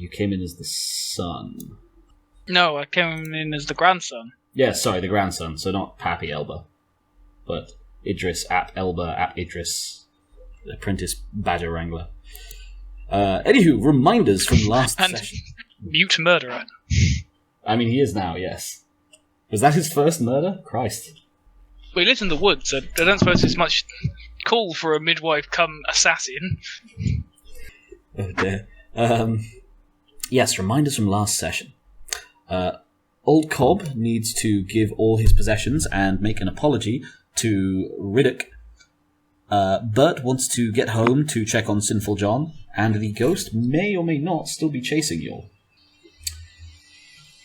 You came in as the son. No, I came in as the grandson. Yeah, sorry, the grandson. So not Pappy Elba, but Idris ap Elba ap Idris, apprentice badger wrangler. Anywho, reminders from last session. Mute murderer. I mean, he is now, yes. Was that his first murder? Christ. Well, he lives in the woods, so I don't suppose it's much call for a midwife come assassin. Oh dear. Yes, reminders from last session. Old Cobb needs to give all his possessions and make an apology to Riddick. Bert wants to get home to check on Sinful John, and the ghost may or may not still be chasing you all.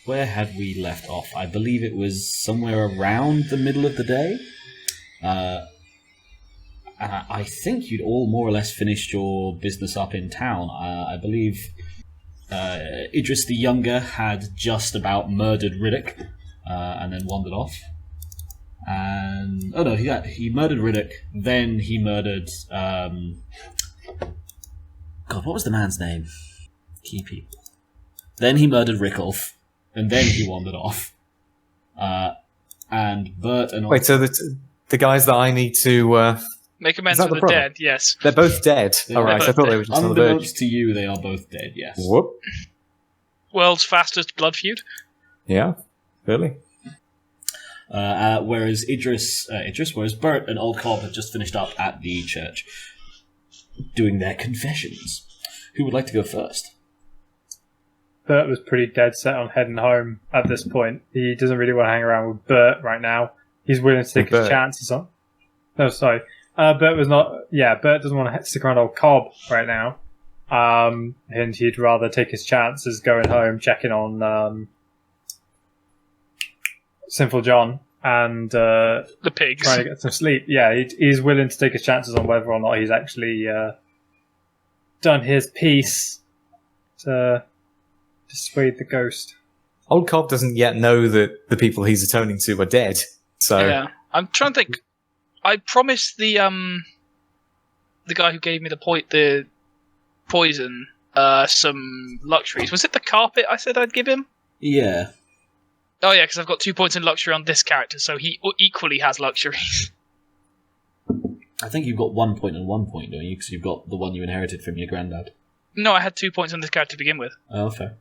Where had we left off? I believe it was somewhere around the middle of the day. I think you'd all more or less finished your business up in town. I believe Idris the Younger had just about murdered Riddick, and then wandered off. And he murdered Riddick. Then he murdered. God, what was the man's name? Key people. Then he murdered Rickulf, and then he wandered off. And Bert and wait, so the guys that I need to make amends with the dead. Yes, they're both dead. All right, I thought they were just on the verge. Unbeknownst to you, they are both dead. Yes. Whoop. World's fastest blood feud. Yeah, really. Whereas Bert and Old Cobb have just finished up at the church doing their confessions. Who would like to go first? Bert was pretty dead set on heading home at this point. He doesn't really want to hang around with Bert right now. He's willing to take his chances on. No, sorry. Bert was not. Yeah, Bert doesn't want to stick around Old Cobb right now. And he'd rather take his chances going home, checking on Sinful John and the pigs, trying to get some sleep. Yeah, he's willing to take his chances on whether or not he's actually done his piece to dissuade the ghost. Old Cobb doesn't yet know that the people he's atoning to are dead. So yeah, I'm trying to think. I promised the guy who gave me the poison some luxuries. Was it the carpet I said I'd give him? Yeah. Oh yeah, because I've got 2 points in luxury on this character, so he equally has luxuries. I think you've got 1 point and 1 point, don't you? Because you've got the one you inherited from your granddad. No, I had 2 points on this character to begin with. Oh, fair.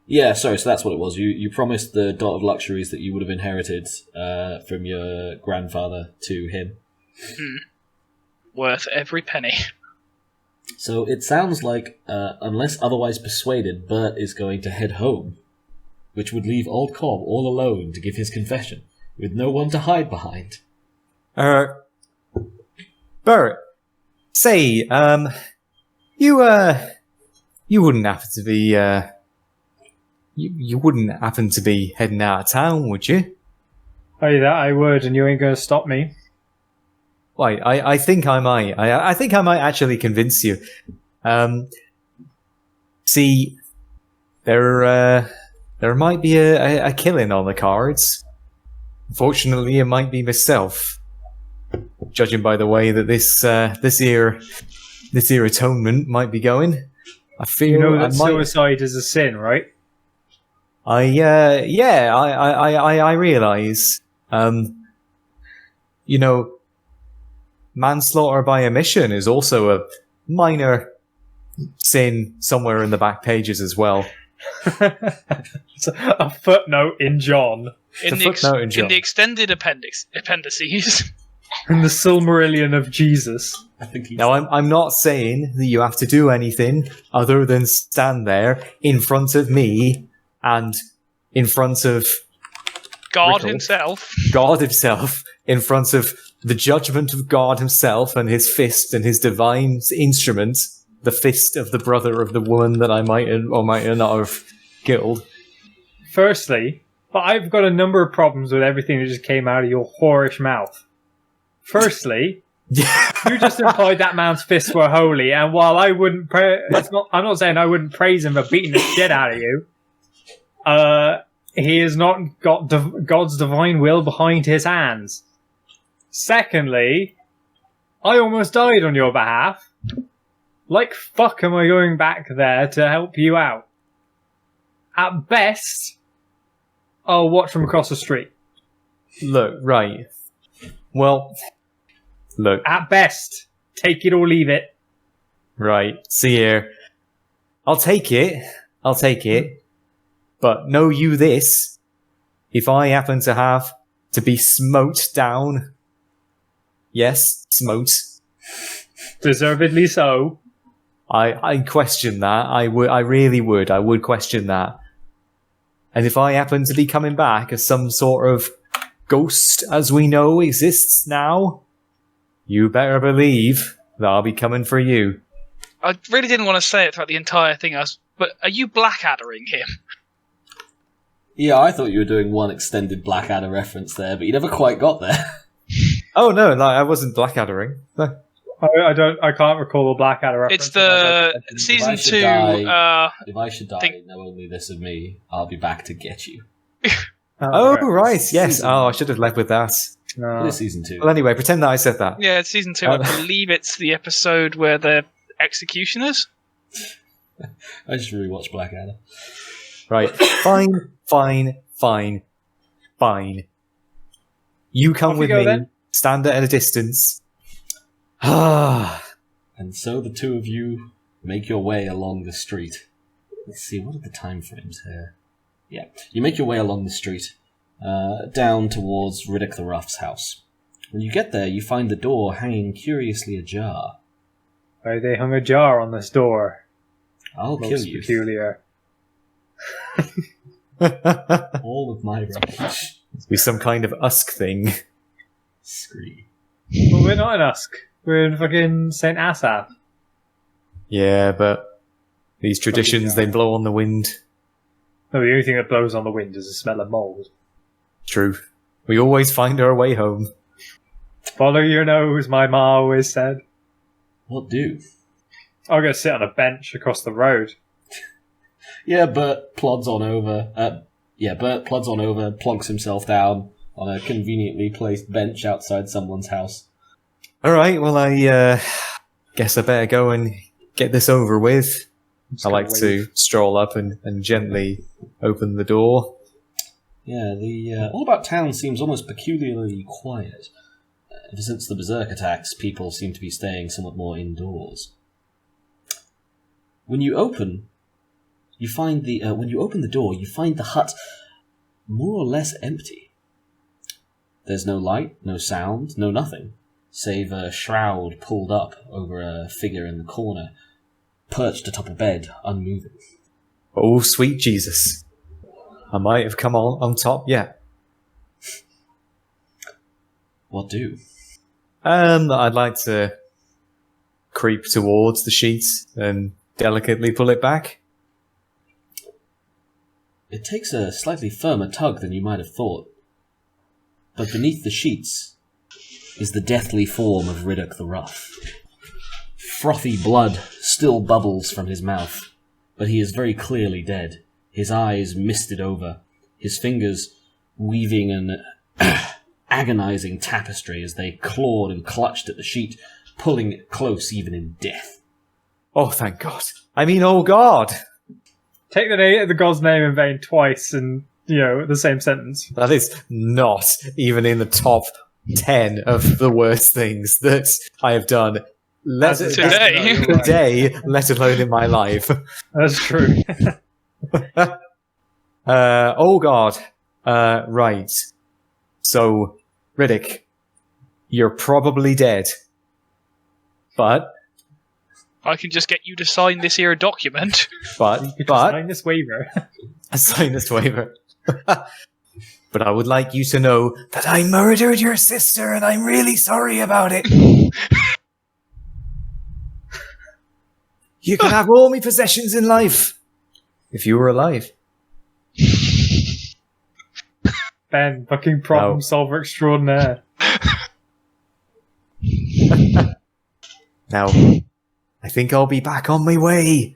Yeah, sorry, so that's what it was. You promised the dot of luxuries that you would have inherited from your grandfather to him. Worth every penny. So it sounds like, unless otherwise persuaded, Bert is going to head home, which would leave Old Cobb all alone to give his confession, with no one to hide behind. Bert, say, you wouldn't happen to be, you wouldn't happen to be heading out of town, would you? Oh, that I would, and you ain't going to stop me. Why, I think I might. I think I might actually convince you. See, there might be a killing on the cards. Unfortunately, it might be myself. Judging by the way that this here atonement might be going, I feel you know that suicide is a sin, right? I realise. Manslaughter by omission is also a minor sin somewhere in the back pages as well. It's a footnote in John. In the extended appendices. In the Silmarillion of Jesus. Now, I'm not saying that you have to do anything other than stand there in front of me and in front of God himself. God himself, in front of the judgment of God himself and his fist and his divine instrument, the fist of the brother of the woman that I might or might not have killed. Firstly, but I've got a number of problems with everything that just came out of your whorish mouth. Firstly, you just implied that man's fists were holy, and while I wouldn't I'm not saying I wouldn't praise him for beating the shit out of you. He has not got God's divine will behind his hands. Secondly, I almost died on your behalf. like fuck am I going back there to help you out? At best, I'll watch from across the street. Look, right. Well, look. At best, take it or leave it. Right, see here. I'll take it. But know you this. If I happen to have to be smote down. Yes, smote. Deservedly so. I question that. I really would. I would question that. And if I happen to be coming back as some sort of ghost, as we know exists now, you better believe that I'll be coming for you. I really didn't want to say it throughout the entire thing, but are you Blackadder-ing him? Yeah, I thought you were doing one extended Blackadder reference there, but you never quite got there. Oh no, I wasn't Blackaddering. No. I can't recall a Blackadder reference. It's the season 2. If I should die, know only this of me. I'll be back to get you. Oh right, yes. Oh, I should have led with that. No. It is season 2. Well, anyway, pretend that I said that. Yeah, it's season 2. I believe it's the episode where they're executioners. I just rewatched Blackadder. Right, fine. You come with me. Then. Stand at a distance. Ah. And so the two of you make your way along the street. Let's see, what are the time frames here? Yeah, you make your way along the street, down towards Riddick the Rough's house. When you get there, you find the door hanging curiously ajar. Why they hung a jar on this door? I'll Most kill you. peculiar. All of my rage. Must be some kind of Usk thing. Scree. Well, we're not in Usk. We're in fucking St. Asaph. Yeah, but these traditions, they blow on the wind. No, the only thing that blows on the wind is the smell of mould. True. We always find our way home. Follow your nose, my ma always said. What do? I'll go sit on a bench across the road. Yeah, Bert plods on over. Bert plods on over, plonks himself down on a conveniently placed bench outside someone's house. Alright, well I guess I better go and get this over with. I like to stroll up and gently open the door. Yeah, the all about town seems almost peculiarly quiet. Ever since the berserk attacks, people seem to be staying somewhat more indoors. When you open the door, you find the hut more or less empty. There's no light, no sound, no nothing, save a shroud pulled up over a figure in the corner, perched atop a bed, unmoving. Oh, sweet Jesus. I might have come on top yet. What do? I'd like to creep towards the sheet and delicately pull it back. It takes a slightly firmer tug than you might have thought. But beneath the sheets is the deathly form of Riddick the Rough. Frothy blood still bubbles from his mouth, but he is very clearly dead, his eyes misted over, his fingers weaving an agonizing tapestry as they clawed and clutched at the sheet, pulling it close even in death. Oh, thank God. I mean, oh God! Take the god's name in vain twice and, the same sentence. That is not even in the top 10 of the worst things that I have done. Today, let alone in my life. That's true. Oh God. Right. So, Riddick, you're probably dead. But I can just get you to sign this here document. Sign this waiver. Sign this waiver. But I would like you to know that I murdered your sister and I'm really sorry about it. You can have all my possessions in life. If you were alive. Ben, fucking problem solver extraordinaire. Now, I think I'll be back on my way.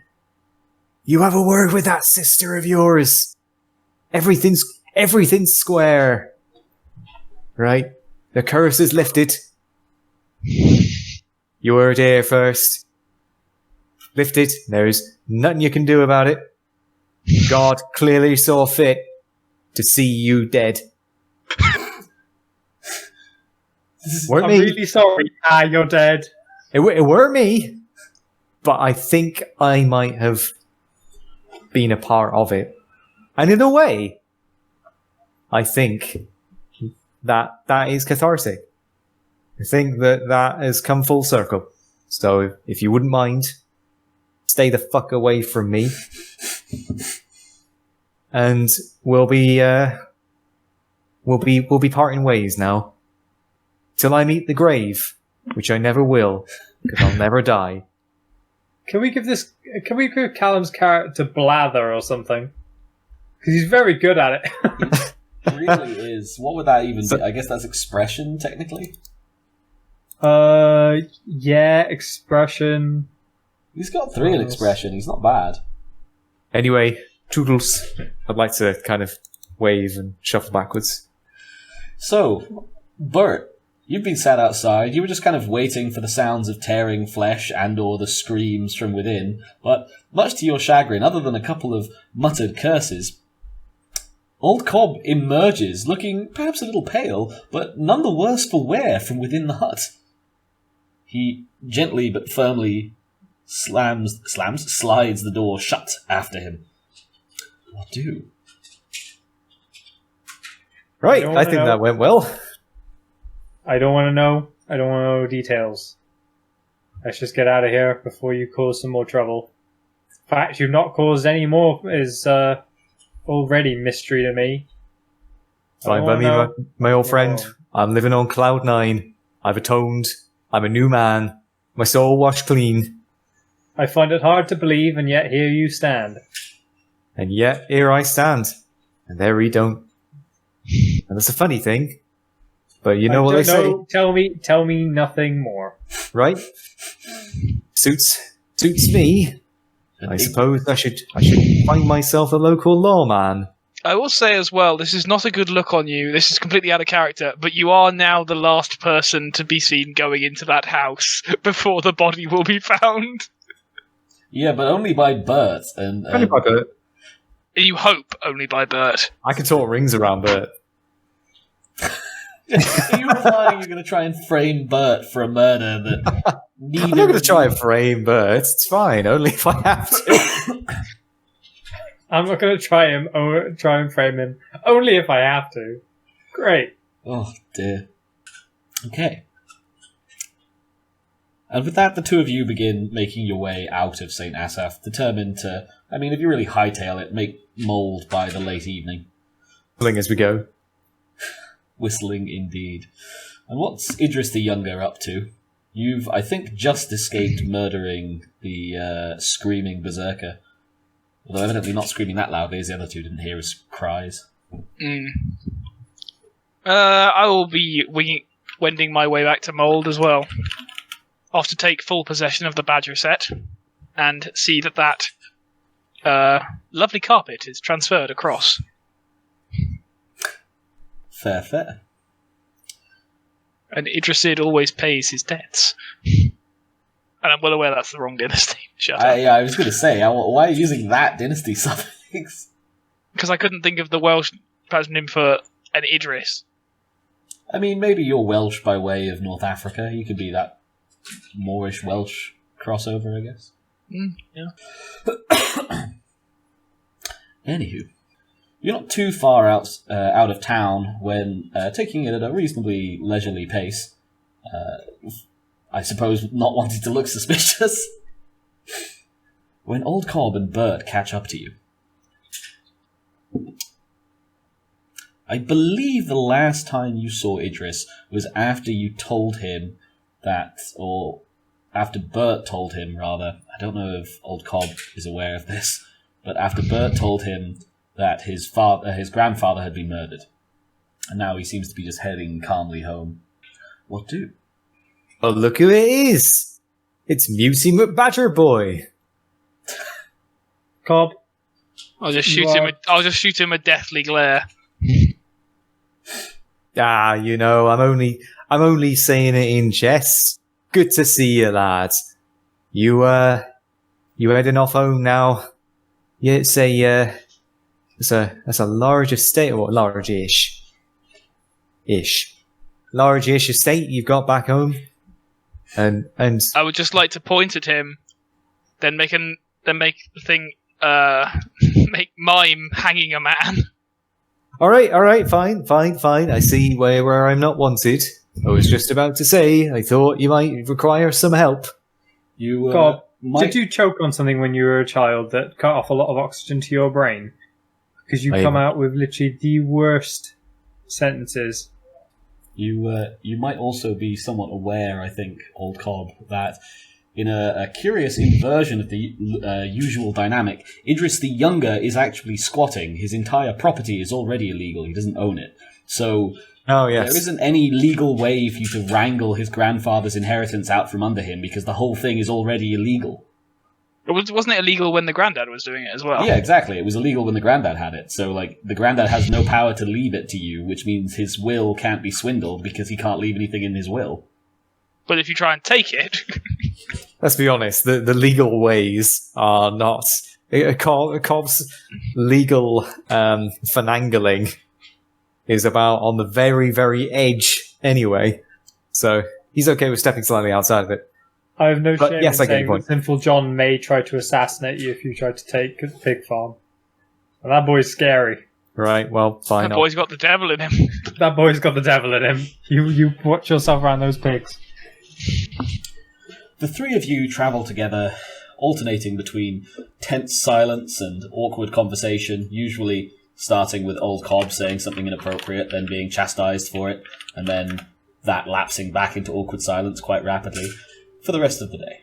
You have a word with that sister of yours. Everything's square. Right? The curse is lifted. You heard it here first. lifted. There's nothing you can do about it. God clearly saw fit to see you dead. I'm really sorry. You're dead. It were me, but I think I might have been a part of it. And in a way, I think that is cathartic. I think that has come full circle. So if you wouldn't mind, stay the fuck away from me. And we'll be parting ways now. Till I meet the grave, which I never will, because I'll never die. Can we give Callum's character Blather or something? Because he's very good at it. It really is. What would that even be? I guess that's expression, technically? Yeah, expression. He's got 3 in expression. He's not bad. Anyway, Toodles, I'd like to kind of wave and shuffle backwards. So, Bert, you've been sat outside. You were just kind of waiting for the sounds of tearing flesh and or the screams from within. But much to your chagrin, other than a couple of muttered curses, Old Cobb emerges, looking perhaps a little pale, but none the worse for wear from within the hut. He gently but firmly slides the door shut after him. What do? Right, I think that went well. I don't want to know. I don't want to know details. Let's just get out of here before you cause some more trouble. The fact you've not caused any more is already mystery to me. Fine by me, my old friend. I'm living on cloud 9. I've atoned. I'm a new man. My soul washed clean. I find it hard to believe, and yet here you stand. And yet here I stand. And there we don't. And that's a funny thing. But you know what they say. Tell me nothing more. Right? Suits me. I suppose I should find myself a local lawman. I will say as well, this is not a good look on you. This is completely out of character, but you are now the last person to be seen going into that house before the body will be found. Yeah, but only by Bert. Only by Bert. You hope only by Bert. I can talk rings around Bert. Are you implying you're going to try and frame Bert for a murder that neither... I'm not going to try and frame Bert. It's fine, only if I have to. I'm not going to try and frame him, only if I have to. Great. Oh, dear. Okay. And with that, the two of you begin making your way out of St. Asaph, determined to, if you really hightail it, make mould by the late evening. Whistling as we go. Whistling indeed. And what's Idris the Younger up to? You've, I think, just escaped murdering the screaming berserker. Although evidently not screaming that loudly, as the other two didn't hear his cries. I will be wending my way back to Mould as well. Off to take full possession of the Badger set and see that lovely carpet is transferred across. Fair. And Idrisid always pays his debts. And I'm well aware that's the wrong dynasty. Shut up. Yeah, I was going to say, why are you using that dynasty suffix? Because I couldn't think of the Welsh patronym for an Idris. Maybe you're Welsh by way of North Africa. You could be that Moorish Welsh crossover, I guess. Yeah. Anywho, you're not too far out of town when taking it at a reasonably leisurely pace. I suppose not wanting to look suspicious. When Old Cobb and Bert catch up to you. I believe the last time you saw Idris was after you told him that, or after Bert told him, rather. I don't know if Old Cobb is aware of this, but after Bert told him that his grandfather had been murdered. And now he seems to be just heading calmly home. What do? Oh, look who it is! It's Mutey McBadgerface. Cobb. I'll just shoot him a deathly glare. I'm only saying it in jest. Good to see you, lads. You You heading off home now? Yeah, it's a large estate, or large-ish. Large-ish estate you've got back home. And I would just like to point at him, then make the thing make mime hanging a man. All right, fine. I see where I'm not wanted. I was just about to say, I thought you might require some help. You God, might... did you choke on something when you were a child that cut off a lot of oxygen to your brain? Because you come out with literally the worst sentences. You might also be somewhat aware, I think, Old Cobb, that in a curious inversion of the usual dynamic, Idris the Younger is actually squatting. His entire property is already illegal. He doesn't own it. So there isn't any legal way for you to wrangle his grandfather's inheritance out from under him because the whole thing is already illegal. Wasn't it illegal when the granddad was doing it as well? Yeah, exactly. It was illegal when the granddad had it. So, the granddad has no power to leave it to you, which means his will can't be swindled because he can't leave anything in his will. But if you try and take it... Let's be honest, the legal ways are not... Cobb's legal finagling is about on the very, very edge anyway. So, he's okay with stepping slightly outside of it. I have no shame in saying that Sinful John may try to assassinate you if you try to take a pig farm. And that boy's scary. Right, well, fine. That boy's got the devil in him. That boy's got the devil in him. You watch yourself around those pigs. The three of you travel together, alternating between tense silence and awkward conversation, usually starting with Old Cobb saying something inappropriate, then being chastised for it, and then that lapsing back into awkward silence quite rapidly, for the rest of the day.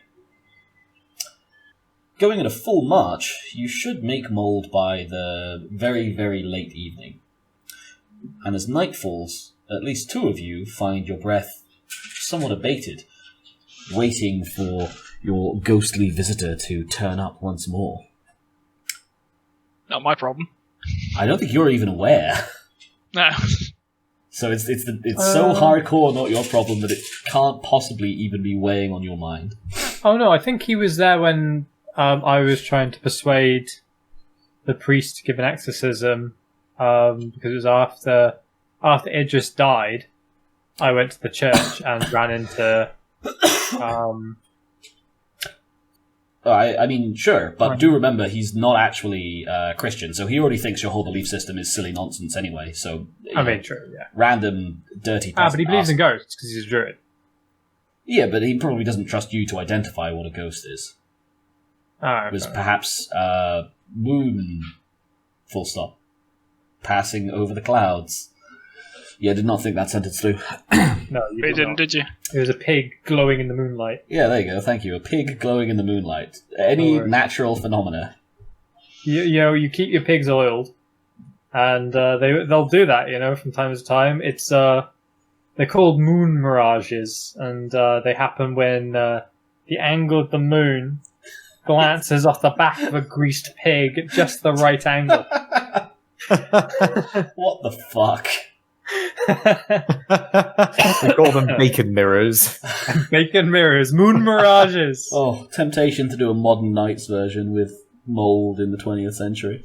Going in a full march, you should make mold by the very, very late evening. And as night falls, at least two of you find your breath somewhat abated, waiting for your ghostly visitor to turn up once more. Not my problem. I don't think you're even aware. No. So it's so hardcore not your problem that it can't possibly even be weighing on your mind. Oh no, I think he was there when I was trying to persuade the priest to give an exorcism, because it was after Idris died. I went to the church and ran into. I mean, sure, but do remember he's not actually Christian, so he already thinks your whole belief system is silly nonsense anyway. So true, yeah. Random dirty. But he believes in ghosts because he's a druid. Yeah, but he probably doesn't trust you to identify what a ghost is. It was perhaps moon. Full stop. Passing over the clouds. Yeah, did not think that sentence through. No, you didn't, did you? It was a pig glowing in the moonlight. Yeah, there you go. Thank you. A pig glowing in the moonlight. Any natural phenomena. You keep your pigs oiled, and they'll do that. From time to time. It's they're called moon mirages, and they happen when the angle of the moon glances off the back of a greased pig at just the right angle. What the fuck? We call them bacon mirrors. Bacon mirrors, moon mirages. Oh, temptation to do a modern Knights version with mold in the 20th century.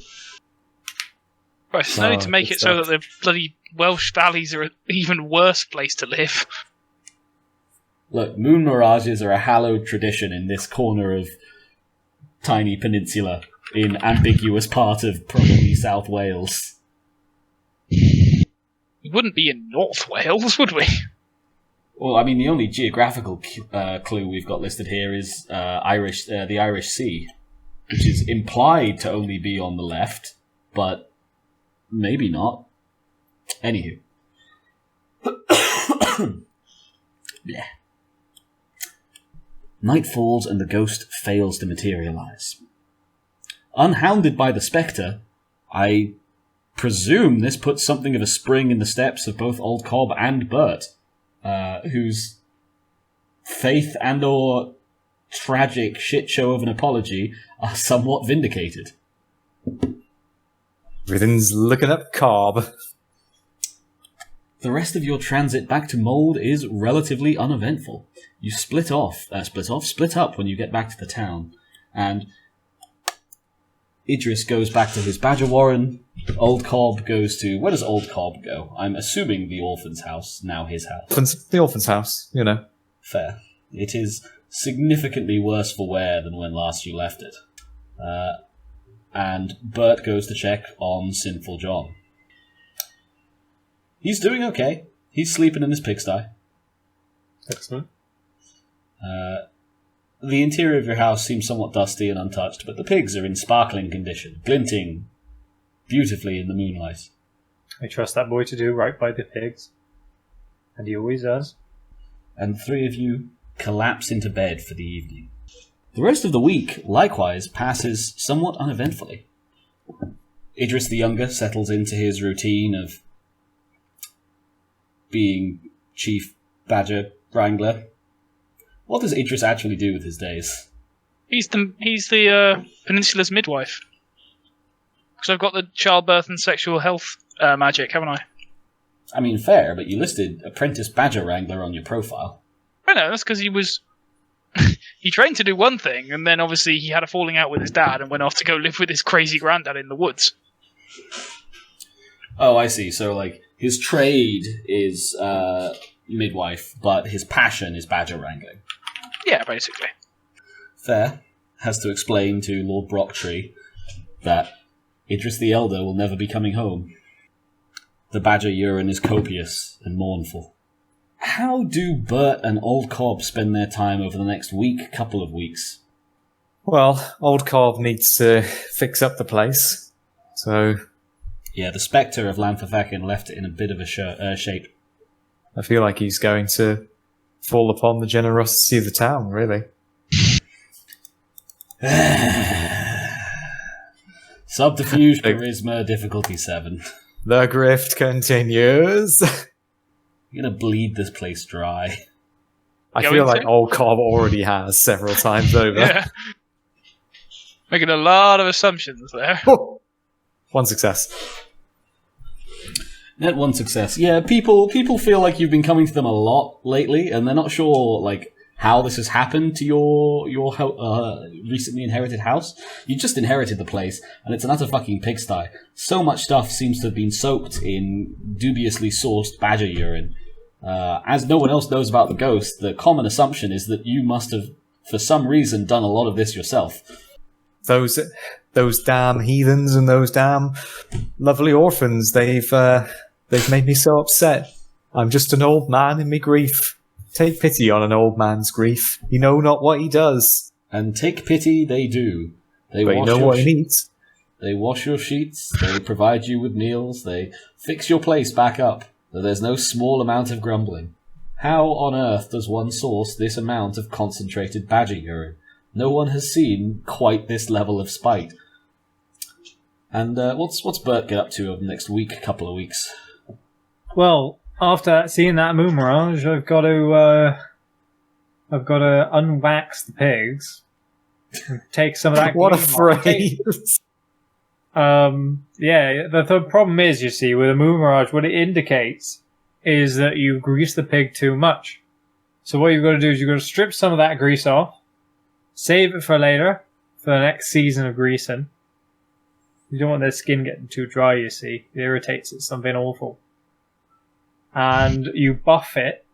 Right, it's only to make it so that the bloody Welsh valleys are an even worse place to live. Look, moon mirages are a hallowed tradition in this corner of tiny peninsula in ambiguous part of probably South Wales. We wouldn't be in North Wales, would we? Well, I mean, the only geographical clue we've got listed here is the Irish Sea, which is implied to only be on the left, but maybe not. Anywho. Yeah. Night falls and the ghost fails to materialize. Unhounded by the spectre, I presume this puts something of a spring in the steps of both Old Cobb and Bert, whose faith and or tragic shit show of an apology are somewhat vindicated. Everything's looking up Cobb. The rest of your transit back to Mold is relatively uneventful. You split up when you get back to the town, And Idris goes back to his badger warren. Old Cobb goes to... Where does Old Cobb go? I'm assuming the orphan's house, now his house. The orphan's house, you know. Fair. It is significantly worse for wear than when last you left it. And Bert goes to check on Sinful John. He's doing okay. He's sleeping in his pigsty. Excellent. The interior of your house seems somewhat dusty and untouched, but the pigs are in sparkling condition, glinting beautifully in the moonlight. I trust that boy to do right by the pigs. And he always does. And the three of you collapse into bed for the evening. The rest of the week, likewise, passes somewhat uneventfully. Idris the Younger settles into his routine of being chief badger wrangler. What does Idris actually do with his days? He's the Peninsula's midwife. Because I've got the childbirth and sexual health magic, haven't I? I mean, fair, but you listed apprentice badger wrangler on your profile. I know, that's because he was... he trained to do one thing, and then obviously he had a falling out with his dad and went off to go live with his crazy granddad in the woods. Oh, I see. So, like, his trade is midwife, but his passion is badger wrangling. Yeah, basically. Fair. Has to explain to Lord Brocktree that Idris the Elder will never be coming home. The badger urine is copious and mournful. How do Bert and Old Cobb spend their time over the next couple of weeks? Well, Old Cobb needs to fix up the place, so... Yeah, the spectre of Lanfethaken left it in a bit of a shape. I feel like he's going to fall upon the generosity of the town, really. Subterfuge, charisma, difficulty 7. The grift continues. You're going to bleed this place dry. I feel like Old Cobb already has several times over. Yeah. Making a lot of assumptions there. Oh, one success. Net 1 success. Yeah, people feel like you've been coming to them a lot lately, and they're not sure like how this has happened to your recently inherited house. You just inherited the place, and it's an utter fucking pigsty. So much stuff seems to have been soaked in dubiously sourced badger urine. As no one else knows about the ghost, the common assumption is that you must have, for some reason, done a lot of this yourself. Those damn heathens and those damn lovely orphans, they've made me so upset. I'm just an old man in me grief. Take pity on an old man's grief. You know not what he does. And take pity they do. But you know what he needs. They wash your sheets, they provide you with meals, they fix your place back up, so there's no small amount of grumbling. How on earth does one source this amount of concentrated badger urine? No one has seen quite this level of spite. And what's Bert get up to over the next couple of weeks? Well, after seeing that moon mirage, I've got to unwax the pigs and take some of that. What a phrase! Yeah, the problem is, you see, with a moon mirage, what it indicates is that you grease the pig too much. So what you've got to do is you've got to strip some of that grease off, save it for later, for the next season of greasing. You don't want their skin getting too dry, you see. It irritates it, something awful. And you buff it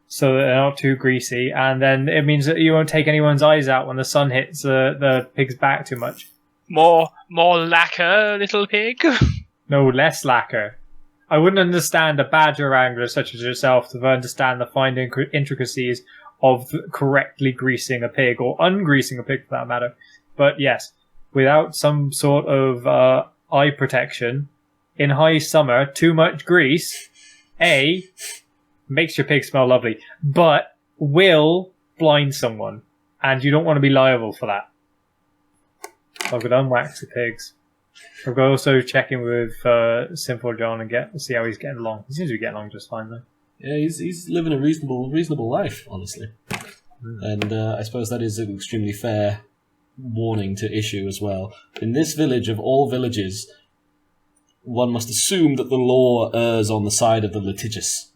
so that they're not too greasy, and then it means that you won't take anyone's eyes out when the sun hits the pig's back too much. More lacquer, little pig. No, less lacquer. I wouldn't understand a badger wrangler such as yourself to understand the fine intricacies of correctly greasing a pig, or ungreasing a pig for that matter. But yes, without some sort of eye protection, in high summer, too much grease, A, makes your pig smell lovely, but will blind someone, and you don't want to be liable for that. So I've got to unwax the pigs. I've got to also check in with Simple John and see how he's getting along. He seems to be getting along just fine, though. Yeah, he's living a reasonable life, honestly. And I suppose that is an extremely fair warning to issue as well. In this village, of all villages, one must assume that the law errs on the side of the litigious.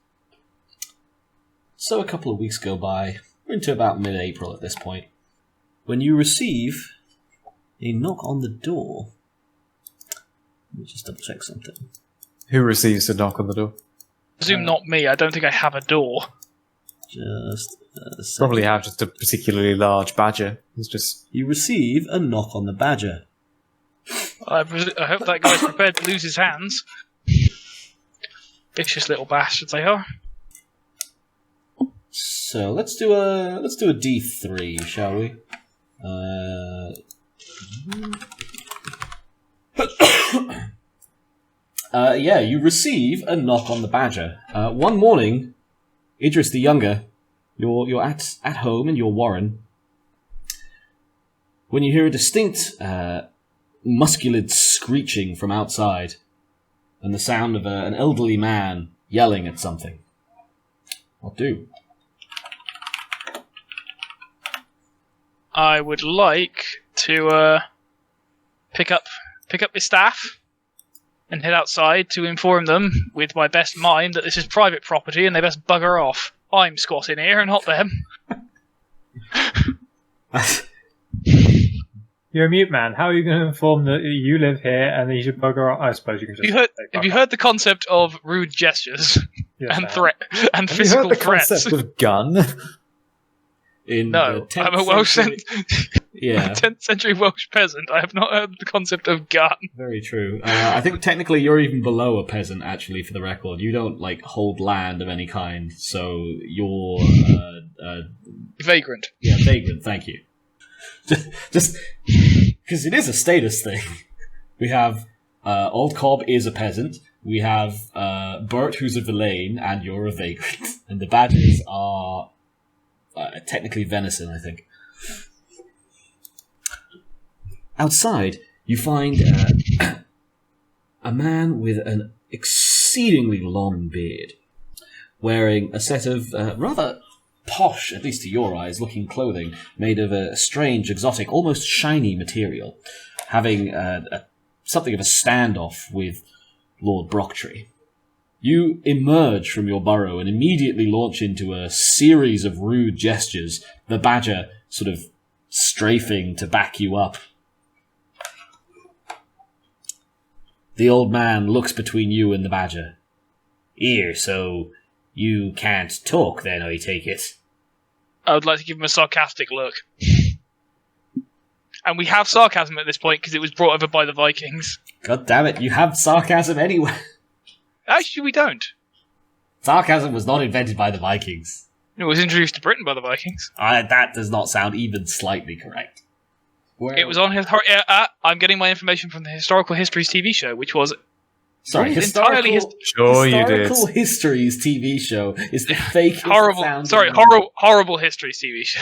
So a couple of weeks go by. We're into about mid-April at this point. when you receive a knock on the door. Let me just double check something. Who receives a knock on the door? Presume not me. I don't think I have a door. Just a second. Probably have just a particularly large badger. It's just You receive a knock on the badger. I hope that guy's prepared to lose his hands. Vicious little bastards they are. So let's do a D3, shall we? Yeah, you receive a knock on the badger. One morning, Idris the Younger, you're at home in your warren, when you hear a distinct, muscular screeching from outside, and the sound of an elderly man yelling at something. What do? I would like to pick up my staff and head outside to inform them, with my best mind, that this is private property and they best bugger off. I'm squatting here and not them. You're a mute man. How are you going to inform that you live here and that you should bugger off? I suppose you can just. Have you heard the concept of rude gestures Yes, and I have. threat and have you physical heard the threats? concept of gun? In No, the 10th I'm a Welsh century- Yeah, 10th century Welsh peasant. I have not heard the concept of gun. very true. I think technically you're even below a peasant, actually, for the record. You don't, hold land of any kind, so you're, Vagrant. yeah, vagrant, thank you. Just because it is a status thing. We have, Old Cobb is a peasant, we have, Bert, who's a villain, and you're a vagrant. And the badges are, technically venison, I think. Outside, you find a man with an exceedingly long beard, wearing a set of rather posh, at least to your eyes, looking clothing made of a strange, exotic, almost shiny material, having something of a standoff with Lord Brocktree. You emerge from your burrow and immediately launch into a series of rude gestures, the badger sort of strafing to back you up. The old man looks between you and the badger. Here, so you can't talk then, I take it. I would like to give him a sarcastic look. And we have sarcasm at this point because it was brought over by the Vikings. God damn it, you have sarcasm anyway. Actually, we don't. Sarcasm was not invented by the Vikings. It was introduced to Britain by the Vikings. That does not sound even slightly correct. It was on his. I'm getting my information from the Historical Histories TV show, which was Sorry, entirely Historical Histories TV show is the fake horrible. Sorry, horrible Histories TV show.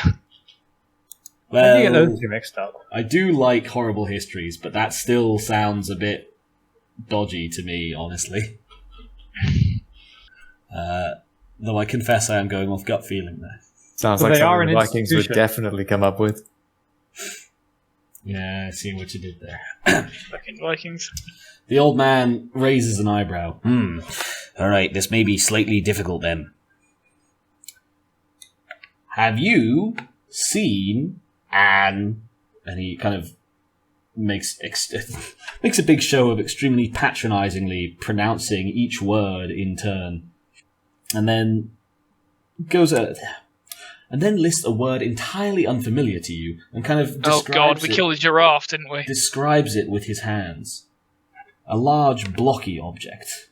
How do you get Well, those two mixed up? I do like Horrible Histories, but that still sounds a bit dodgy to me, honestly. Though I confess I am going off gut feeling there. Sounds Well, like they are something an the Vikings would institution. definitely come up with. Yeah, I see what you did there. Fucking Vikings. The old man raises an eyebrow. Alright, this may be slightly difficult then. Have you seen Anne? And he kind of makes makes a big show of extremely patronizingly pronouncing each word in turn. And then lists a word entirely unfamiliar to you and kind of Oh god, we killed a giraffe, didn't we? describes it with his hands. A large, blocky object.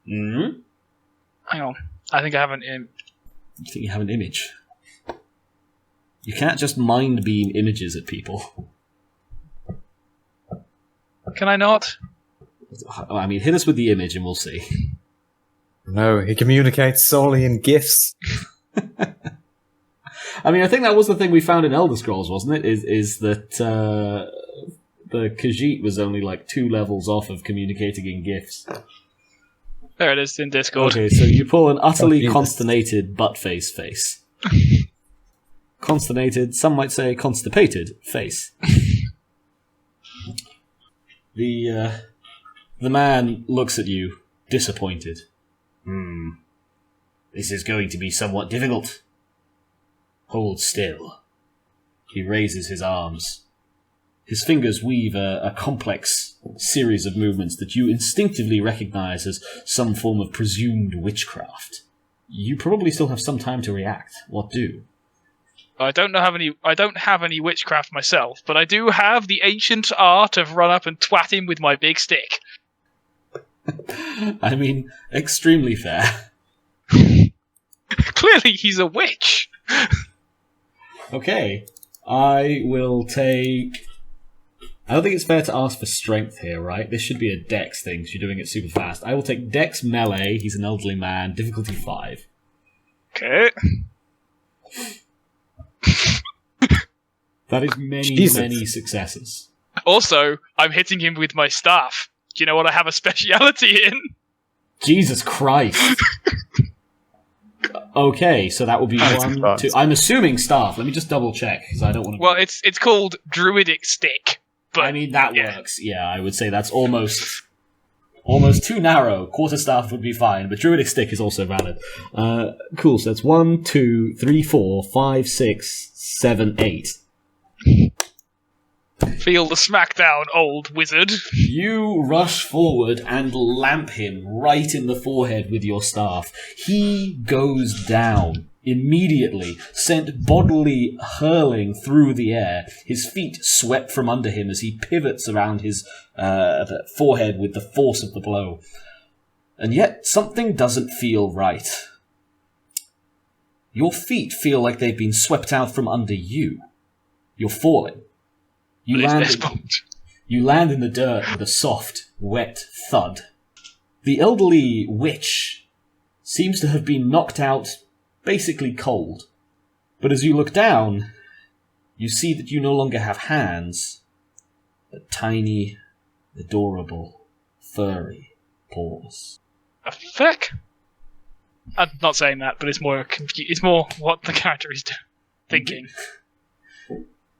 Hmm? Hang on. I think I have an You think you have an image? You can't just mind beam images at people. Can I not? I mean, hit us with the image and we'll see. No, he communicates solely in gifs. I mean, I think that was the thing we found in Elder Scrolls, wasn't it? Is that the Khajiit was only 2 levels off of communicating in GIFs. There it is in Discord. Okay, so you pull an utterly Oh, consternated butt-face face. Consternated, some might say constipated face. The man looks at you, disappointed. This is going to be somewhat difficult. Hold still. He raises his arms. His fingers weave a complex series of movements that you instinctively recognize as some form of presumed witchcraft. You probably still have some time to react. What do? I don't have any witchcraft myself, but I do have the ancient art of run up and twat him with my big stick. I mean, extremely fair. Clearly, he's a witch. Okay, I will take... I don't think it's fair to ask for strength here, right? This should be a dex thing, because you're doing it super fast. I will take dex melee, he's an elderly man, difficulty 5. Okay. That is many successes. Also, I'm hitting him with my staff. Do you know what I have a speciality in? Jesus Christ. Okay, so that will be 1, 2... I'm assuming staff. Let me just double check, because I don't want to... Well, it's called Druidic Stick. But, I mean, that works. Yeah, I would say that's almost too narrow. Quarterstaff would be fine, but Druidic Stick is also valid. Cool, so that's 1, 2, 3, 4, 5, 6, 7, 8. Feel the smackdown, old wizard. You rush forward and lamp him right in the forehead with your staff. He goes down immediately, sent bodily hurling through the air, his feet swept from under him as he pivots around his forehead with the force of the blow. And yet, something doesn't feel right. Your feet feel like they've been swept out from under you. You're falling. You land in the dirt with a soft, wet thud. The elderly witch seems to have been knocked out basically cold. But as you look down, you see that you no longer have hands, but tiny, adorable, furry paws. A feck? I'm not saying that, but it's more what the character is thinking.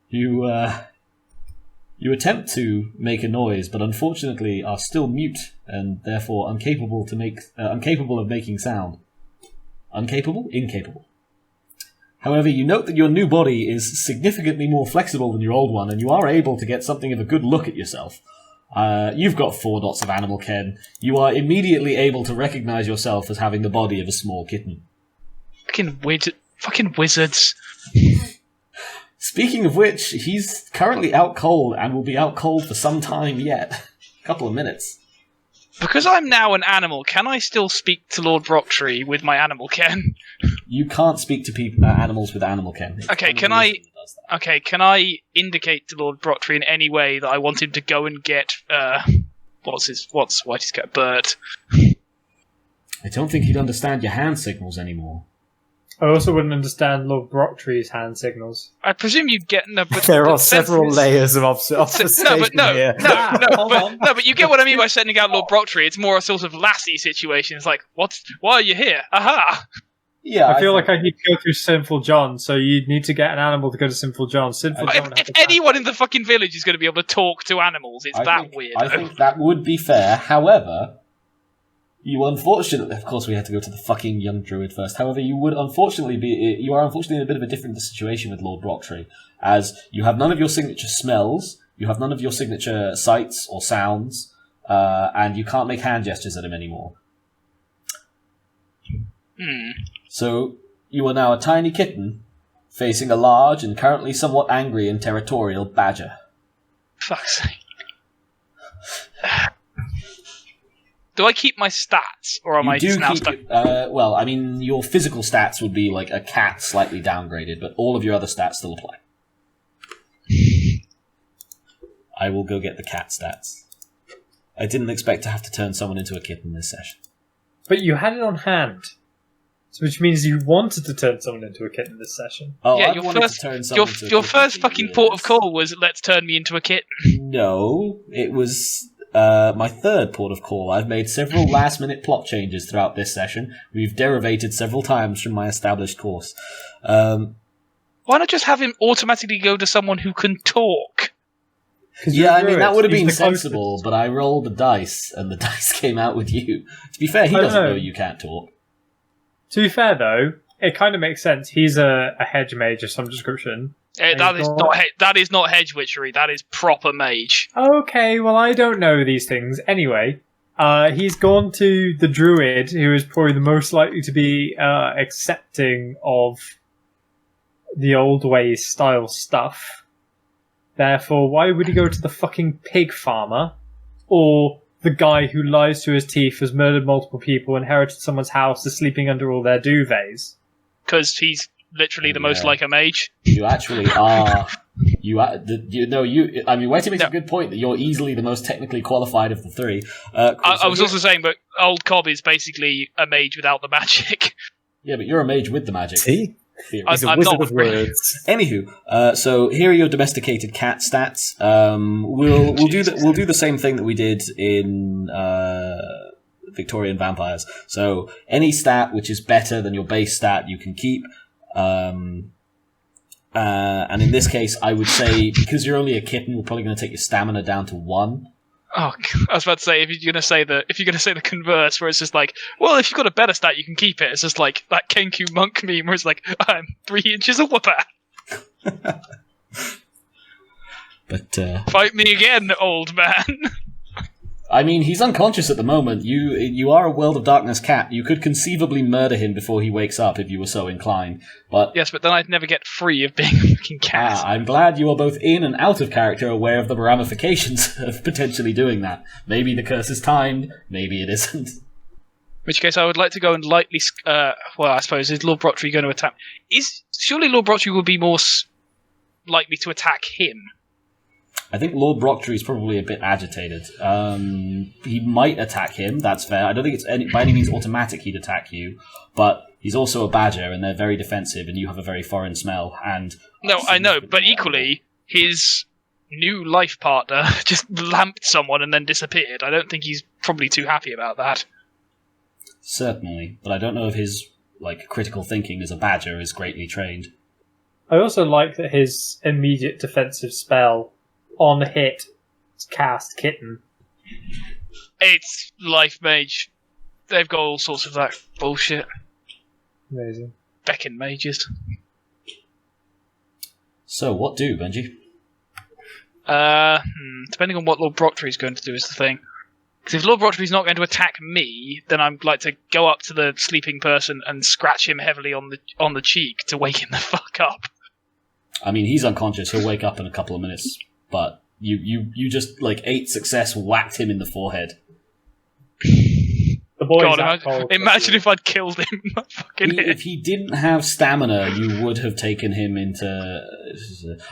You attempt to make a noise, but unfortunately are still mute and therefore incapable of making sound. Incapable? However, you note that your new body is significantly more flexible than your old one, and you are able to get something of a good look at yourself. You've got 4 dots of animal ken. You are immediately able to recognize yourself as having the body of a small kitten. Fucking wizards. Speaking of which, he's currently out cold and will be out cold for some time yet. A couple of minutes. Because I'm now an animal, can I still speak to Lord Brocktree with my animal ken? You can't speak to animals with animal ken. Okay, can I indicate to Lord Brocktree in any way that I want him to go and get what's Whitey's cat? Bert. I don't think he'd understand your hand signals anymore. I also wouldn't understand Lord Brocktree's hand signals. I presume you'd get... No, but there are several layers of obfuscation here. But you get what I mean by sending out Lord Brocktree. It's more a sort of lassie situation. It's like, why are you here? Aha! Yeah, I feel like I need to go through Sinful John, so you need to get an animal to go to Sinful John. If anyone in the fucking village is going to be able to talk to animals, it's weird. I think that would be fair. However... You unfortunately, of course, we had to go to the fucking young druid first. However, you are unfortunately in a bit of a different situation with Lord Brocktree, as you have none of your signature smells, you have none of your signature sights or sounds, and you can't make hand gestures at him anymore. So you are now a tiny kitten facing a large and currently somewhat angry and territorial badger. Fuck's sake. Do I keep my stats, or am I just now stuck? Well, I mean, your physical stats would be like a cat slightly downgraded, but all of your other stats still apply. I will go get the cat stats. I didn't expect to have to turn someone into a kitten this session. But you had it on hand. Which means you wanted to turn someone into a kitten this session. Oh, yeah, your first fucking port of call was, let's turn me into a kitten. No, it was... my third port of call. I've made several last-minute plot changes throughout this session. We've derivated several times from my established course. Why not just have him automatically go to someone who can talk? Yeah, I mean, that would have been sensible, but I rolled the dice, and the dice came out with you. To be fair, he doesn't know you can't talk. To be fair, though, it kind of makes sense. He's a hedge mage of some description. That is not hedge witchery. That is proper mage. Okay, well, I don't know these things. Anyway, he's gone to the druid, who is probably the most likely to be accepting of the old ways style stuff. Therefore, why would he go to the fucking pig farmer? Or the guy who lies to his teeth, has murdered multiple people, inherited someone's house, is sleeping under all their duvets? Because he's literally the most like a mage. You actually are. I mean, Whitey makes a good point that you're easily the most technically qualified of the three. I was also saying, but old Cobb is basically a mage without the magic. Yeah, but you're a mage with the magic. See? He's a I'm wizard not of words. Anywho, so here are your domesticated cat stats. We'll do the same thing that we did in Victorian vampires. So any stat which is better than your base stat, you can keep. And in this case, I would say because you're only a kitten, we're probably going to take your stamina down to 1. Oh, I was about to say if you're going to say the converse, where it's just like, well, if you've got a better stat, you can keep it. It's just like that Kenku monk meme, where it's like, I'm 3 inches of whooper. But fight me again, old man. I mean, he's unconscious at the moment. You are a World of Darkness cat. You could conceivably murder him before he wakes up if you were so inclined. But yes, but then I'd never get free of being a fucking cat. I'm glad you are both in and out of character aware of the ramifications of potentially doing that. Maybe the curse is timed, maybe it isn't. In which case, I would like to go and lightly... well, I suppose, is Lord Brochtery going to attack... Surely Lord Brochtery would be more likely to attack him. I think Lord Brochtery is probably a bit agitated. He might attack him, that's fair. I don't think it's by any means automatic he'd attack you, but he's also a badger, and they're very defensive, and you have a very foreign smell. And no, I know, but equally, his new life partner just lamped someone and then disappeared. I don't think he's probably too happy about that. Certainly, but I don't know if his critical thinking as a badger is greatly trained. I also like that his immediate defensive spell on hit cast kitten. It's life mage. They've got all sorts of that bullshit. Amazing. Beckon mages. So, what do, Benji? Depending on what Lord Brochtery is going to do is the thing. Because if Lord Brochtery is not going to attack me, then I'd like to go up to the sleeping person and scratch him heavily on the cheek to wake him the fuck up. I mean, he's unconscious. He'll wake up in a couple of minutes. But you just 8 success whacked him in the forehead. The boy's God, imagine if I'd killed him. If he didn't have stamina, you would have taken him into...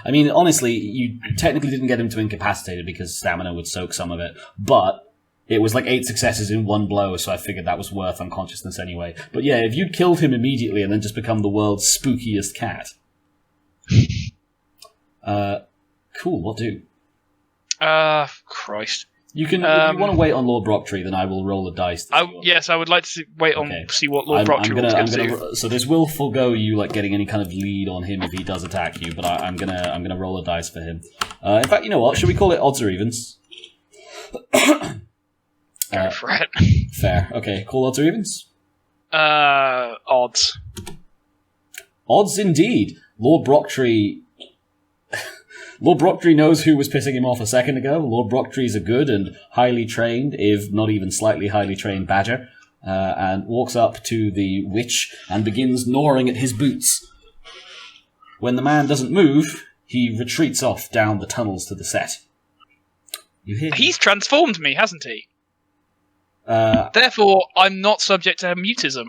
I mean, honestly, you technically didn't get him to incapacitated because stamina would soak some of it. But it was 8 successes in one blow, so I figured that was worth unconsciousness anyway. But yeah, if you'd killed him immediately and then just become the world's spookiest cat... Cool, what do? Christ. You can, if you want to wait on Lord Brochtery, then I will roll a dice. Yes, I would like to wait on see what Lord Brochtery was going to do. So this will forego you getting any kind of lead on him if he does attack you, but I'm gonna roll a dice for him. In fact, you know what? Should we call it odds or evens? Go for it. Fair. Okay, call odds or evens? Odds. Odds indeed. Lord Brochtery knows who was pissing him off a second ago. Lord Brochtery is a good and highly trained, if not even slightly highly trained badger, and walks up to the witch and begins gnawing at his boots. When the man doesn't move, he retreats off down the tunnels to the set. You hear? He's transformed me, hasn't he? Therefore, I'm not subject to mutism.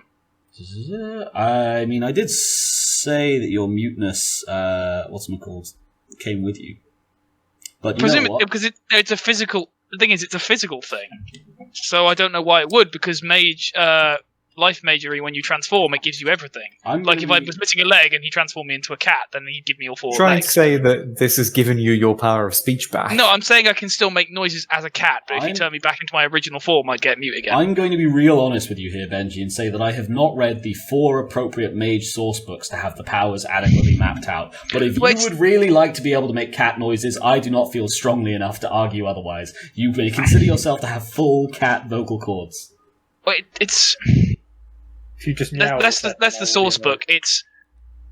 I mean, I did say that your muteness, whatchamacallit, came with you. But presumably, because it's a physical... The thing is, it's a physical thing. So I don't know why it would, because mage... life magery, when you transform, it gives you everything. If I was missing a leg and he transformed me into a cat, then he'd give me all 4 Trying legs. to say that this has given you your power of speech back. No, I'm saying I can still make noises as a cat, but if you turn me back into my original form, I'd get mute again. I'm going to be real honest with you here, Benji, and say that I have not read the 4 appropriate mage source books to have the powers adequately mapped out. But if you would really like to be able to make cat noises, I do not feel strongly enough to argue otherwise. You may consider yourself to have full cat vocal cords. Wait, it's... If you just that's the source book. It's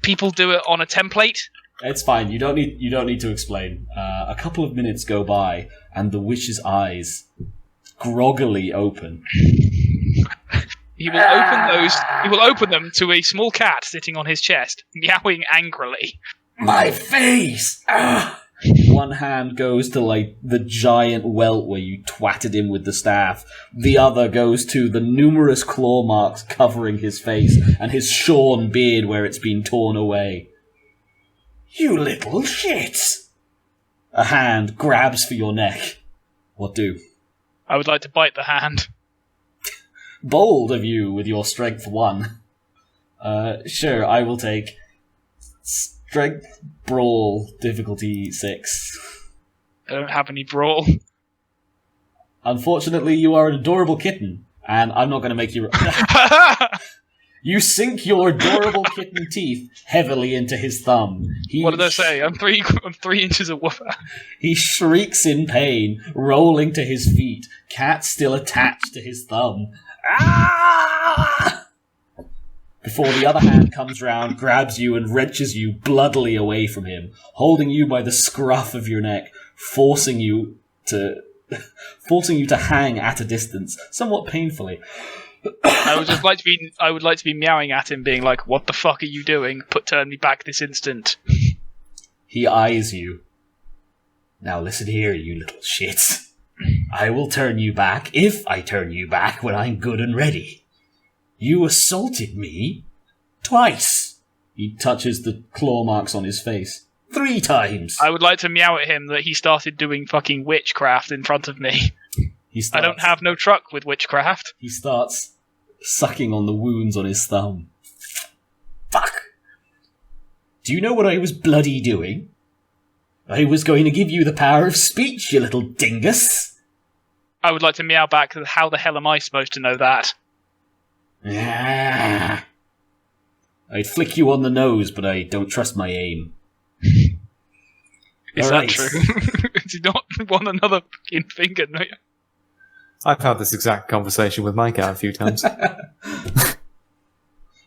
people do it on a template, It's fine. You don't need to explain. A couple of minutes go by, and the witch's eyes groggily open. He will open those. He will open them to a small cat sitting on his chest, meowing angrily. My face! Ah! One hand goes to, like, the giant welt where you twatted him with the staff. The other goes to the numerous claw marks covering his face and his shorn beard where it's been torn away. You little shit! A hand grabs for your neck. What do? I would like to bite the hand. Bold of you with your strength 1. Sure, I will take strength brawl difficulty 6. I don't have any brawl. Unfortunately, you are an adorable kitten, and I'm not going to make you... You sink your adorable kitten teeth heavily into his thumb. What did I say? I'm 3 inches away. He shrieks in pain, rolling to his feet, cat still attached to his thumb. Ah! Before the other hand comes round, grabs you and wrenches you bloodily away from him, holding you by the scruff of your neck, forcing you to hang at a distance, somewhat painfully. I would like to be meowing at him, being like, "What the fuck are you doing? Turn me back this instant." He eyes you. Now listen here, you little shits. I will turn you back if I turn you back when I'm good and ready. You assaulted me twice. He touches the claw marks on his face. 3 times. I would like to meow at him that he started doing fucking witchcraft in front of me. I don't have no truck with witchcraft. He starts sucking on the wounds on his thumb. Fuck. Do you know what I was bloody doing? I was going to give you the power of speech, you little dingus. I would like to meow back, how the hell am I supposed to know that? Ah. I'd flick you on the nose, but I don't trust my aim. Is that true? Do you not want another fucking finger? No? I've had this exact conversation with my cat a few times.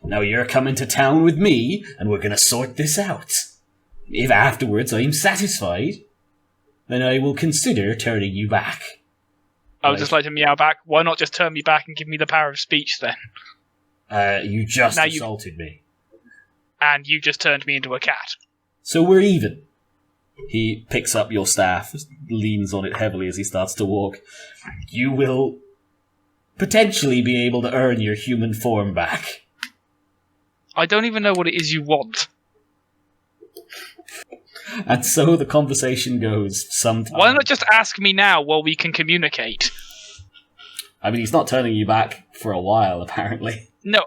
Now you're coming to town with me, and we're going to sort this out. If afterwards I'm satisfied, then I will consider turning you back. I would just like to meow back. Why not just turn me back and give me the power of speech then? You just assaulted me. And you just turned me into a cat. So we're even. He picks up your staff, leans on it heavily as he starts to walk. You will potentially be able to earn your human form back. I don't even know what it is you want. And so the conversation goes sometime. Why not just ask me now while we can communicate? I mean, he's not turning you back for a while, apparently. No,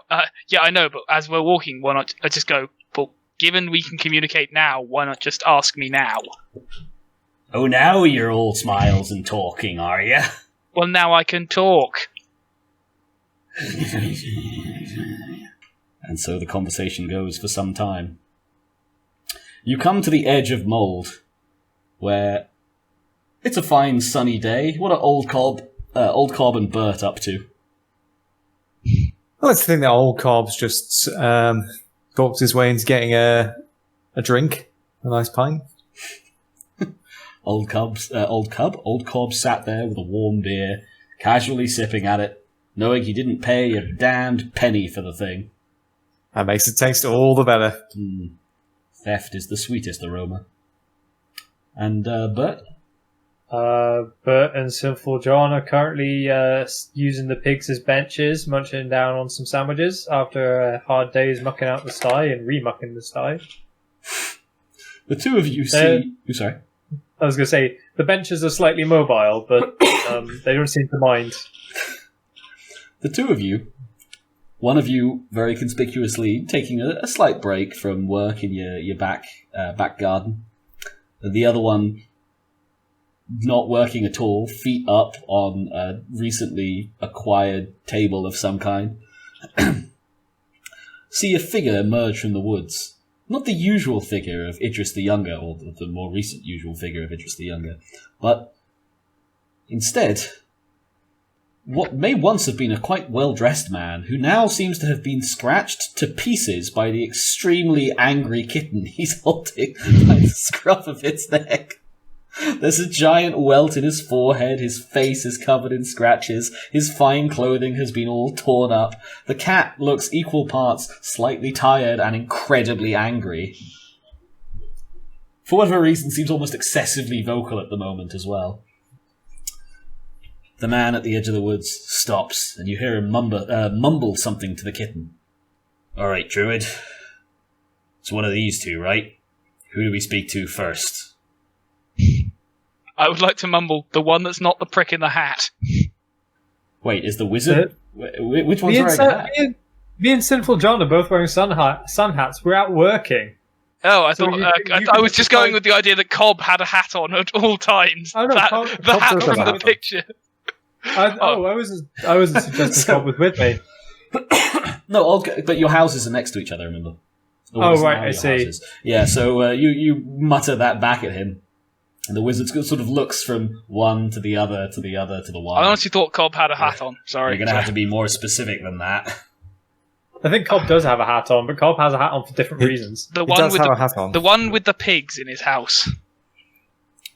yeah, I know, but as we're walking, why not I just go, well, given we can communicate now, why not just ask me now? Oh, now you're all smiles and talking, are you? Well, now I can talk. And so the conversation goes for some time. You come to the edge of Mould, where it's a fine sunny day. What are Old Cobb and Bert up to? I like to think that old Cobb's just talked his way into getting a drink, a nice pint. Old Cobb sat there with a warm beer, casually sipping at it, knowing he didn't pay a damned penny for the thing. That makes it taste all the better. Theft is the sweetest aroma. And Bert? Bert and Sinful John are currently using the pigs as benches, munching down on some sandwiches after a hard day's mucking out the sty and remucking the sty. The two of you see... sorry. I was going to say, the benches are slightly mobile, but they don't seem to mind. The two of you, one of you very conspicuously taking a slight break from work in your back garden, and the other one not working at all, feet up on a recently acquired table of some kind, see a figure emerge from the woods. Not the usual figure of Idris the Younger, or the more recent usual figure of Idris the Younger, but instead, what may once have been a quite well-dressed man, who now seems to have been scratched to pieces by the extremely angry kitten he's holding by the scruff of its neck. There's a giant welt in his forehead, his face is covered in scratches, his fine clothing has been all torn up. The cat looks equal parts slightly tired and incredibly angry. For whatever reason, seems almost excessively vocal at the moment as well. The man at the edge of the woods stops, and you hear him mumble something to the kitten. "Alright, Druid. It's one of these two, right? Who do we speak to first?" I would like to mumble, the one that's not the prick in the hat. Wait, is the wizard... Which one's wearing a hat? Me and Sinful John are both wearing sun hats. We're out working. Oh, I So thought I was just going with the idea that Cobb had a hat on at all times. Oh, no, The hat from the picture. I wasn't suggesting Cobb was with me. No, but your houses are next to each other, remember? Oh, right, I see. Houses. Yeah, so you mutter that back at him, and the wizard sort of looks from one to the other, to the other, to the one. I honestly thought Cobb had a hat on. Sorry. You're going to have to be more specific than that. I think Cobb does have a hat on, but Cobb has a hat on for different reasons. The He one does with have a hat on. the one with the pigs in his house.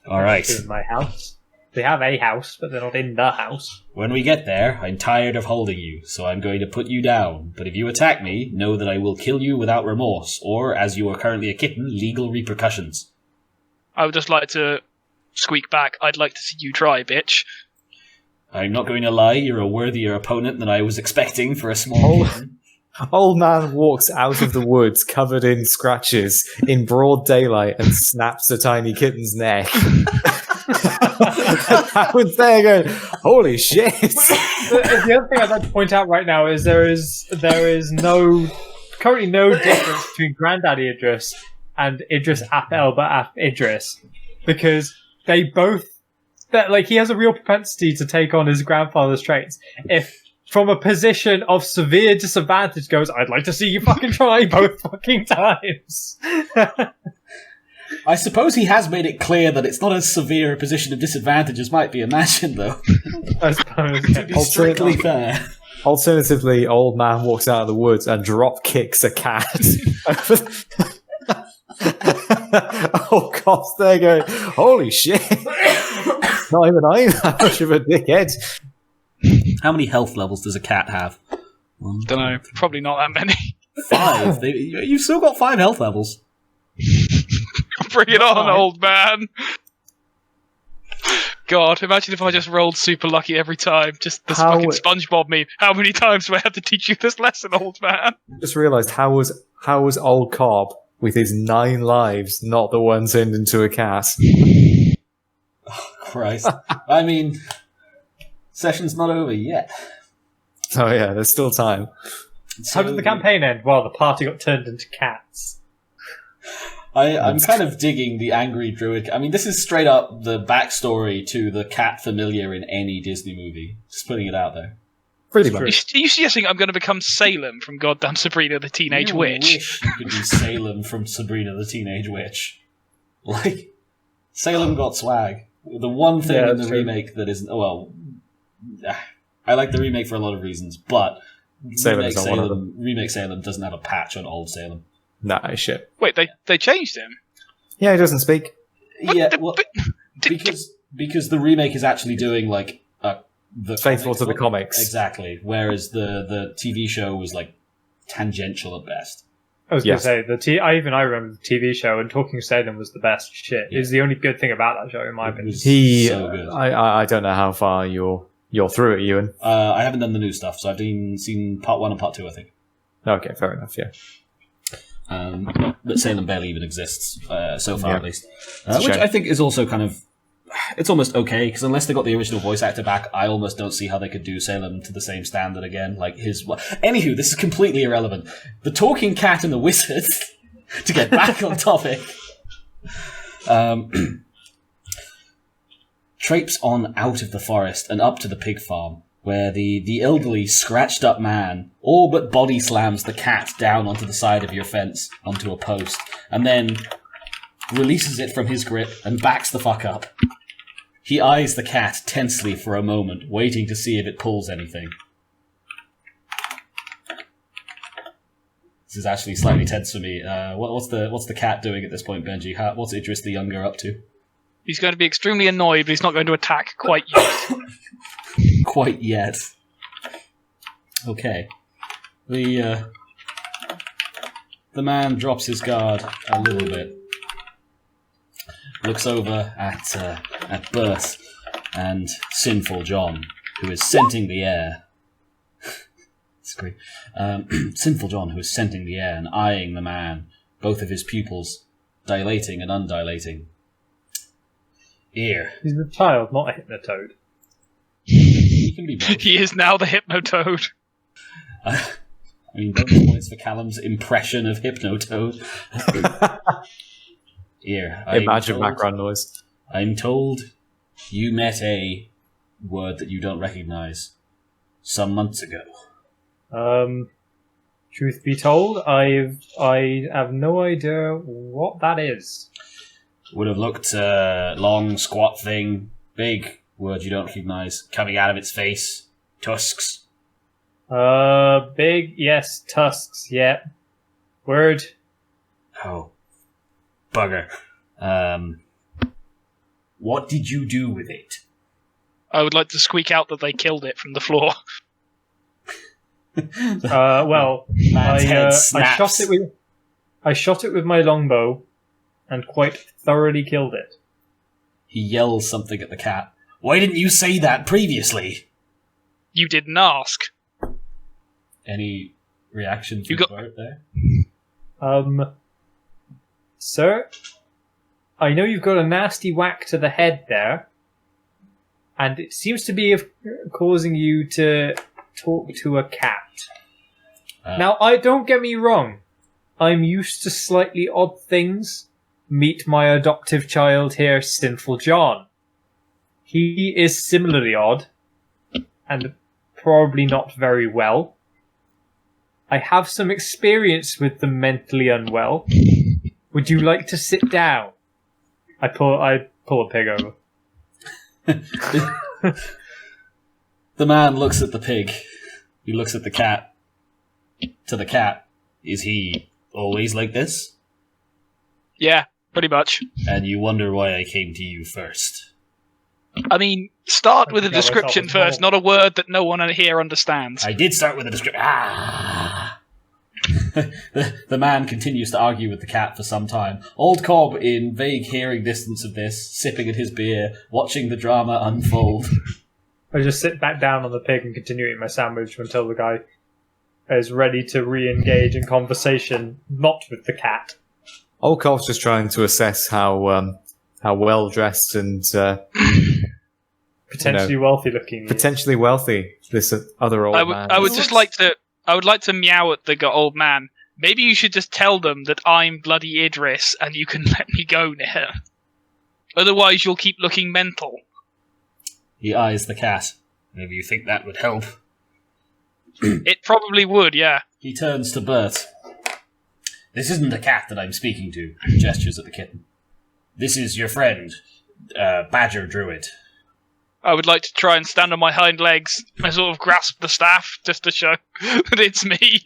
All right. In my house. They have a house, but they're not in the house. When we get there, I'm tired of holding you, so I'm going to put you down. But if you attack me, know that I will kill you without remorse, or, as you are currently a kitten, legal repercussions. I would just like to squeak back, I'd like to see you try, bitch. I'm not going to lie, you're a worthier opponent than I was expecting for a small kitten. Old man walks out of the woods covered in scratches in broad daylight and snaps the tiny kitten's neck. I was there going, holy shit! The other thing I'd like to point out right now is there is currently no difference between Granddaddy Idris and Idris Ap Elba Ap Idris, because they both he has a real propensity to take on his grandfather's traits. If from a position of severe disadvantage goes, I'd like to see you fucking try both fucking times. I suppose he has made it clear that it's not as severe a position of disadvantage as might be imagined, though. I suppose. To be strictly fair. Alternatively, old man walks out of the woods and drop kicks a cat. Oh, Cops there going, holy shit. Not even I'm that much of a dickhead. How many health levels does a cat have? Don't know, probably not that many. 5. You've still got 5 health levels. Bring it on, old man. God, imagine if I just rolled super lucky every time. Just this fucking SpongeBob meme. How many times do I have to teach you this lesson, old man? Just realised how was old Cobb with his 9 lives not the one turned into a cat? Oh, Christ. I mean, session's not over yet. Oh yeah, there's still time. How did the campaign end? Well, the party got turned into cats. I'm kind of digging the angry druid. I mean, this is straight up the backstory to the cat familiar in any Disney movie. Just putting it out there. Pretty much. Are you suggesting I'm going to become Salem from goddamn Sabrina the Teenage Witch? Wish you could be Salem from Sabrina the Teenage Witch. Like, Salem got swag. The one thing in the remake that isn't... Well, I like the remake for a lot of reasons, but Remake Salem doesn't have a patch on Old Salem. Nah, shit. Wait, they changed him? Yeah, he doesn't speak. Yeah, well, because the remake is actually doing, like, the faithful to the comics. Exactly. Whereas the TV show was, like, tangential at best. I was going to say, I remember the TV show, and Talking Salem was the best shit. Yeah. It was the only good thing about that show, in my opinion. So good. I don't know how far you're through it, Ewan. I haven't done the new stuff, so I've seen part 1 and part 2, I think. Okay, fair enough, yeah. But Salem barely even exists, so far at least. Which I think is also kind of... It's almost okay, because unless they got the original voice actor back, I almost don't see how they could do Salem to the same standard again. Like his... Anywho, this is completely irrelevant. The talking cat and the wizard, to get back on topic, traipse on out of the forest and up to the pig farm, where the elderly, scratched-up man all but body slams the cat down onto the side of your fence, onto a post, and then releases it from his grip and backs the fuck up. He eyes the cat tensely for a moment, waiting to see if it pulls anything. This is actually slightly tense for me. What's the cat doing at this point, Benji? What's Idris the Younger up to? He's going to be extremely annoyed, but he's not going to attack quite yet. Quite yet. Okay. The man drops his guard a little bit. Looks over at Bert and Sinful John, who is scenting the air. It's great. Sinful John, who is scenting the air and eyeing the man, both of his pupils dilating and undilating. Ear. He's a child, not a hypnotoad. He can be both. He is now the Hypnotoad. I mean, bonus points for Callum's impression of Hypnotoad. Ear. Imagine background noise. I'm told you met a word that you don't recognize some months ago. Truth be told, I have no idea what that is. Would have looked long, squat thing, big word you don't recognize, coming out of its face, tusks. Big, yes, tusks, yeah. Word. Oh, bugger. What did you do with it? I would like to squeak out that they killed it from the floor. Well, Man's head I snaps. shot it with my longbow, and quite thoroughly killed it. He yells something at the cat. Why didn't you say that previously? You didn't ask. Any reaction from You got- Bert there? Sir, I know you've got a nasty whack to the head there, and it seems to be causing you to talk to a cat. Now, don't get me wrong. I'm used to slightly odd things. Meet my adoptive child here, Sinful John. He is similarly odd, and probably not very well. I have some experience with the mentally unwell. Would you like to sit down? I pull a pig over. The man looks at the pig. He looks at the cat. To the cat. Is he always like this? Yeah, pretty much. And you wonder why I came to you first. I mean, start with a Yeah, that's description always first, normal. not a word that no one here understands. I did start with a description. Ah! The man continues to argue with the cat for some time. Old Cobb, in vague hearing distance of this, sipping at his beer, watching the drama unfold. I just sit back down on the pig and continue eating my sandwich until the guy is ready to re-engage in conversation, not with the cat. Olkov's just trying to assess how well dressed and Potentially wealthy looking. potentially wealthy this other old man. I would like to meow at the old man. Maybe you should just tell them that I'm bloody Idris and you can let me go now. Otherwise you'll keep looking mental. He eyes the cat. Maybe you think that would help. It probably would, yeah. He turns to Bert. This isn't a cat that I'm speaking to. Gestures at the kitten. This is your friend, Badger Druid. I would like to try and stand on my hind legs and sort of grasp the staff just to show that it's me.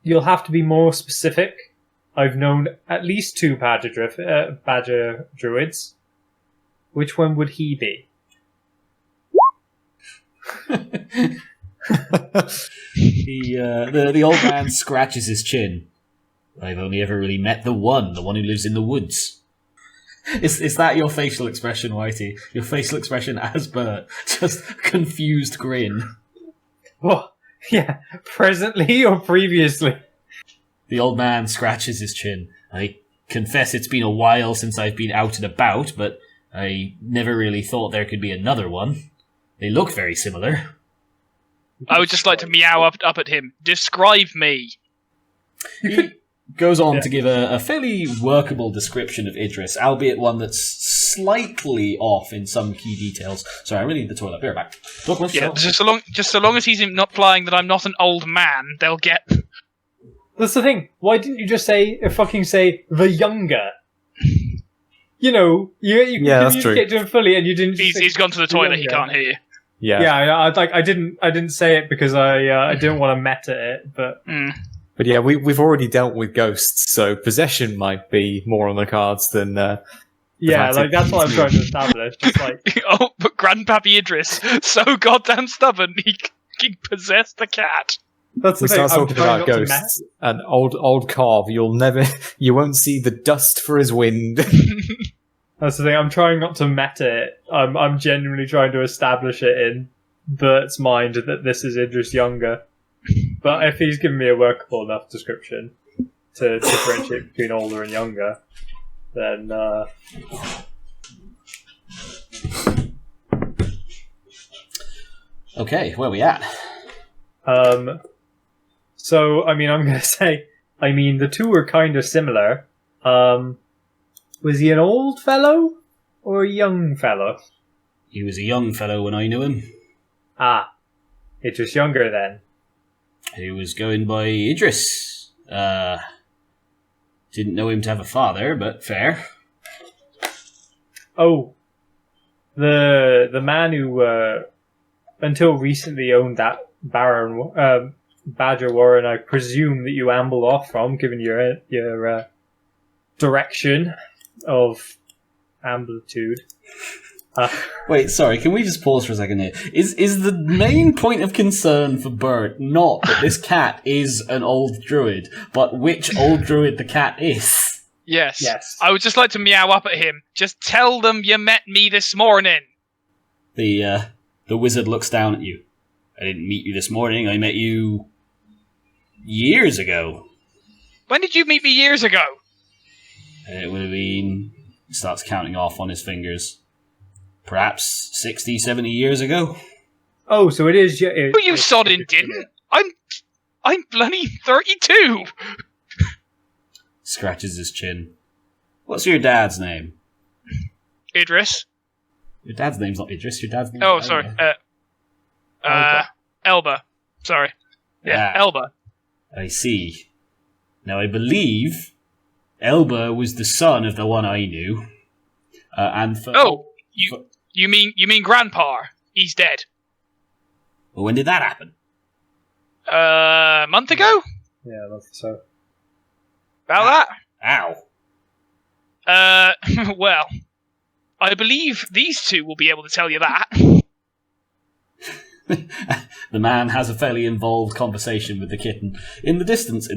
You'll have to be more specific. I've known at least two badger druids. Which one would he be? The old man scratches his chin. I've only ever really met the one who lives in the woods. Is that your facial expression, Whitey? Your facial expression as Bert? Just confused grin. Well, yeah, presently or previously? The old man scratches his chin. I confess it's been a while since I've been out and about, but I never really thought there could be another one. They look very similar. I would just like to meow up at him. Describe me. He goes on to give a fairly workable description of Idris, albeit one that's slightly off in some key details. Sorry, I really need the toilet. Be right back. Look, Yeah, just so long as he's not implying that I'm not an old man, they'll get. That's the thing. Why didn't you just say the younger? you know, you Yeah, that's communicate to him fully, and you didn't. He's gone to the toilet. He can't hear you. Yeah. Yeah, I didn't say it because I didn't want to meta it, but But yeah, we've already dealt with ghosts, so possession might be more on the cards than. yeah, like that's what I'm trying to establish. Just like Oh, but Grandpappy Idris, so goddamn stubborn, he possessed the cat. that's the We thing. start I'm talking trying about not to ghosts and old Cobb. You won't see the dust for his wind. That's the thing. I'm trying not to meta it. I'm genuinely trying to establish it in Bert's mind that this is Idris Younger. But if he's given me a workable enough description to differentiate between older and younger, then Okay, where are we at? So I mean, I'm gonna say, I mean, the two are kind of similar. Was he an old fellow or a young fellow? He was a young fellow when I knew him. Ah, Idris Younger then. He was going by Idris. Didn't know him to have a father, but fair. Oh, the man who until recently owned that Badger Warren, I presume that you ambled off from, given your direction of amplitude. Wait, sorry, can we just pause for a second here? Is the main point of concern for Bert not that this cat is an old druid, but which old druid the cat is? Yes. Yes. I would just like to meow up at him. Just tell them you met me this morning. The wizard looks down at you. I didn't meet you this morning, I met you years ago. When did you meet me years ago? It would have been... He starts counting off on his fingers. Perhaps 60, 70 years ago? Oh, so it is. But you sodding didn't. I'm bloody 32. Scratches his chin. What's your dad's name? Idris. Your dad's name's not Idris, your dad's name's Oh, Elba. sorry. Elba. Elba. Sorry. Yeah, Ah. Elba. I see. Now I believe Elba was the son of the one I knew. And for... Oh, you mean Grandpa? He's dead. Well, when did that happen? A month ago? Yeah, that's so. About Ow. that? Well, I believe these two will be able to tell you that. The man has a fairly involved conversation with the kitten. In the distance,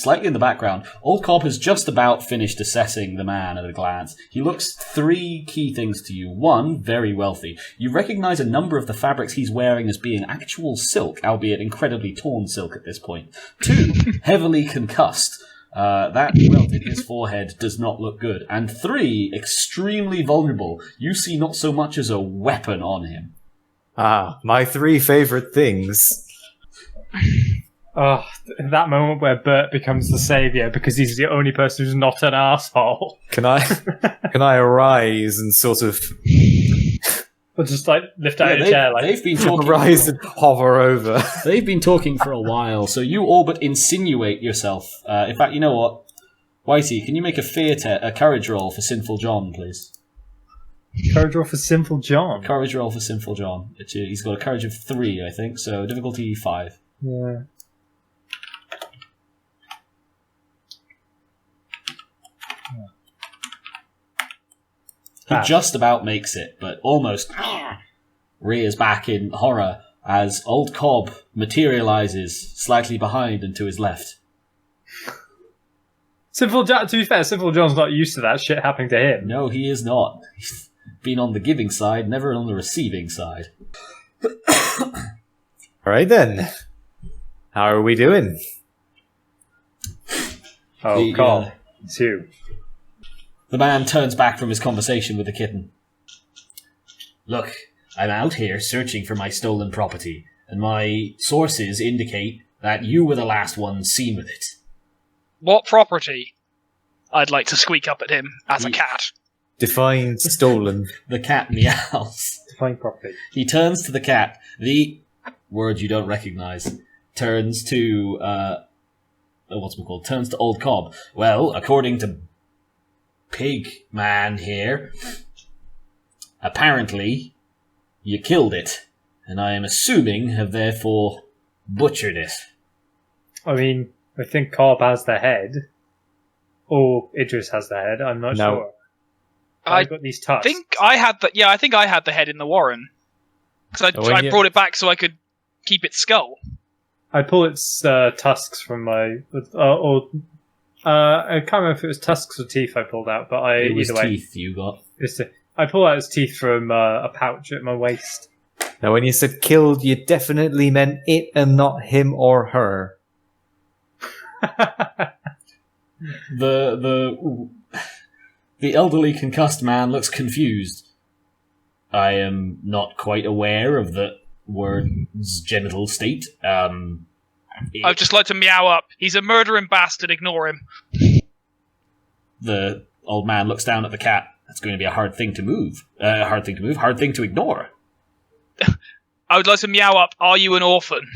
slightly in the background, Old Cobb has just about finished assessing the man at a glance. He looks three key things to you. One, very wealthy. You recognize a number of the fabrics he's wearing as being actual silk, albeit incredibly torn silk at this point. Two, heavily concussed. That welt in his forehead does not look good. And three, extremely vulnerable. You see not so much as a weapon on him. Ah, my three favourite things. Oh, that moment where Bert becomes the savior because he's the only person who's not an asshole. Can I arise and sort of Or just like lift out your chair, like they've been talking. rise and hover over? They've been talking for a while, so you all but insinuate yourself. In fact, you know what? Whitey, can you make a courage roll for Sinful John, please? courage roll for Simple John. Courage roll for Sinful John. He's got a courage of 3, I think, so difficulty 5. Yeah. He just about makes it, but almost rears back in horror as Old Cobb materializes slightly behind and to his left. Simple John. To be fair, Simple John's not used to that shit happening to him. No, he is not. He's been on the giving side, never on the receiving side. Alright then. How are we doing? Oh, Cobb. It's you. The man turns back from his conversation with the kitten. Look, I'm out here searching for my stolen property, and my sources indicate that you were the last one seen with it. What property? I'd like to squeak up at him as a cat. Define stolen. The cat meows. Define properly. He turns to the cat. The word you don't recognize turns to turns to Old Cobb. Well, according to pig man here. Apparently, you killed it, and I am assuming have therefore butchered it. I mean, I think Cobb has the head. Or Idris has the head, I'm not sure. I got these tusks. I think I had the head in the warren. Because I brought it back so I could keep its skull. I pull its tusks from my... I can't remember if it was tusks or teeth I pulled out, but It was either way. teeth you got. I pull out its teeth from a pouch at my waist. Now, when you said killed, you definitely meant it and not him or her. The elderly concussed man looks confused. I am not quite aware of the word's genital state. I'd just like to meow up. He's a murdering bastard, ignore him. The old man looks down at the cat. That's going to be a hard thing to move. Hard thing to ignore. I would like to meow up, are you an orphan?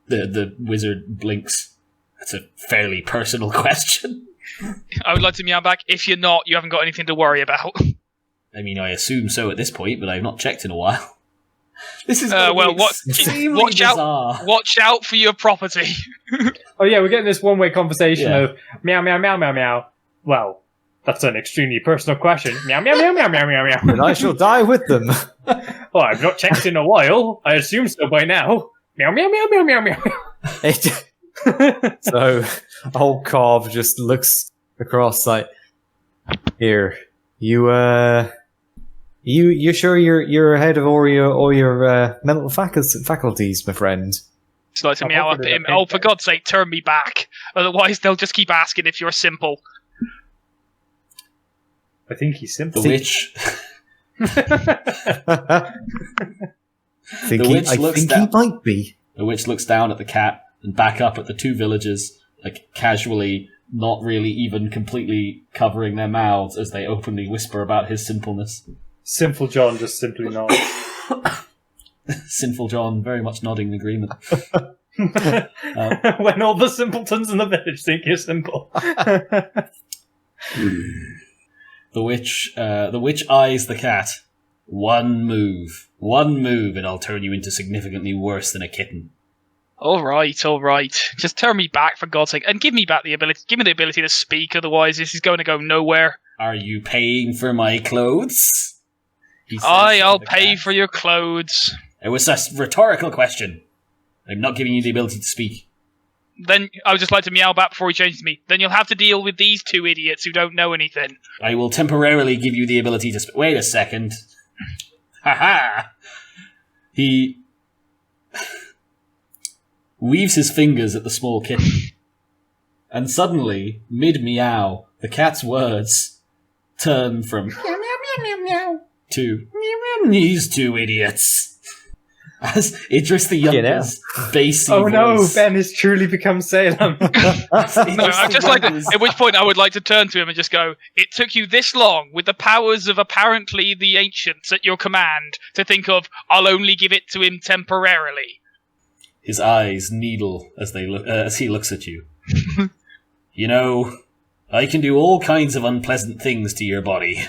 The wizard blinks. That's a fairly personal question. I would like to meow back, if you're not, you haven't got anything to worry about. I mean, I assume so at this point, but I've not checked in a while. This is watch out for your property. Oh yeah, we're getting this one-way conversation of meow, meow, meow, meow, meow. Well, that's an extremely personal question. Meow, meow, meow, meow, meow, meow, meow. And I shall die with them. Oh, I've not checked in a while. I assume so by now. Meow, meow, meow, meow, meow, meow. So, old Cobb just looks across like, here, you sure you're ahead of all your mental faculties, my friend? Just like to meow up at him. Oh, for God's sake, turn me back. Otherwise, they'll just keep asking if you're simple. I think he's simple. The witch. I think he might be. The witch looks down at the cat and back up at the two villagers, like casually, not really even completely covering their mouths as they openly whisper about his sinfulness. Simple John just simply nods. Sinful John very much nodding in agreement. When all the simpletons in the village think you're simple. The witch eyes the cat. One move, and I'll turn you into significantly worse than a kitten. All right. Just turn me back, for God's sake, and give me the ability to speak. Otherwise, this is going to go nowhere. Are you paying for my clothes? I'll pay for your clothes. It was a rhetorical question. I'm not giving you the ability to speak. Then I would just like to meow back before he changes me. Then you'll have to deal with these two idiots who don't know anything. I will temporarily give you the ability to speak. Wait a second. Ha! He weaves his fingers at the small kitten. And suddenly, mid-meow, the cat's words turn from meow, meow, meow, meow, meow to meow, meow, these two idiots. As Idris the Younger's bassy Oh no, voice. Ben has truly become Salem. No, I'd just like to, at which point I would like to turn to him and just go, it took you this long, with the powers of apparently the ancients at your command, to think of, I'll only give it to him temporarily. His eyes needle as he looks at you. You know, I can do all kinds of unpleasant things to your body.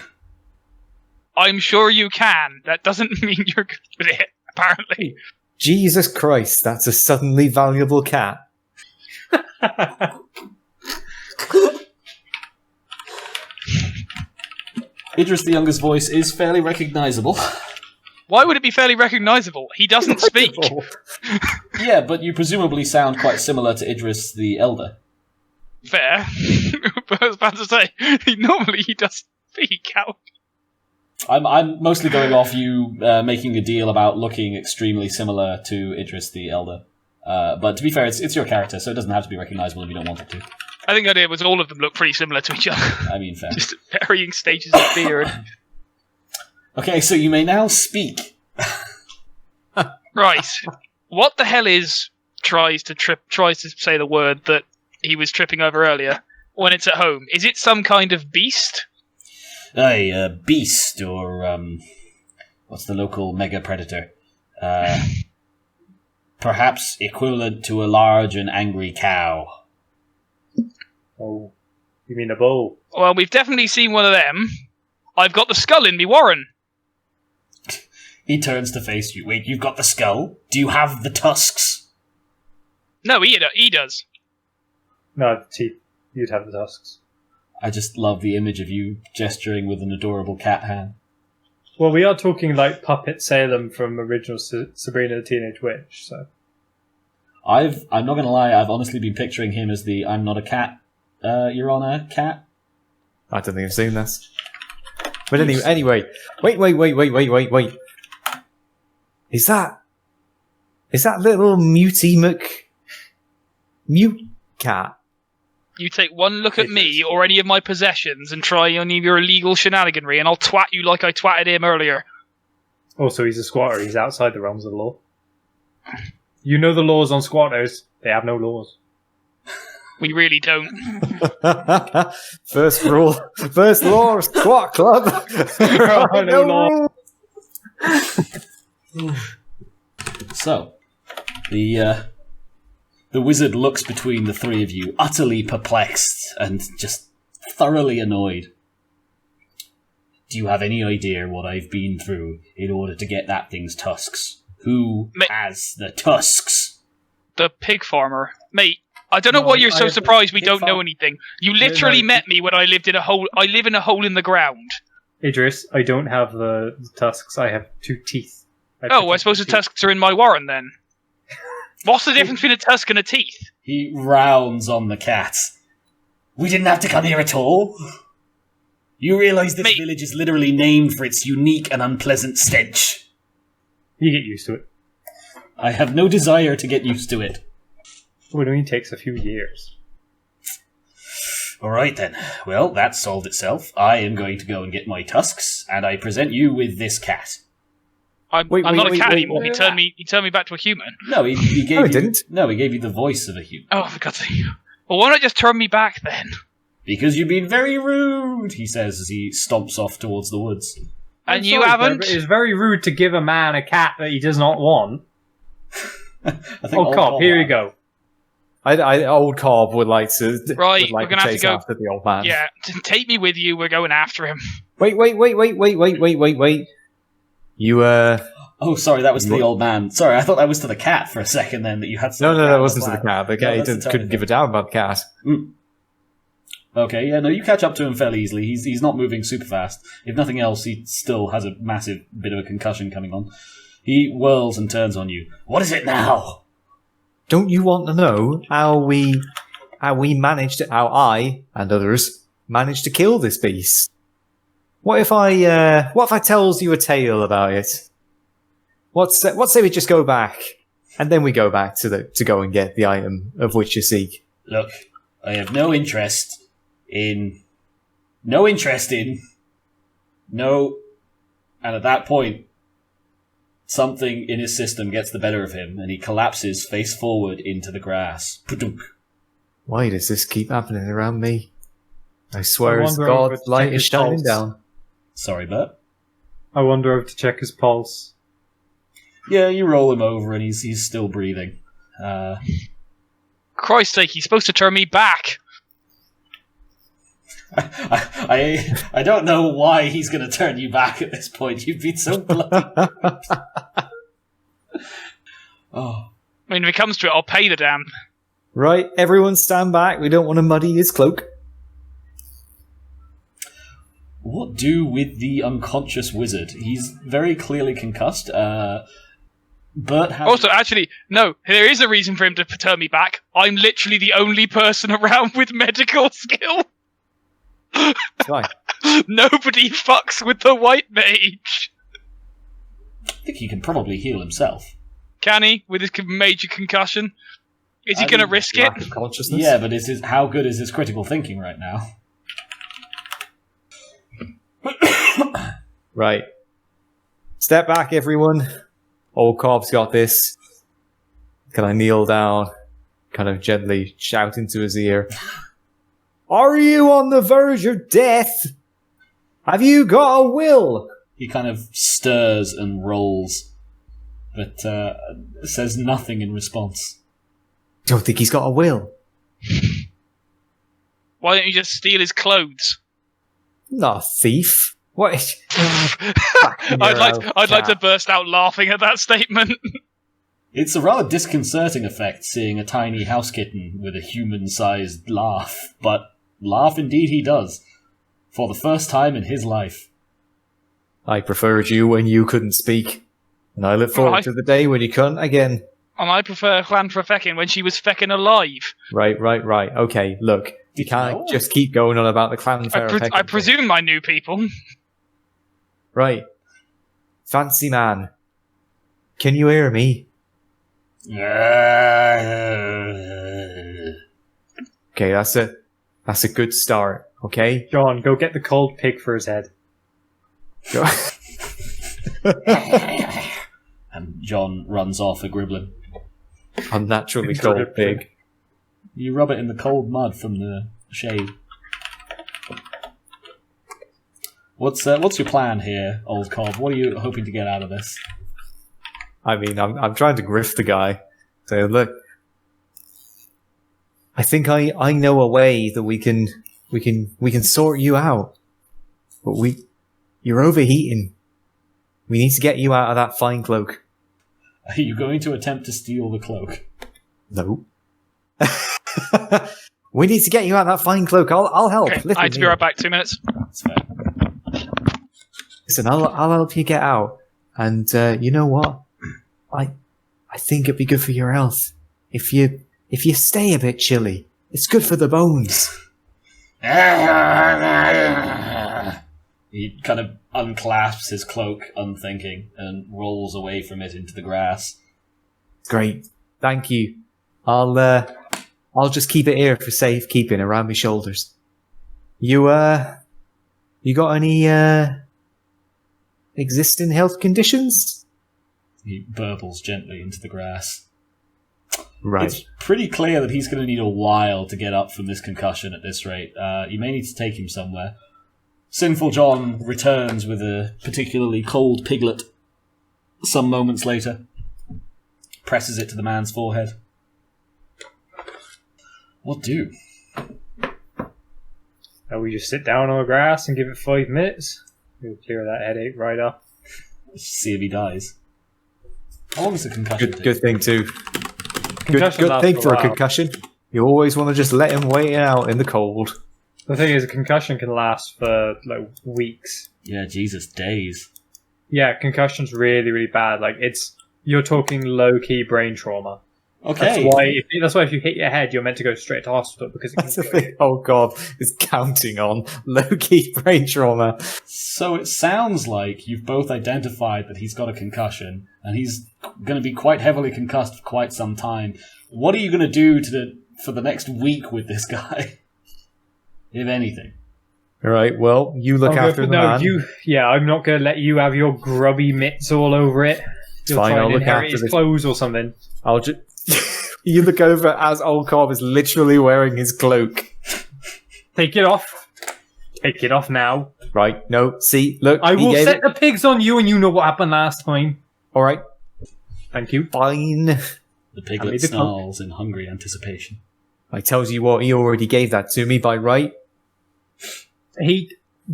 I'm sure you can. That doesn't mean you're good with it, apparently. Jesus Christ, that's a suddenly valuable cat. Idris the Younger's voice is fairly recognisable. Why would it be fairly recognisable? He doesn't speak. Yeah, but you presumably sound quite similar to Idris the Elder. Fair. But I was about to say, normally he does speak out. I'm mostly going off you making a deal about looking extremely similar to Idris the Elder. But to be fair, it's your character, so it doesn't have to be recognisable if you don't want it to. I think the idea was all of them look pretty similar to each other. I mean, fair. Just varying stages of beard. Okay, so you may now speak. Right. What the hell tries to say the word that he was tripping over earlier when it's at home? Is it some kind of beast? A beast, or what's the local mega predator? Perhaps equivalent to a large and angry cow. Oh, You mean a bull? Well, we've definitely seen one of them. I've got the skull in me warren. He turns to face you. Wait, you've got the skull? Do you have the tusks? No, he does. No, the teeth. You'd have the tusks. I just love the image of you gesturing with an adorable cat hand. Well, we are talking like Puppet Salem from original Sabrina the Teenage Witch, so... I'm not going to lie, I've honestly been picturing him as the I'm not a cat, Your Honor, cat. I don't think I've seen this. But anyway, wait. Is that little Mute cat? You take one look at me or any of my possessions and try any of your illegal shenaniganry, and I'll twat you like I twatted him earlier. Also, he's a squatter. He's outside the realms of the law. You know the laws on squatters. They have no laws. We really don't. First law of Squat Club. No law. So, the wizard looks between the three of you, utterly perplexed and just thoroughly annoyed. Do you have any idea what I've been through in order to get that thing's tusks? Who has the tusks? The pig farmer. Mate, I don't know why you're so surprised we don't know anything. You literally met me when I lived in a hole. I live in a hole in the ground. Idris, I don't have the tusks. I have 2 teeth. I suppose the tusks are in my warren then. What's the difference between a tusk and a teeth? He rounds on the cat. We didn't have to come here at all. You realise this village is literally named for its unique and unpleasant stench. You get used to it. I have no desire to get used to it. Well, it only takes a few years. Alright then. Well, that solved itself. I am going to go and get my tusks, and I present you with this cat. I'm not a cat anymore. He turned me back to a human. No, he gave No, you... he didn't. No, he gave you the voice of a human. Oh, for God's sake. Well, why not just turn me back then? Because you've been very rude, he says as he stomps off towards the woods. And you haven't? It's very rude to give a man a cat that he does not want. Cobb, here you go. Old Cobb would like to. Right, would like we're gonna have to go after the old man. Yeah, take me with you. We're going after him. Wait. You Oh, sorry, that was to the old man. Sorry, I thought that was to the cat for a second. Then that you had. No, that wasn't to the cat. The cat No, couldn't give a damn about the cat. Mm. Okay, yeah, no, you catch up to him fairly easily. He's not moving super fast. If nothing else, he still has a massive bit of a concussion coming on. He whirls and turns on you. What is it now? Don't you want to know how I and others managed to kill this beast? What if I tells you a tale about it? What say we just go back, and then we go back to go and get the item of which you seek? Look, I have no interest in, and at that point, something in his system gets the better of him, and he collapses face forward into the grass. Pudunk. Why does this keep happening around me? I swear, as wonder God's if it's light check is his shining pulse. down. Sorry, Bert. I wander over to check his pulse. Yeah, you roll him over, and he's still breathing. Christ's sake, he's supposed to turn me back. I don't know why he's going to turn you back at this point. You've been so bloody. Oh. I mean, if it comes to it, I'll pay the damn. Right, everyone stand back. We don't want to muddy his cloak. What do with the unconscious wizard? He's very clearly concussed. Bert has... Also, actually, no, there is a reason for him to turn me back. I'm literally the only person around with medical skill. Why? Nobody fucks with the white mage. I think he can probably heal himself. Can he, with his major concussion? Is he going to risk it? Lack of consciousness? Yeah, but how good is his critical thinking right now? Right. Step back, everyone. Old Cobb's got this. Can I kneel down? Kind of gently shout into his ear. Are you on the verge of death? Have you got a will? He kind of stirs and rolls, but says nothing in response. Don't think he's got a will. Why don't you just steal his clothes? Not a thief. What? I'd like to burst out laughing at that statement. It's a rather disconcerting effect seeing a tiny house kitten with a human-sized laugh, but laugh indeed he does. For the first time in his life. I preferred you when you couldn't speak, and I look forward to the day when you can't again. And I prefer Clan for feckin' when she was feckin' alive. Right. Okay, look, you can't just keep going on about the clan fair. I presume I knew people. Right. Fancy man, can you hear me? Okay, that's a good start, okay? John, go get the cold pig for his head. And John runs off a gribbling. Unnaturally cold pig. You rub it in the cold mud from the shade. What's your plan here, old Cobb? What are you hoping to get out of this? I mean, I'm trying to grift the guy. So look, I think I know a way that we can sort you out. But you're overheating. We need to get you out of that fine cloak. Are you going to attempt to steal the cloak? No. We need to get you out of that fine cloak. I'll help. Okay, I have to be right back. 2 minutes. That's fair. Listen, I'll help you get out. And you know what? I think it'd be good for your health if you stay a bit chilly. It's good for the bones. He kind of unclasps his cloak, unthinking, and rolls away from it into the grass. Great, thank you. I'll just keep it here for safekeeping around my shoulders. You got any existing health conditions? He burbles gently into the grass. Right. It's pretty clear that he's going to need a while to get up from this concussion at this rate. You may need to take him somewhere. Sinful John returns with a particularly cold piglet some moments later. Presses it to the man's forehead. What do? We just sit down on the grass and give it 5 minutes. We'll clear that headache right up. See if he dies. How long is the concussion? Good thing too. Good thing for a concussion. You always want to just let him wait it out in the cold. The thing is, a concussion can last for like weeks. Yeah, Jesus, days. Yeah, concussion's really, really bad. Like you're talking low-key brain trauma. Okay. That's why if you hit your head, you're meant to go straight to hospital because That's the thing. Oh God, it's counting on low-key brain trauma. So it sounds like you've both identified that he's got a concussion, and he's going to be quite heavily concussed for quite some time. What are you going to do for the next week with this guy, if anything? All right. Well, you look after the man. I'm not going to let you have your grubby mitts all over it. You'll fine. try I'll and look inherit after his clothes or something. I'll just. You look over as Old Cobb is literally wearing his cloak. Take it off. Take it off now. Right. No. See. Look. I will set the pigs on you, and you know what happened last time. All right. Thank you. Fine. The piglet snarls in hungry anticipation. I tells you what, he already gave that to me by right.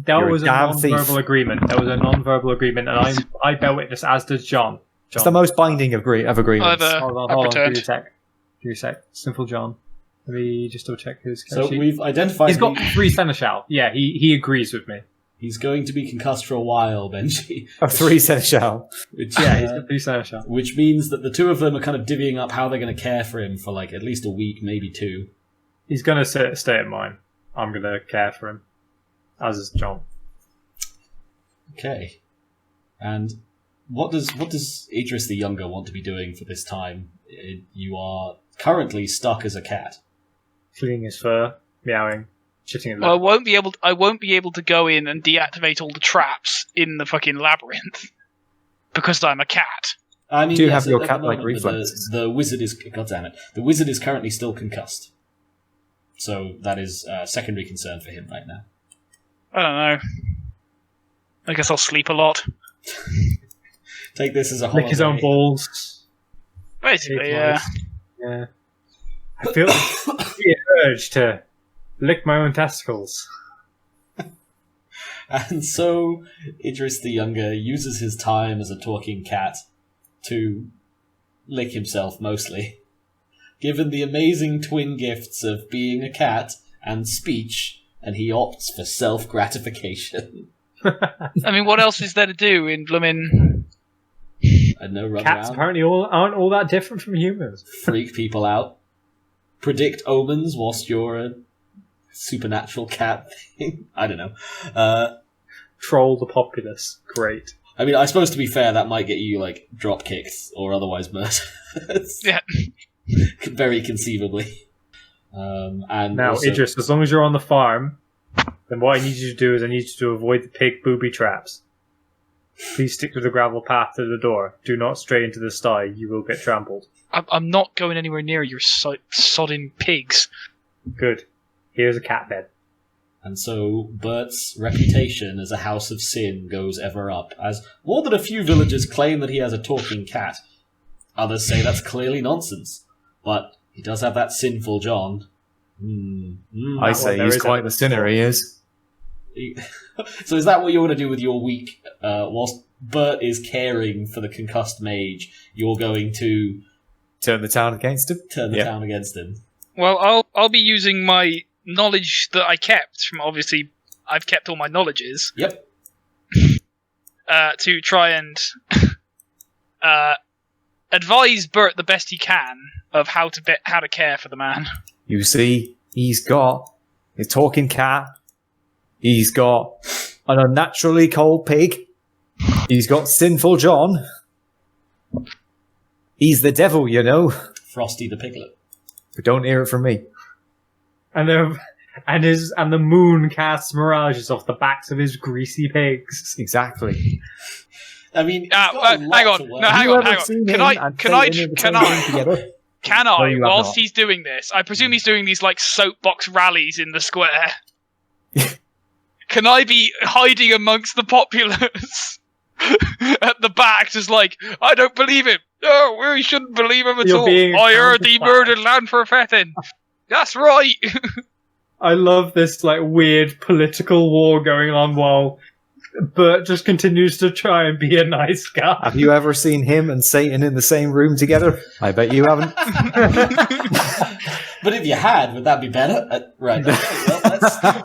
That was a non-verbal agreement. That was a non-verbal agreement, and I bear witness, as does John. It's the most binding of agreements. Hold on. Give you a sec. Simple John. Let me just double check his So we've identified... He's got 3 seneschal. Yeah, he agrees with me. He's going to be concussed for a while, Benji. 3 seneschal. Which, yeah, he's got 3 seneschal. Which means that the two of them are kind of divvying up how they're going to care for him for like at least a week, maybe 2. He's going to stay at mine. I'm going to care for him. As is John. Okay. And what does Idris the Younger want to be doing for this time? You are currently stuck as a cat. Cleaning his fur, meowing, shitting in the... Well, I won't be able to go in and deactivate all the traps in the fucking labyrinth because I'm a cat. I mean, do you have your cat-like reflexes? The wizard is... God damn it. The wizard is currently still concussed. So that is a secondary concern for him right now. I don't know. I guess I'll sleep a lot. Take this as a holiday. Lick his own balls. Basically, yeah. Yeah. I feel the urge to lick my own testicles. And so Idris the Younger uses his time as a talking cat to lick himself mostly. Given the amazing twin gifts of being a cat and speech, and he opts for self-gratification. I mean, what else is there to do in bloomin'... I know, run Cats around, apparently aren't all that different from humans. freak people out, predict omens whilst you're a supernatural cat thing. I don't know. Troll the populace. Great. I mean, I suppose to be fair, that might get you, like, drop kicked or otherwise murdered. Yeah. Very conceivably. And Now, also, Idris, as long as you're on the farm, then what I need you to do is I need you to avoid the pig booby traps. Please stick to the gravel path to the door. Do not stray into the sty. You will get trampled. I'm not going anywhere near your sodding pigs. Good. Here's a cat bed. And so Bert's reputation as a house of sin goes ever up, as more than a few villagers claim that he has a talking cat. Others say that's clearly nonsense. But he does have that sinful John. I say he's quite the sinner, he is. So is that what you're going to do with your week? Whilst Bert is caring for the concussed mage, you're going to Turn the town against him? turn the town against him. Well, I'll be using my knowledge that I kept from, obviously, I've kept all my knowledges. Yep. To try and advise Bert the best he can of how to care for the man. You see, he's got a talking cat. He's got an unnaturally cold pig. He's got sinful John. He's the devil, you know. Frosty the Piglet. But don't hear it from me. And the moon casts mirages off the backs of his greasy pigs. Exactly. I mean, he's got a lot hang on. to work No, hang with. on. Can I, you have whilst not. he's doing this, I presume he's doing these like soapbox rallies in the square. Can I be hiding amongst the populace at the back, just like, I don't believe him. No, we shouldn't believe him at You're all. being I heard he counterfactual. murdered land for a fettin. That's right. I love this like weird political war going on while Bert just continues to try and be a nice guy. Have you ever seen him and Satan in the same room together? I bet you haven't. But if you had, would that be better? Right. Okay,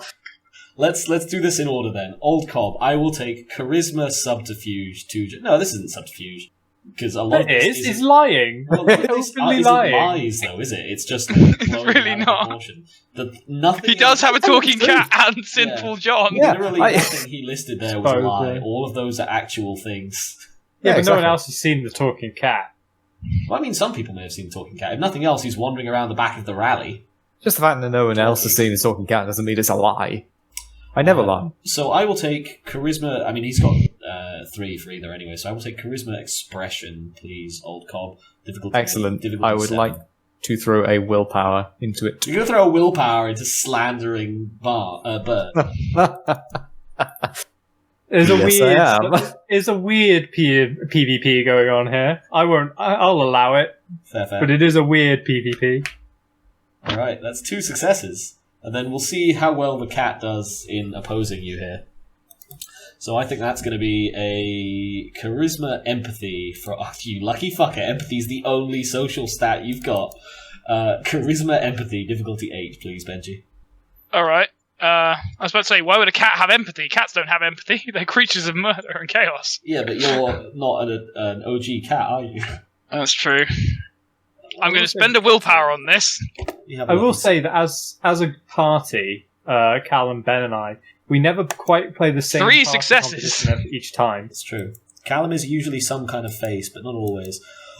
well, let's do this in order then. Old Cobb, I will take charisma subterfuge to... No, this isn't subterfuge. Because a lot of It this is. It's lying. Well, this Openly isn't lying. lies, though, is it? It's just blowing really out of not. proportion. Nothing. He does have a talking cat and sinful John. Yeah. Literally nothing he listed there was a lie. All of those are actual things. Yeah, but exactly. no one else has seen the talking cat. Well, I mean, some people may have seen the talking cat. If nothing else, he's wandering around the back of the rally. Just the fact that no one else has seen the talking cat doesn't mean it's a lie. I never lie. So I will take charisma. I mean, he's got 3 for either anyway. So I will take charisma expression, please, Old Cobb. Difficulty. Excellent. Difficulty I would 7. like to throw a willpower into it. You're going to throw a willpower into slandering Bert. There's a Yes, weird. I am. There's a weird PvP going on here. I'll allow it, Fair. but it is a weird PvP. All right, that's 2 successes. And then we'll see how well the cat does in opposing you here. So I think that's going to be a charisma empathy for... Oh, you lucky fucker. Empathy is the only social stat you've got. Charisma empathy, difficulty 8, please, Benji. Alright. I was about to say, why would a cat have empathy? Cats don't have empathy. They're creatures of murder and chaos. Yeah, but you're not an OG cat, are you? That's true. I'm going to spend a willpower on this. I will say that as a party, Callum, Ben, and I, we never quite play the same 3 party successes. competition each time. It's true. Callum is usually some kind of face, but not always.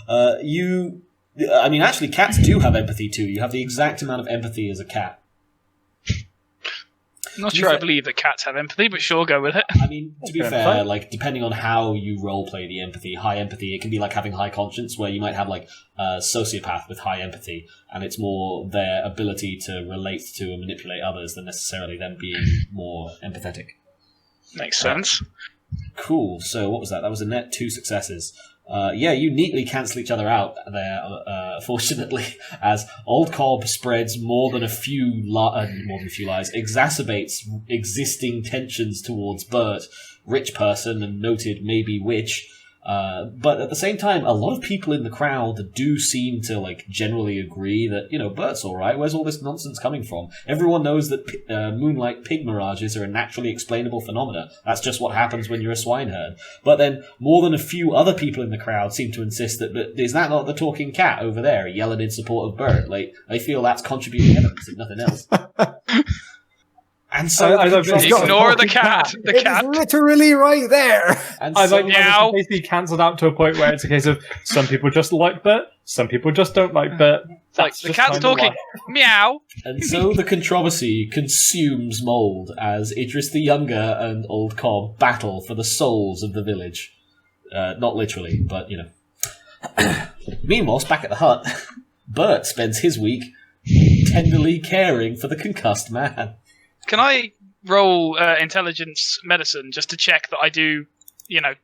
I mean, actually, cats do have empathy too. You have the exact amount of empathy as a cat. I'm not sure I believe that cats have empathy, but sure, go with it. I mean, to be fair, like, depending on how you roleplay the empathy, high empathy, it can be like having high conscience, where you might have, like, a sociopath with high empathy, and it's more their ability to relate to and manipulate others than necessarily them being more empathetic. Makes sense. Cool. So what was that? That was a net 2 successes. You neatly cancel each other out there, fortunately, as Old Cobb spreads more than a few lies, exacerbates existing tensions towards Bert, rich person and noted maybe witch. But at the same time, a lot of people in the crowd do seem to generally agree that, Bert's alright, where's all this nonsense coming from? Everyone knows that moonlight pig mirages are a naturally explainable phenomena. That's just what happens when you're a swineherd. But then more than a few other people in the crowd seem to insist that is that not the talking cat over there yelling in support of Bert? They feel that's contributing evidence and nothing else. And so ignore the cat. The cat is literally right there. And I so like how it's basically cancelled out to a point where it's a case of some people just like Bert, some people just don't like Bert. That's the cat's talking. Meow. And so the controversy consumes Mould as Idris the Younger and Old Cobb battle for the souls of the village. Not literally, but Meanwhile, back at the hut, Bert spends his week tenderly caring for the concussed man. Can I roll intelligence medicine just to check that I do,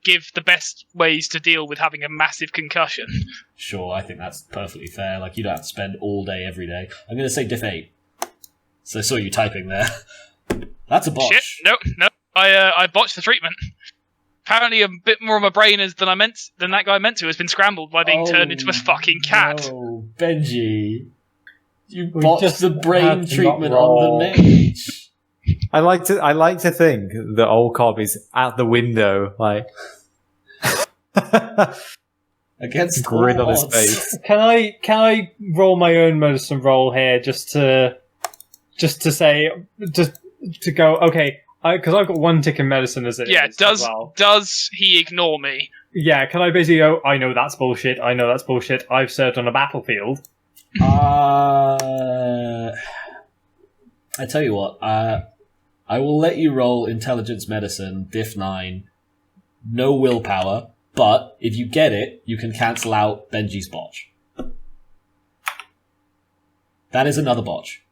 give the best ways to deal with having a massive concussion? Sure, I think that's perfectly fair. You don't have to spend all day every day. I'm going to say diff 8. So I saw you typing there. That's a botch. Shit, no. I botched the treatment. Apparently a bit more of my brain than that guy meant to has been scrambled by being turned into a fucking cat. Oh, Benji. You botched the brain treatment on the mage. I like to think that Old Cobb is at the window, against grin on his face. Can I roll my own medicine roll here just to go okay? Because I've got one tick in medicine as it is. Does he ignore me? Yeah. Can I basically go? I know that's bullshit. I've served on a battlefield. I tell you what, I will let you roll intelligence medicine, diff 9, no willpower, but if you get it, you can cancel out Benji's botch. That is another botch.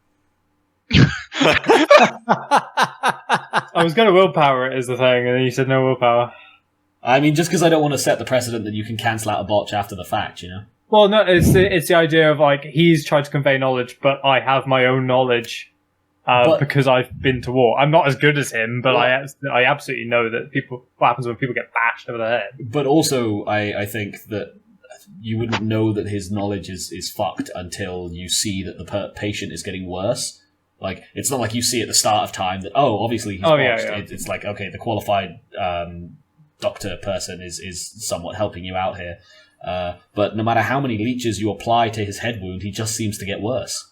I was going to willpower it is the thing, and then you said no willpower. I mean, just because I don't want to set the precedent that you can cancel out a botch after the fact, Well, no, it's the idea of he's tried to convey knowledge, but I have my own knowledge because I've been to war. I'm not as good as him, but I absolutely know that what happens when people get bashed over the head. But also, I think that you wouldn't know that his knowledge is fucked until you see that the patient is getting worse. It's not like you see at the start of time that, obviously he's botched. Yeah. It's okay, the qualified doctor person is somewhat helping you out here. But no matter how many leeches you apply to his head wound, he just seems to get worse.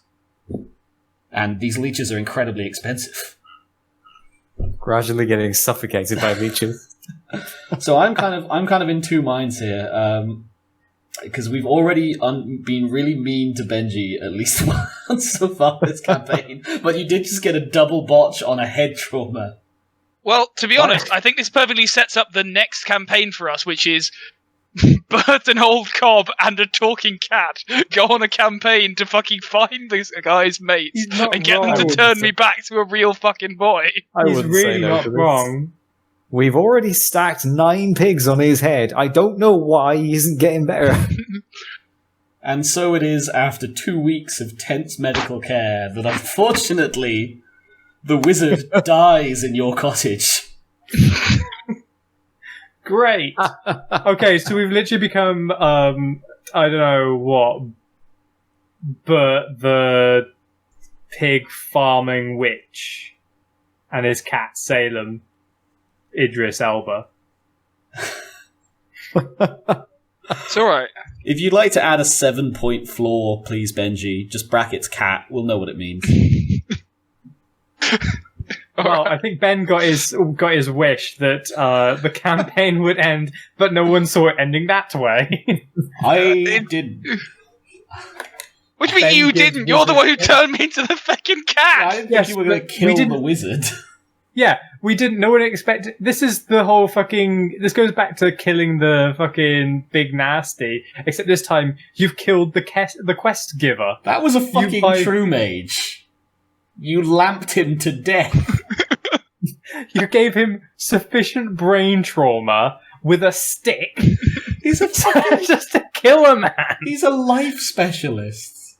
And these leeches are incredibly expensive. Gradually getting suffocated by leeches. So I'm kind of in two minds here, because we've already been really mean to Benji at least once so far this campaign. But you did just get a double botch on a head trauma. Well, to be honest, I think this perfectly sets up the next campaign for us, which is Bert and Old Cobb and a talking cat go on a campaign to fucking find this guy's mates and get them to turn me back to a real fucking boy. He's really not wrong. We've already stacked 9 pigs on his head. I don't know why he isn't getting better. And so it is after 2 weeks of tense medical care that unfortunately the wizard dies in your cottage. Great. Okay, so we've literally become, I don't know what, but the pig farming witch and his cat Salem, Idris Elba. It's alright. If you'd like to add a 7-point flaw, please, Benji, just brackets cat. We'll know what it means. Well, I think Ben got his wish that the campaign would end, but no one saw it ending that way. I did. What do you mean you didn't? You're the one who turned me into the fucking cat! I didn't think you were going to kill the wizard. Yeah, we didn't. No one expected. This is the whole fucking. This goes back to killing the fucking big nasty. Except this time, you've killed the quest giver. That was a fucking true mage. You lamped him to death. You gave him sufficient brain trauma with a stick He's a just to kill a man. He's a life specialist.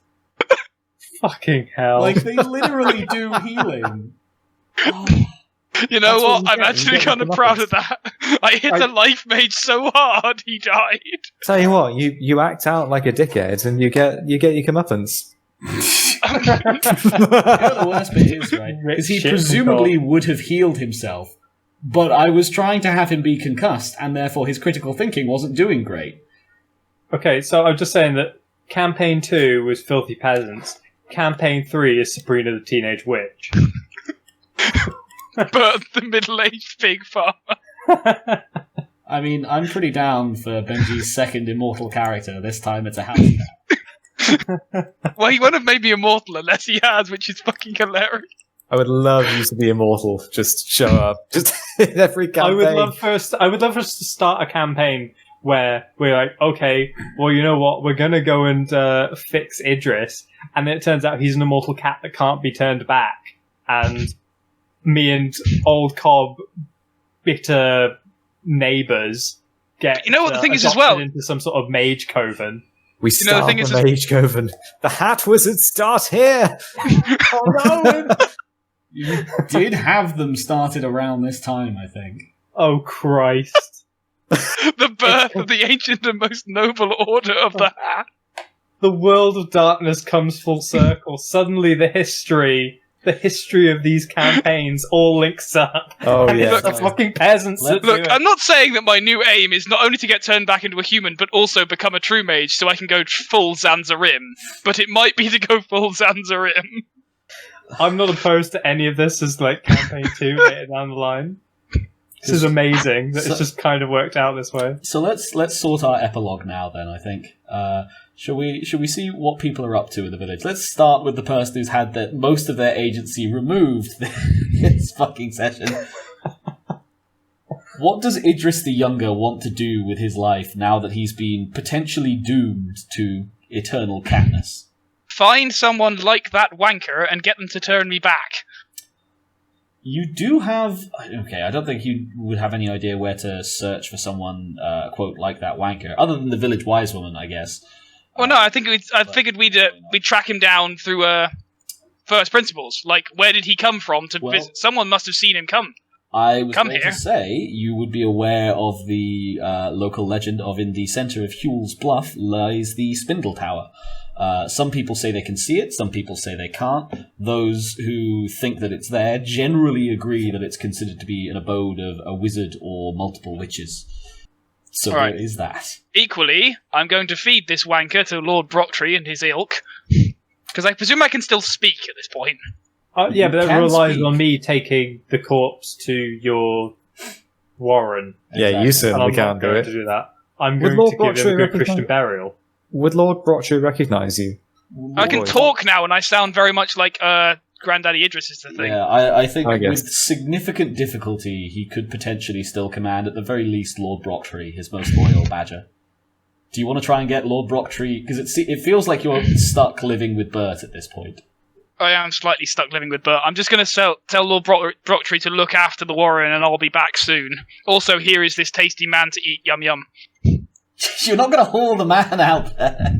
Fucking hell. Like, they literally do healing. Oh. You know That's what? what I'm you actually get kind of with proud of that. I hit the life mage so hard, he died. Tell you what, you act out like a dickhead, and you get your comeuppance. You know the worst bit is, right? Is he presumably would have healed himself, but I was trying to have him be concussed, and therefore his critical thinking wasn't doing great. Okay, so I'm just saying that Campaign 2 was Filthy Peasants. Campaign 3 is Sabrina the Teenage Witch. But the middle-aged pig farmer. I mean, I'm pretty down for Benji's second immortal character. This time it's a house cat. Well, he won't have made me immortal unless he has, which is fucking hilarious. I would love you to be immortal. Just show up. Just in every campaign. I would love for us to start a campaign where we're like, okay, well, you know what? We're gonna go and fix Idris, and then it turns out he's an immortal cat that can't be turned back, and me and Old Cobb, bitter neighbours, get You know what the thing is as well? into some sort of mage coven. We You know, the start thing the is- Mage Coven. The Hat Wizards start here! Oh no! You did have them started around this time, I think. Oh Christ! The birth of the ancient and most noble order of the hat. The world of darkness comes full circle. Suddenly, the history of these campaigns all links up. Oh, And yeah. it's the fucking peasants that do Look, it. I'm not saying that my new aim is not only to get turned back into a human, but also become a true mage so I can go full Zanzarim. But it might be to go full Zanzarim. I'm not opposed to any of this as like campaign 2 later down the line. This is amazing that it's just kind of worked out this way. So let's sort our epilogue now. Then I think shall we see what people are up to in the village? Let's start with the person who's had most of their agency removed this fucking session. What does Idris the Younger want to do with his life now that he's been potentially doomed to eternal catness? Find someone like that wanker and get them to turn me back. You do have... Okay, I don't think you would have any idea where to search for someone, quote, like that wanker, other than the village wise woman, I guess. Well, no, I figured we'd track him down through first principles. Like, where did he come from to visit? Someone must have seen him come. I was Come going here. to say you would be aware of the local legend of in the centre of Huel's Bluff lies the Spindle Tower. Some people say they can see it, some people say they can't. Those who think that it's there generally agree that it's considered to be an abode of a wizard or multiple witches. So All right. there is that. Equally, I'm going to feed this wanker to Lord Brocktree and his ilk. Because I presume I can still speak at this point. Yeah, but that can relies speak. on me taking the corpse to your warren. Yeah, you And certainly I'm not can't do going it. to do that. I'm Would going Lord to give him a Brocktree good recognise- Christian burial. Would Lord Brocktree recognise you? I can Boy. talk now, and I sound very much like Granddaddy Idris is the thing. Yeah, I think I guess. with significant difficulty he could potentially still command at the very least Lord Brocktree, his most loyal badger. Do you want to try and get Lord Brocktree? Because it feels like you're stuck living with Bert at this point. I am slightly stuck living with Bert. I'm just going to tell Lord Brocktree to look after the warren, and I'll be back soon. Also, here is this tasty man to eat. Yum yum. You're not going to haul the man out there.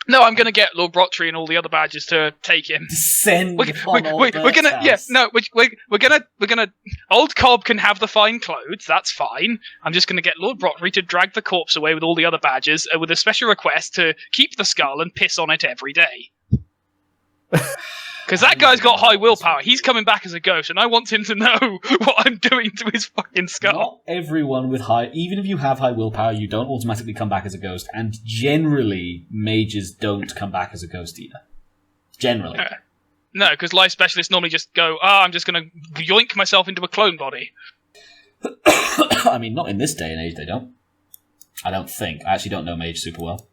No, I'm going to get Lord Brocktree and all the other badgers to take him. Descend We're upon old gonna, Bert's yeah, house. no, we're gonna. Old Cobb can have the fine clothes. That's fine. I'm just gonna get Lord Brocktree to drag the corpse away with all the other badgers, with a special request to keep the skull and piss on it every day. Because that guy's got high willpower. He's coming back as a ghost, and I want him to know what I'm doing to his fucking skull. Not everyone with high... Even if you have high willpower, you don't automatically come back as a ghost. And generally, mages don't come back as a ghost either. Generally. No, because life specialists normally just go, I'm just gonna yoink myself into a clone body. I mean, not in this day and age, they don't. I don't think. I actually don't know mage super well.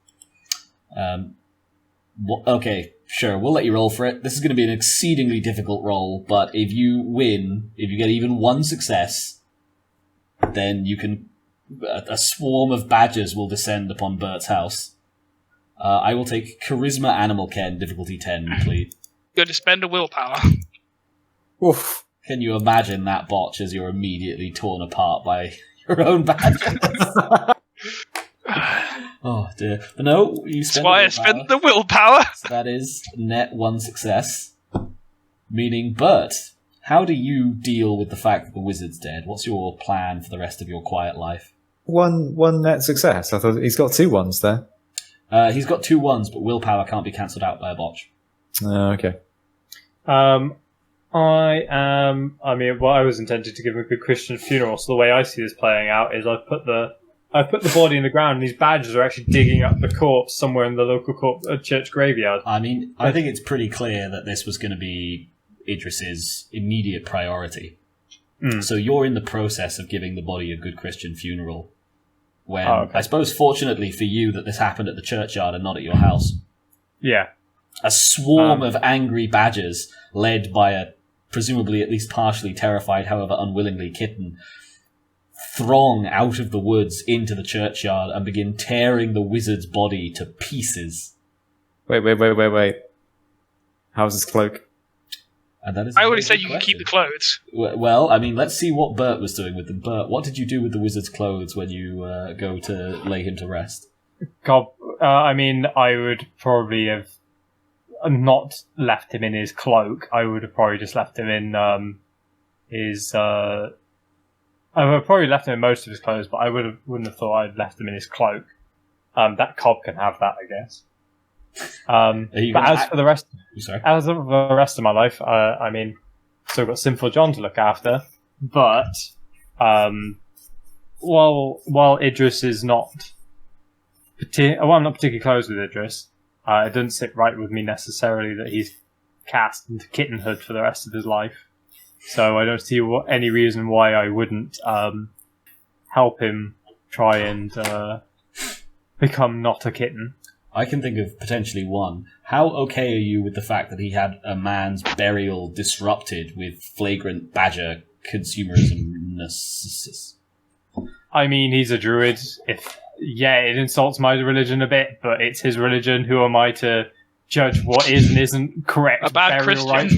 Okay, sure, we'll let you roll for it. This is going to be an exceedingly difficult roll, but if you win, if you get even one success, then you can... A swarm of badgers will descend upon Bert's house. I will take Charisma Animal Ken, difficulty 10, please. Going to spend a willpower. Oof. Can you imagine that botch as you're immediately torn apart by your own badges. Oh dear. But no, you That's spend why I willpower. spent the willpower. So that is net 1 success. Meaning, Bert, how do you deal with the fact that the wizard's dead? What's your plan for the rest of your quiet life? One net success. I thought he's got 2 ones there. He's got 2 1s, but willpower can't be cancelled out by a botch. Okay. I mean, I was intended to give him a good Christian funeral, so the way I see this playing out is I've put the body in the ground, and these badgers are actually digging up the corpse somewhere in the local church graveyard. I mean, I think it's pretty clear that this was going to be Idris's immediate priority. So you're in the process of giving the body a good Christian funeral. When, I suppose, fortunately for you, that this happened at the churchyard and not at your house. Yeah. A swarm of angry badgers, led by a presumably at least partially terrified, however unwillingly, kitten, throng out of the woods into the churchyard and begin tearing the wizard's body to pieces. Wait. How's his cloak? And that is I already said you can keep the clothes. Well, I mean, let's see what Bert was doing with them. Bert, what did you do with the wizard's clothes when you go to lay him to rest? God, I mean, I would probably have not left him in his cloak. I would have probably just left him in his. I would have probably left him in most of his clothes, but I wouldn't have thought I'd left him in his cloak. That cob can have that, I guess. But as for the rest, as of the rest of my life, I mean, still got Sinful John to look after. But while Idris is not, I'm not particularly close with Idris. It doesn't sit right with me necessarily that he's cast into kittenhood for the rest of his life. So I don't see any reason why I wouldn't help him try and become not a kitten. I can think of potentially one. How okay are you with the fact that he had a man's burial disrupted with flagrant badger consumerism? I mean, he's a druid. It insults my religion a bit, but it's his religion. Who am I to judge what is and isn't correct A bad burial Christian. rites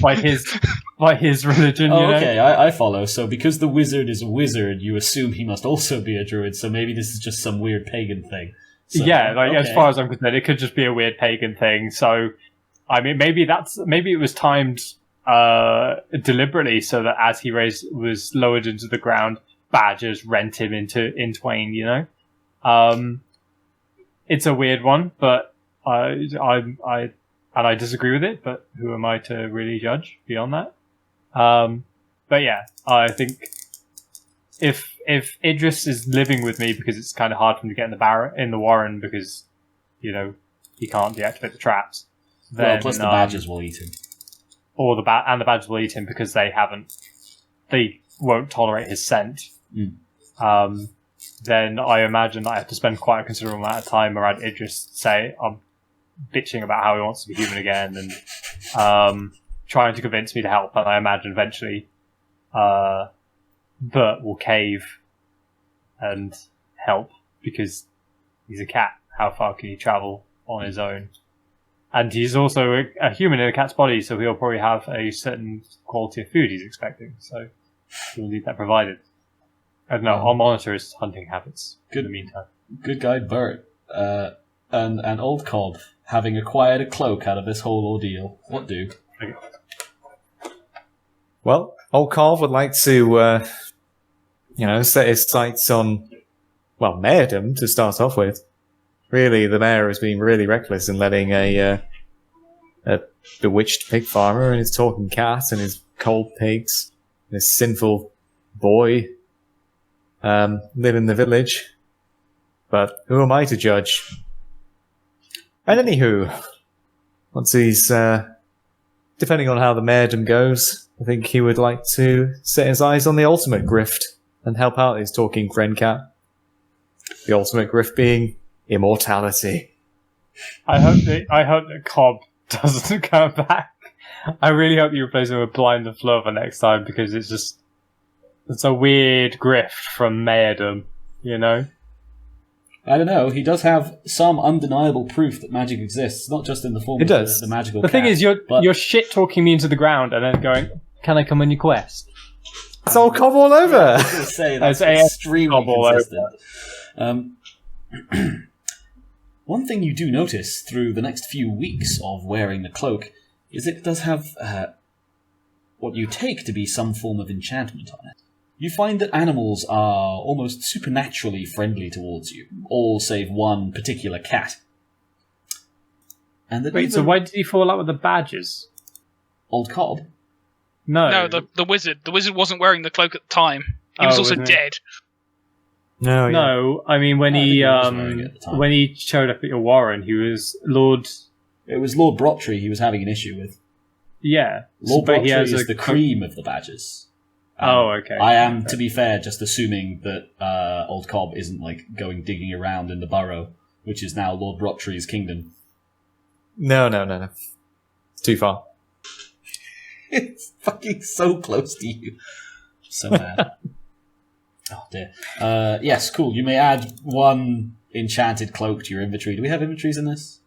by his religion? Oh, you know? okay, I follow. So because the wizard is a wizard, you assume he must also be a druid, so maybe this is just some weird pagan thing. So, as far as I'm concerned, it could just be a weird pagan thing. So, I mean, maybe it was timed deliberately so that as he was lowered into the ground, badgers rent him in twain. You know, it's a weird one, but I disagree with it. But who am I to really judge beyond that? But yeah, I think if Idris is living with me because it's kind of hard for him to get in the warren because, you know, he can't deactivate the traps. Then, well, plus the badgers will eat him. Or the badgers will eat him because they won't tolerate his scent. Then I imagine I have to spend quite a considerable amount of time around Idris, say, I'm bitching about how he wants to be human again and trying to convince me to help. And I imagine eventually Bert will cave and help because he's a cat. How far can he travel on his own? And he's also a human in a cat's body, so he'll probably have a certain quality of food he's expecting. So he'll need that provided. I don't know. I'll monitor his hunting habits in the meantime. Good guy, Bert. And Old Cobb, having acquired a cloak out of this whole ordeal, what do? Okay. Well, Old Carv would like to, set his sights on, mayordom to start off with. Really, the mayor has been really reckless in letting a bewitched pig farmer and his talking cat and his cold pigs and his sinful boy live in the village. But who am I to judge? And anywho, once he's, depending on how the maordom goes, I think he would like to set his eyes on the ultimate grift and help out his talking friend cat. The ultimate grift being immortality. I hope that Cobb doesn't come back. I really hope you replace him with Blind and Flover next time because it's a weird grift from maordom, you know? I don't know. He does have some undeniable proof that magic exists, not just in the form of the magical The cat, thing is, but you're shit talking me into the ground and then going, "Can I come on your quest?" It's all cob all over. I was going to say, that's extremely consistent. One thing you do notice through the next few weeks of wearing the cloak is it does have what you take to be some form of enchantment on it. You find that animals are almost supernaturally friendly towards you, all save one particular cat. And that Wait, so why did he fall out with the badges? Old Cobb? No, the wizard. The wizard wasn't wearing the cloak at the time. He was also dead. No, I mean when when he showed up at your warren, he was Lord. It was Lord Brottree he was having an issue with. Yeah, Lord Brottree is the cream of the badges. Okay. I am, to be fair, just assuming that Old Cobb isn't like going digging around in the burrow, which is now Lord Brottree's kingdom. No. It's too far. It's fucking so close to you. So bad. Oh dear. Yes, cool. You may add one enchanted cloak to your inventory. Do we have inventories in this?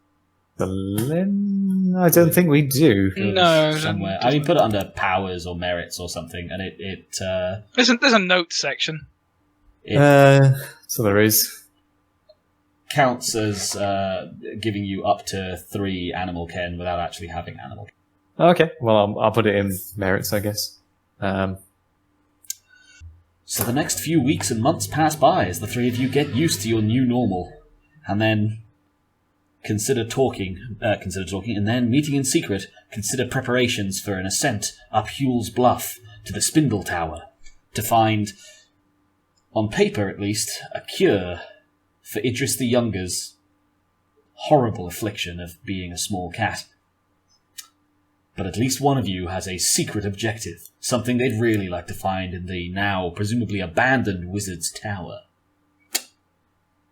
I don't think we do. No. Somewhere. I mean, put it under powers or merits or something, and There's a notes section. So there is. Counts as giving you up to 3 animal ken without actually having animal ken. Okay, well, I'll put it in merits, I guess. So the next few weeks and months pass by as the 3 of you get used to your new normal, and then consider talking, and then meeting in secret, consider preparations for an ascent up Huel's Bluff to the Spindle Tower, to find, on paper at least, a cure for Idris the Younger's horrible affliction of being a small cat. But at least one of you has a secret objective, something they'd really like to find in the now presumably abandoned Wizard's Tower.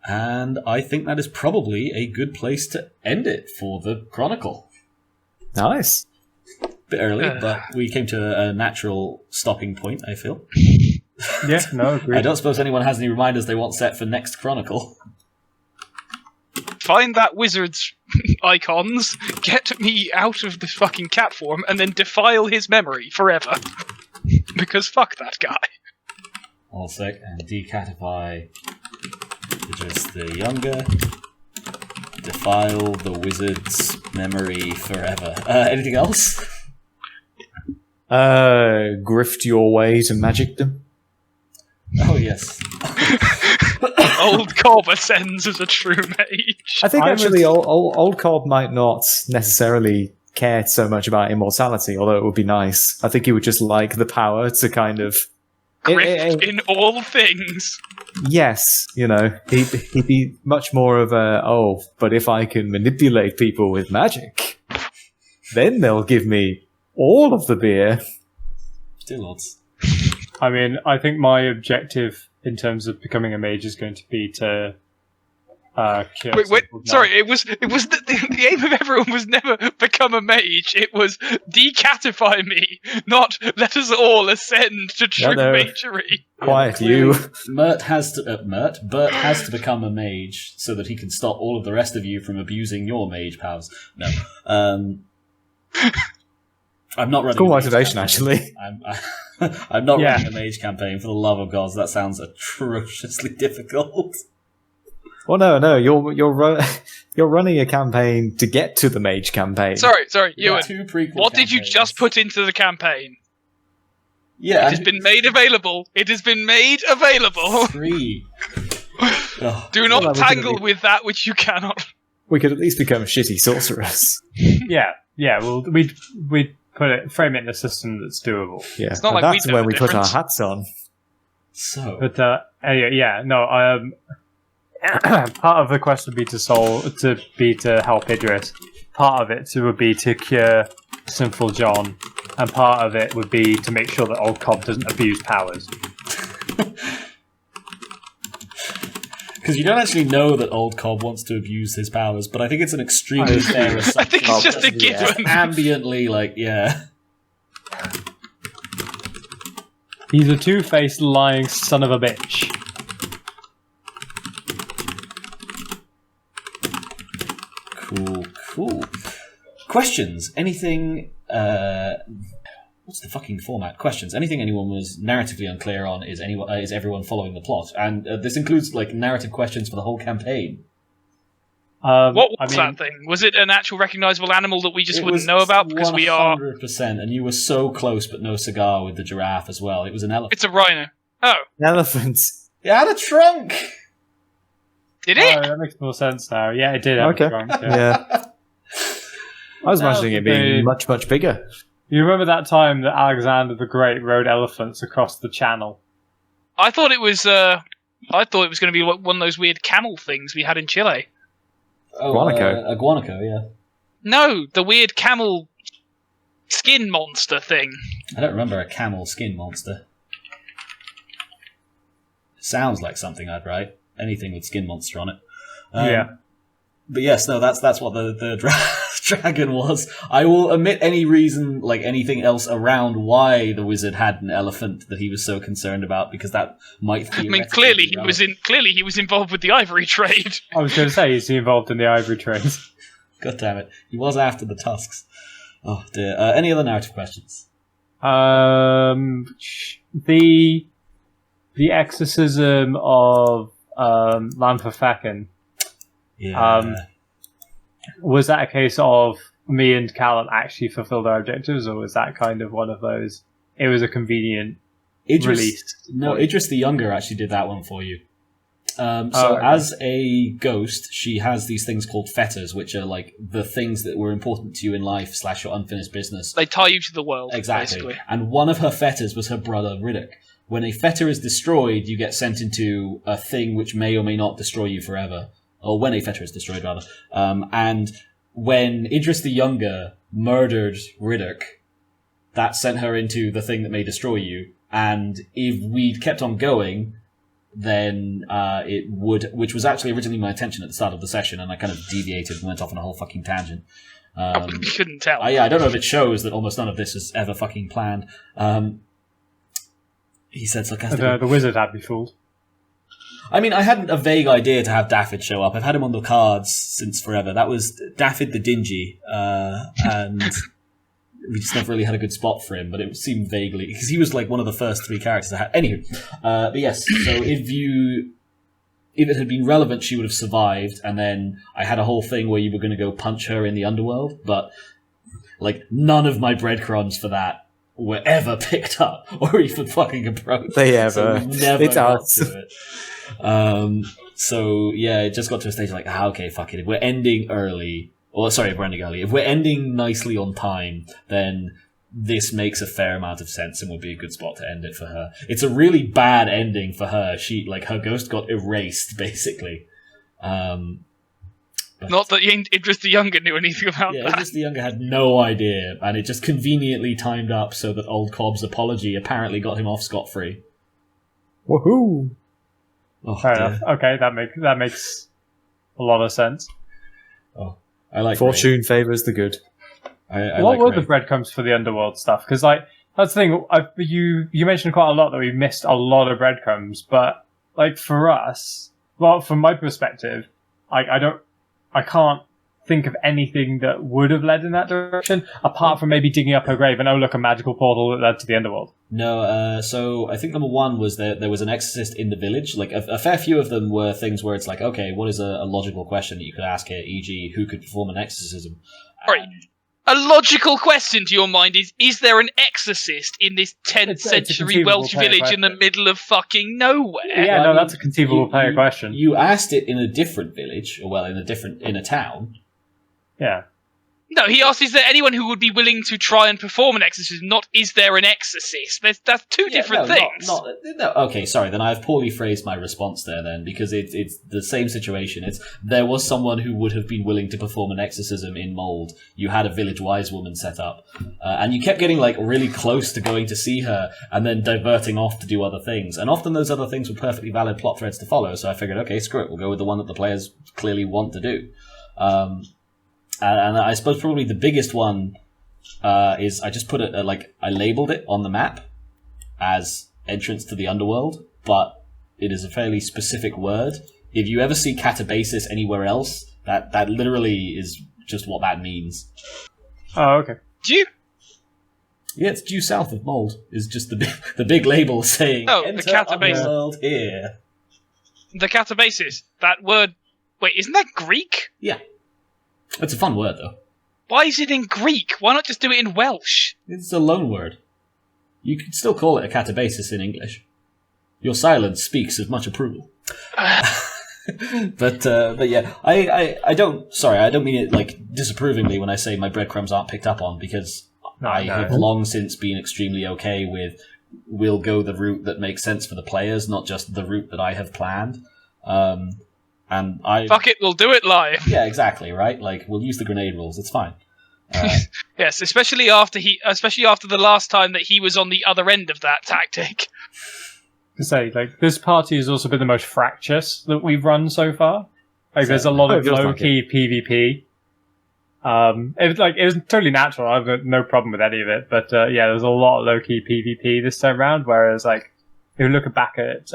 And I think that is probably a good place to end it for the Chronicle. Nice. Bit early, but we came to a natural stopping point, I feel. Yeah, no, agreed. I don't suppose anyone has any reminders they want set for next Chronicle. Find that wizard's icons, get me out of this fucking cat form, and then defile his memory forever. Because fuck that guy. I'll sec and decatify Idris the Younger. Defile the wizard's memory forever. Anything else? Grift your way to magicdom. Oh, yes. Old Cobb ascends as a true mage. I think actually old Cobb might not necessarily care so much about immortality, although it would be nice. I think he would just like the power to kind of... Grift in all things. Yes, he'd be much more of a, but if I can manipulate people with magic, then they'll give me all of the beer. Dear lords. I mean, I think my objective in terms of becoming a mage is going to be to cure. Wait, sorry, it was the aim of everyone was never become a mage. It was decatify me, not let us all ascend to true magery. Quiet, you. Bert has to become a mage so that he can stop all of the rest of you from abusing your mage powers. No. I'm not running. Cool motivation, actually. I'm not running a mage campaign, for the love of God. That sounds atrociously difficult. Well, no, you're running a campaign to get to the mage campaign. Sorry, Ewan. What did you just put into the campaign? Yeah, it has been made available. It has been made available. 3. Do not tangle with that which you cannot. We could at least become shitty sorcerers. Yeah. Well, we'd frame it in a system that's doable. Yeah, it's not like that's we when we put our hats on. So, but part of the quest would be to help Idris. Part of it would be to cure Sinful John, and part of it would be to make sure that Old Cobb doesn't abuse powers. Because you don't actually know that Old Cobb wants to abuse his powers, but I think it's an extremely fair assumption. I think it's just a given. Ambiently, He's a two-faced, lying son of a bitch. Cool. Questions? Anything? what's the fucking format? Questions. Anything anyone was narratively unclear on is everyone following the plot, and this includes like narrative questions for the whole campaign. What was that thing? Was it an actual recognisable animal that we just wouldn't know about because we are 100%? And you were so close, but no cigar with the giraffe as well. It was an elephant. It's a rhino. Oh, An elephant. It had a trunk. Did it? Oh, that makes more sense now. Yeah, it did have Okay. a trunk. Yeah. I was imagining it being much, much bigger. You remember that time that Alexander the Great rode elephants across the channel? I thought it was. I thought it was going to be like one of those weird camel things we had in Chile. Oh, Guanaco. A guanaco, yeah. No, the weird camel skin monster thing. I don't remember a camel skin monster. Sounds like something I'd write. Anything with skin monster on it. Yeah. But yes, no, that's what the dragon was. I will omit any reason, like anything else around why the wizard had an elephant that he was so concerned about, because that might. I mean, clearly he was involved with the ivory trade. I was going to say, is he involved in the ivory trade? God damn it, he was after the tusks. Oh dear. Any other narrative questions? The exorcism of Lanfafekin. Yeah. Was that a case of me and Callum actually fulfilled our objectives, or was that kind of one of those? It was a convenient release. No, Idris the Younger actually did that one for you. As a ghost, she has these things called fetters, which are like the things that were important to you in life / your unfinished business. They tie you to the world, Exactly. basically. And one of her fetters was her brother Riddick. When a fetter is destroyed, you get sent into a thing which may or may not destroy you forever. Or when a fetter is destroyed, rather. And when Idris the Younger murdered Riddick, that sent her into the thing that may destroy you. And if we'd kept on going, then it would, which was actually originally my intention at the start of the session, and I kind of deviated and went off on a whole fucking tangent. You couldn't tell. I don't know if it shows that almost none of this was ever fucking planned. He said sarcastically. The wizard had me fooled. I mean, I had a vague idea to have Daffyd show up. I've had him on the cards since forever. That was Daffyd the Dingy, and we just never really had a good spot for him, but it seemed vaguely, because he was like one of the first 3 characters I had. Anywho, but yes, so if it had been relevant, she would have survived, and then I had a whole thing where you were going to go punch her in the underworld, but like none of my breadcrumbs for that were ever picked up or even fucking approached. They ever. So we never It's got us. to it. So yeah, it just got to a stage like, okay, fuck it. If we're ending early, if we're ending nicely on time, then this makes a fair amount of sense and would be a good spot to end it for her. It's a really bad ending for her. Her ghost got erased, basically. But Not that Idris the Younger knew anything about that. Idris the Younger had no idea, and it just conveniently timed up so that Old Cobb's apology apparently got him off scot-free. Woohoo! Oh, Fair dear. enough. Okay, that makes a lot of sense. Oh, I like Fortune favours the good. I What like were Ray. the breadcrumbs for the underworld stuff? Because like that's the thing. You mentioned quite a lot that we missed a lot of breadcrumbs, but like for us, well, from my perspective, I can't think of anything that would have led in that direction, apart from maybe digging up her grave and look, a magical portal that led to the underworld. No, so I think number one was that there was an exorcist in the village. Like a fair few of them were things where it's like, okay, what is a logical question that you could ask here? E.g., who could perform an exorcism? Right. A logical question to your mind is there an exorcist in this 10th It's a century conceivable Welsh player village in the question. middle of fucking nowhere? Yeah, Well, no, that's a conceivable player question. You asked it in a different village, or well, in a town. Yeah. No, he asked, is there anyone who would be willing to try and perform an exorcism, not is there an exorcist? That's two different things. No, okay, sorry, then I've poorly phrased my response there then, because it's the same situation. There was someone who would have been willing to perform an exorcism in Mold. You had a village wise woman set up, and you kept getting like really close to going to see her, and then diverting off to do other things. And often those other things were perfectly valid plot threads to follow, so I figured, okay, screw it, we'll go with the one that the players clearly want to do. And I suppose probably the biggest one is I just put it I labeled it on the map as entrance to the underworld, but it is a fairly specific word. If you ever see catabasis anywhere else, that literally is just what that means. Oh, okay. Do you? Yeah, it's due south of Mold. Is just the big label saying Oh, the enter Catabasis. Underworld here. The Catabasis. That word... Wait, isn't that Greek? Yeah. It's a fun word, though. Why is it in Greek? Why not just do it in Welsh? It's a loan word. You could still call it a catabasis in English. Your silence speaks of much approval. But yeah, I don't mean it like disapprovingly when I say my breadcrumbs aren't picked up on, because I have long since been extremely okay with we'll go the route that makes sense for the players, not just the route that I have planned. And Fuck it, we'll do it live. Yeah, exactly, right? Like, we'll use the grenade rules, it's fine. Yes, especially after the last time that he was on the other end of that tactic. To say, like, this party has also been the most fractious that we've run so far. Like, there's a lot of low-key PvP. It was totally natural. I've got no problem with any of it. But yeah, there's a lot of low-key PvP this time around. Whereas, like, if you look back at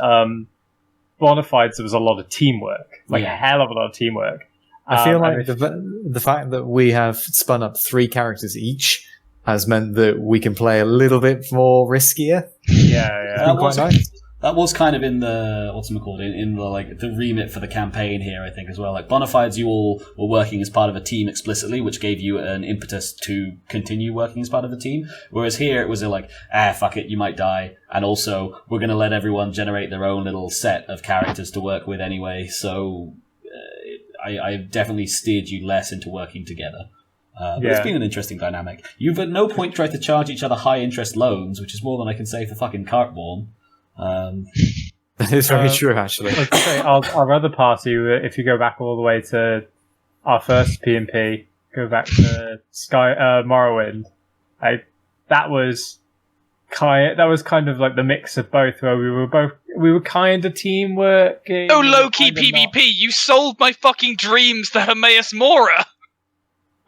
Bonafides, there was a lot of teamwork, a hell of a lot of teamwork. I feel like the fact that we have spun up 3 characters each has meant that we can play a little bit more riskier. Yeah. That was kind of in the in the remit for the campaign here, I think, as well. Like, Bonafides, you all were working as part of a team explicitly, which gave you an impetus to continue working as part of a team. Whereas here it was fuck it, you might die, and also we're going to let everyone generate their own little set of characters to work with anyway. So I've definitely steered you less into working together. But it's been an interesting dynamic. You've at no point tried to charge each other high interest loans, which is more than I can say for fucking Cartborn. That is very true, actually. I'd say our other party, if you go back all the way to our first P&P, go back to Morrowind, that was kind of like the mix of both, where we were kind of teamwork. Oh, low-key PvP! You sold my fucking dreams to Hermaeus Mora!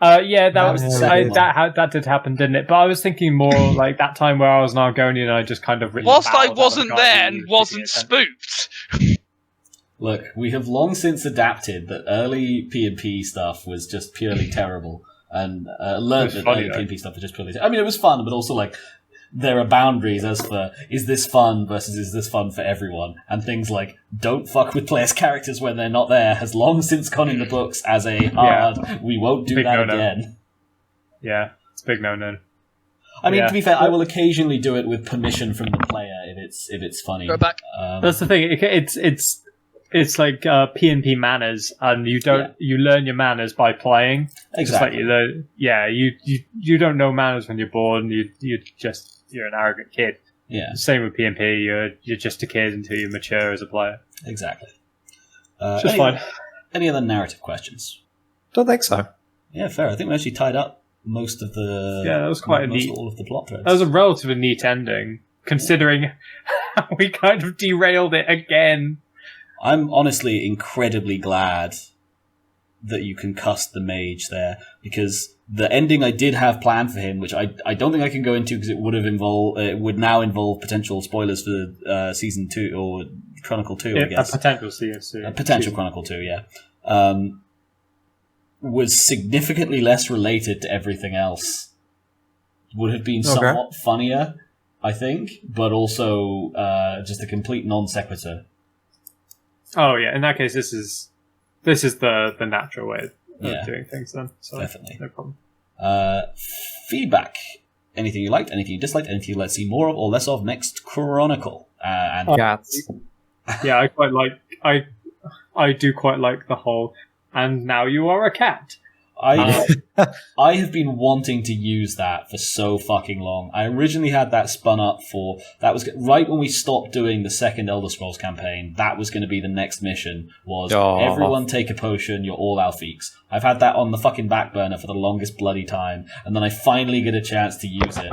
Yeah, that did happen, didn't it? But I was thinking more like that time where I was an Argonian and I just kind of... Whilst I wasn't there and wasn't spooked. Look, we have long since adapted that early P&P stuff was just purely terrible. And learned that early P&P stuff was just purely terrible. I mean, it was fun, but also like... There are boundaries as for, is this fun versus is this fun for everyone? And things like, don't fuck with players' characters when they're not there has long since gone in the books as a hard, we won't do that again. Yeah, it's a big no-no. I mean, to be fair, I will occasionally do it with permission from the player if it's funny. Go back. That's the thing, it's like P&P manners, and you learn your manners by playing. Exactly. Just like you don't know manners when you're born. You're an arrogant kid. Yeah. Same with P&P. You're just a kid until you mature as a player. Exactly. Just fine. Any other narrative questions? Don't think so. Yeah, fair. I think we actually tied up most of the. Yeah, that was quite neat. All of the plot threads. That was a relatively neat ending, considering how we kind of derailed it again. I'm honestly incredibly glad that you concussed the mage there, because the ending I did have planned for him, which I don't think I can go into because it would now involve potential spoilers for season 2 or Chronicle 2, I guess. A potential season. A potential Chronicle 2, yeah. Was significantly less related to everything else. Would have been somewhat funnier, I think, but also just a complete non sequitur. Oh yeah, in that case, this is the natural way of doing things then. So definitely. No problem. Feedback. Anything you liked, anything you disliked, anything you'd like to see more of or less of next Chronicle. Cats. Yeah, I do quite like the whole, and now you are a cat. I have been wanting to use that for so fucking long. I originally had that spun up for... That was right when we stopped doing the second Elder Scrolls campaign. That was going to be the next mission, was everyone take a potion, you're all Alfiques. I've had that on the fucking back burner for the longest bloody time, and then I finally get a chance to use it.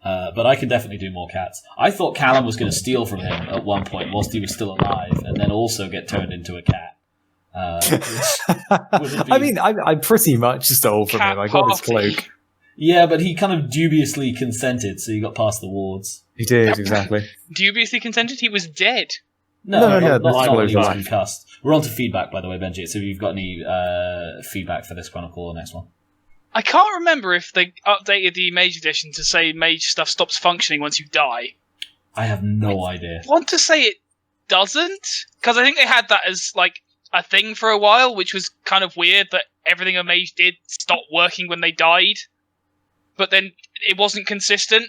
But I can definitely do more cats. I thought Callum was going to steal from him at one point whilst he was still alive, and then also get turned into a cat. I mean, I pretty much stole from him. I got his cloak. Yeah, but he kind of dubiously consented, so he got past the wards. He did, exactly. Dubiously consented? He was dead. No, not when he was concussed. We're on to feedback, by the way, Benji, so if you've got any feedback for this Chronicle or next one. I can't remember if they updated the Mage Edition to say Mage stuff stops functioning once you die. I have no idea. I want to say it doesn't, because I think they had that as like a thing for a while, which was kind of weird that everything a mage did stopped working when they died, but then it wasn't consistent.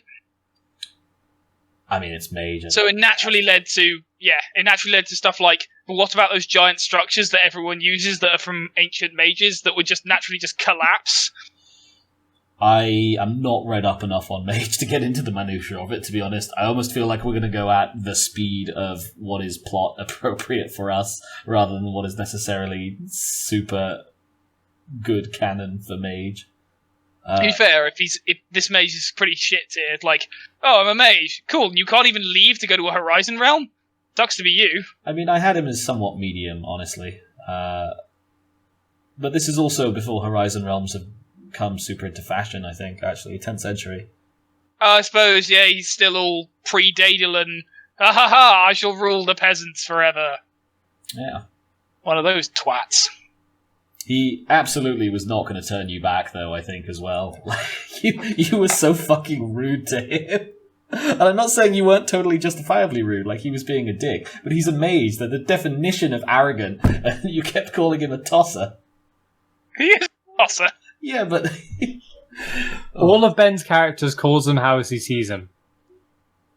I mean, it's mage. So it naturally led to stuff like, well, what about those giant structures that everyone uses that are from ancient mages that would just naturally just collapse? I am not read up enough on Mage to get into the minutiae of it, to be honest. I almost feel like we're going to go at the speed of what is plot appropriate for us, rather than what is necessarily super good canon for Mage. To be fair, if this mage is pretty shit tiered, like, oh, I'm a mage, cool, and you can't even leave to go to a Horizon realm? Sucks to be you. I mean, I had him as somewhat medium, honestly. But this is also before Horizon realms have come super into fashion, I think, actually, 10th century. I suppose, yeah, he's still all pre-Daedalus, ha ha ha, I shall rule the peasants forever. Yeah. One of those twats. He absolutely was not going to turn you back, though, I think, as well. You were so fucking rude to him. And I'm not saying you weren't totally justifiably rude, like he was being a dick, but he's a mage, they're the definition of arrogant, and you kept calling him a tosser. He is a tosser. Yeah, but... All of Ben's characters calls him how he sees him.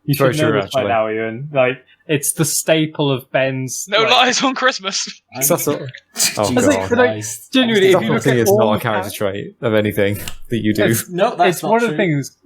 You should know this by now, Ian. Like, it's the staple of Ben's... No lies on Christmas. Oh, God. Christ. Genuinely, if you look at it's all not a character trait of anything that you do. That's it's not one true. of the things...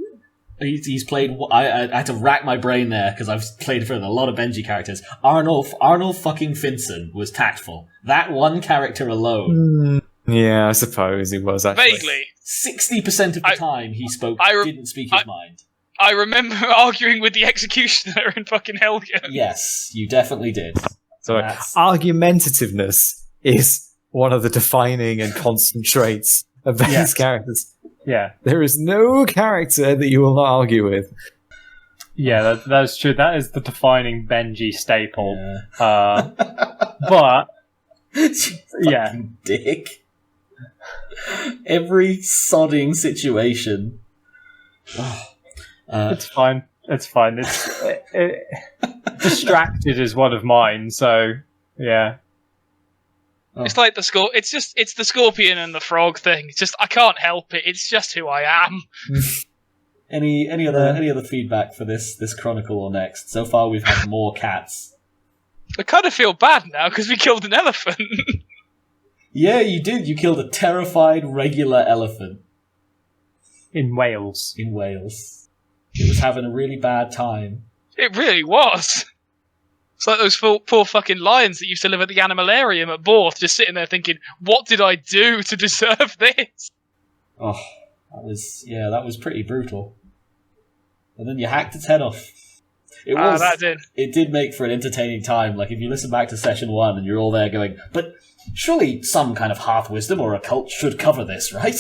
He's played... I had to rack my brain there, because I've played for a lot of Benji characters. Arnold fucking Finson was tactful. That one character alone... Yeah, I suppose he was, actually. Vaguely. 60% of the time he didn't speak his mind. I remember arguing with the executioner in fucking Helgen. Yes, you definitely did. So argumentativeness is one of the defining and constant traits of Ben's characters. Yeah. There is no character that you will not argue with. Yeah, that's true. That is the defining Benji staple. Yeah. But... yeah. Dick. Every sodding situation. It's fine. It's fine. Distracted is one of mine, so yeah. It's like it's the scorpion and the frog thing. It's just I can't help it. It's just who I am. Any other feedback for this chronicle or next? So far we've had more cats. I kind of feel bad now because we killed an elephant. Yeah, you did. You killed a terrified regular elephant. In Wales. It was having a really bad time. It really was. It's like those poor fucking lions that used to live at the animalarium at Borth, just sitting there thinking, what did I do to deserve this? Oh, that was pretty brutal. And then you hacked its head off. It did make for an entertaining time. Like, if you listen back to session 1 and you're all there going, but surely some kind of half wisdom or occult should cover this, right?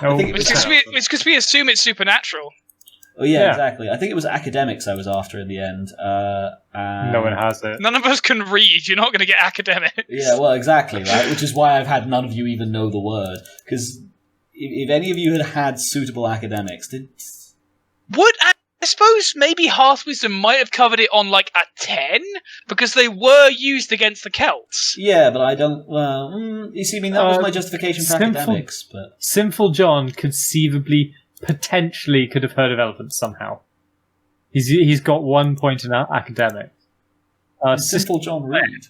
No, it's because we assume it's supernatural. Oh yeah, exactly. I think it was academics I was after in the end. No one has it. None of us can read. You're not going to get academics. Yeah, well, exactly, right? Which is why I've had none of you even know the word. Because if any of you had suitable academics, I suppose maybe Hearth Wisdom might have covered it on like a 10 because they were used against the Celts. Yeah, but I don't. Well, you see, I mean, that was my justification for academics. But Sinful John conceivably, potentially, could have heard of elephants somehow. He's got 1 point in academics. Sinful John read.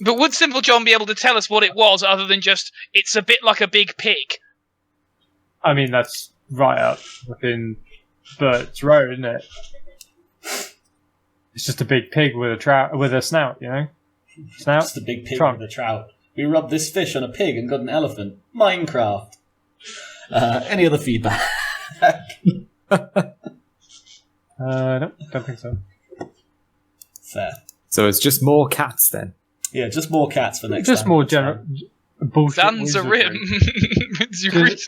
But would Sinful John be able to tell us what it was, other than just it's a bit like a big pig? I mean, that's right up within Bert's Road, isn't it? It's just a big pig with a snout, you know? Snout? Just a big pig trunk. with a trout. We rubbed this fish on a pig and got an elephant. Minecraft. Any other feedback? No, don't think so. Fair. So it's just more cats then? Yeah, just more cats for next Just time. more general bullshit. Zanzarim.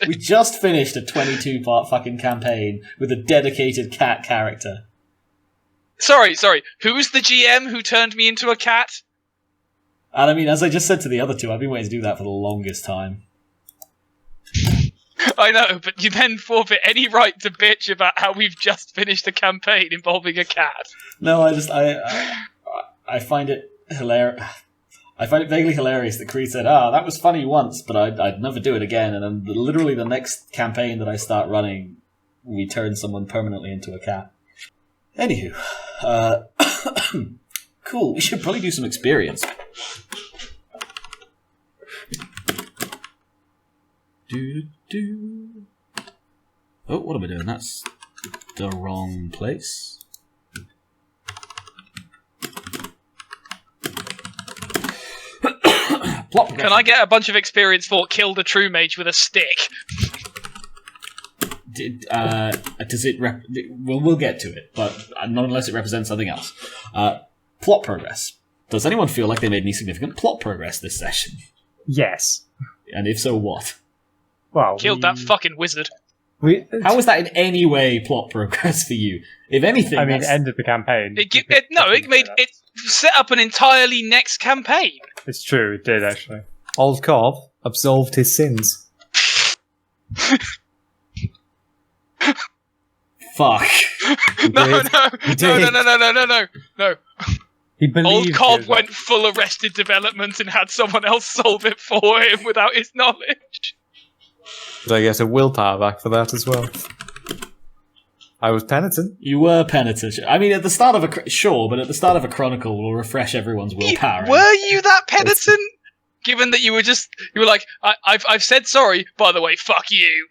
We just finished a 22-part fucking campaign with a dedicated cat character. Sorry. Who's the GM who turned me into a cat? And I mean, as I just said to the other two, I've been waiting to do that for the longest time. I know, but you then forfeit any right to bitch about how we've just finished a campaign involving a cat. No, I find it hilarious. I find it vaguely hilarious that Creed said, that was funny once, but I'd never do it again. And then literally the next campaign that I start running, we turn someone permanently into a cat. Anywho, cool. We should probably do some experience. Oh, what am I doing? That's the wrong place. Can I get a bunch of experience for kill the True Mage with a stick? Does it? We'll get to it, but not unless it represents something else. Plot progress. Does anyone feel like they made any significant plot progress this session? Yes. And if so, what? Well, Killed that fucking wizard. How was that in any way plot progress for you? If anything, I mean, it ended the campaign. It set up an entirely next campaign. It's true, it did actually. Old Cobb absolved his sins. Fuck. No. He believed Old Cobb went full Arrested Development and had someone else solve it for him without his knowledge. Did I get a willpower back for that as well? I was penitent. You were penitent. I mean, at the start of a but at the start of a chronicle, we'll refresh everyone's willpower. Were you that penitent? Given that you were like, I've said sorry. By the way, fuck you.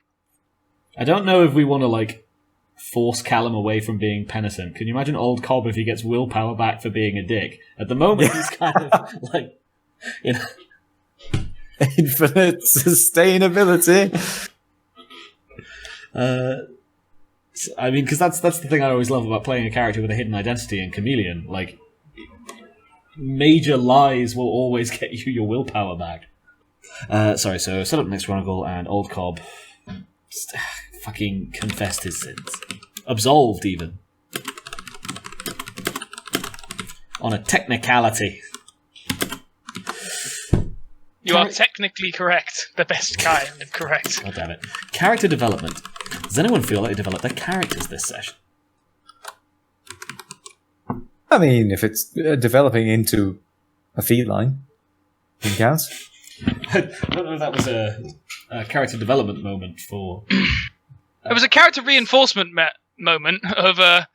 I don't know if we want to force Callum away from being penitent. Can you imagine Old Cobb if he gets willpower back for being a dick? At the moment, he's kind of infinite sustainability. I mean, because that's the thing I always love about playing a character with a hidden identity in Chameleon. Major lies will always get you your willpower back. So set up next chronicle, and Old Cobb fucking confessed his sins. Absolved, even. On a technicality. You are technically correct. The best kind of correct. Oh, damn it. Character development. Does anyone feel like they developed their characters this session? I mean, if it's developing into a feline, it counts. I don't know if that was a character development moment for... It was a character reinforcement moment of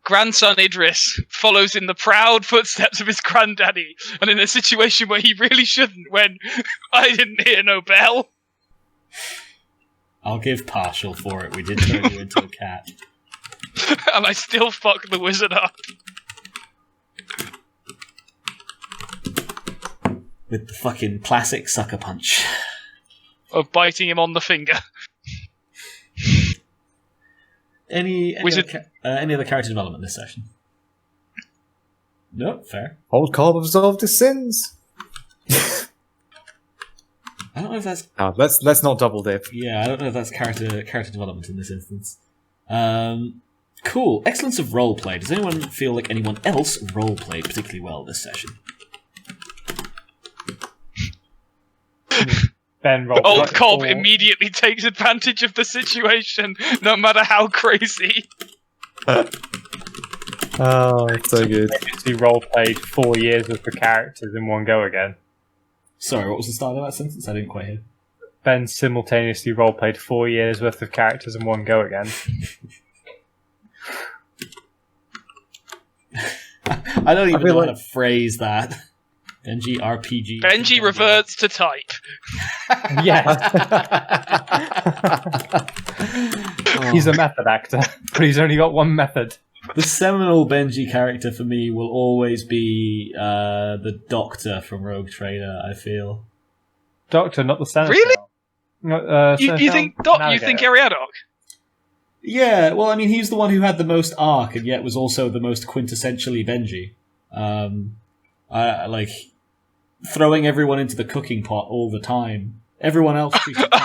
grandson Idris follows in the proud footsteps of his granddaddy, and in a situation where he really shouldn't, when I didn't hear no bell. I'll give partial for it. We did turn you into a cat. And I still fucked the wizard up. With the fucking classic sucker punch. Of biting him on the finger. Any other character development this session? No, fair. Old Cobb absolved his sins. I don't know if that's... let's not double dip. Yeah, I don't know if that's character development in this instance. Cool. Excellence of roleplay. Does anyone feel like anyone else roleplayed particularly well this session? Ben rolled Old Cobb immediately takes advantage of the situation, no matter how crazy. Oh, it's so good. He role-played 4 years worth of characters in one go again. Sorry, what was the start of that sentence? I didn't quite hear. Ben simultaneously role-played 4 years worth of characters in one go again. I don't even know how to phrase that. Benji RPG. Benji reverts to type. Yes. He's a method actor, but he's only got one method. The seminal Benji character for me will always be the Doctor from Rogue Trader, I feel. Doctor, not the senator. Really? You think Ariadok? Yeah, well, I mean, he's the one who had the most arc, and yet was also the most quintessentially Benji. Throwing everyone into the cooking pot all the time. Everyone else...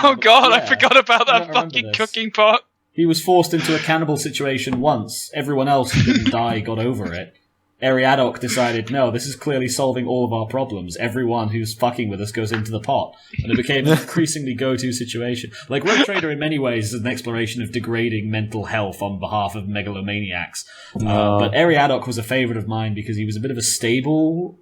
Oh god, yeah. I forgot about that fucking cooking pot. He was forced into a cannibal situation once. Everyone else who didn't die got over it. Ariadok decided, no, this is clearly solving all of our problems. Everyone who's fucking with us goes into the pot. And it became an increasingly go-to situation. Like, Rogue Trader in many ways is an exploration of degrading mental health on behalf of megalomaniacs. But Ariadok was a favourite of mine because he was a bit of a stable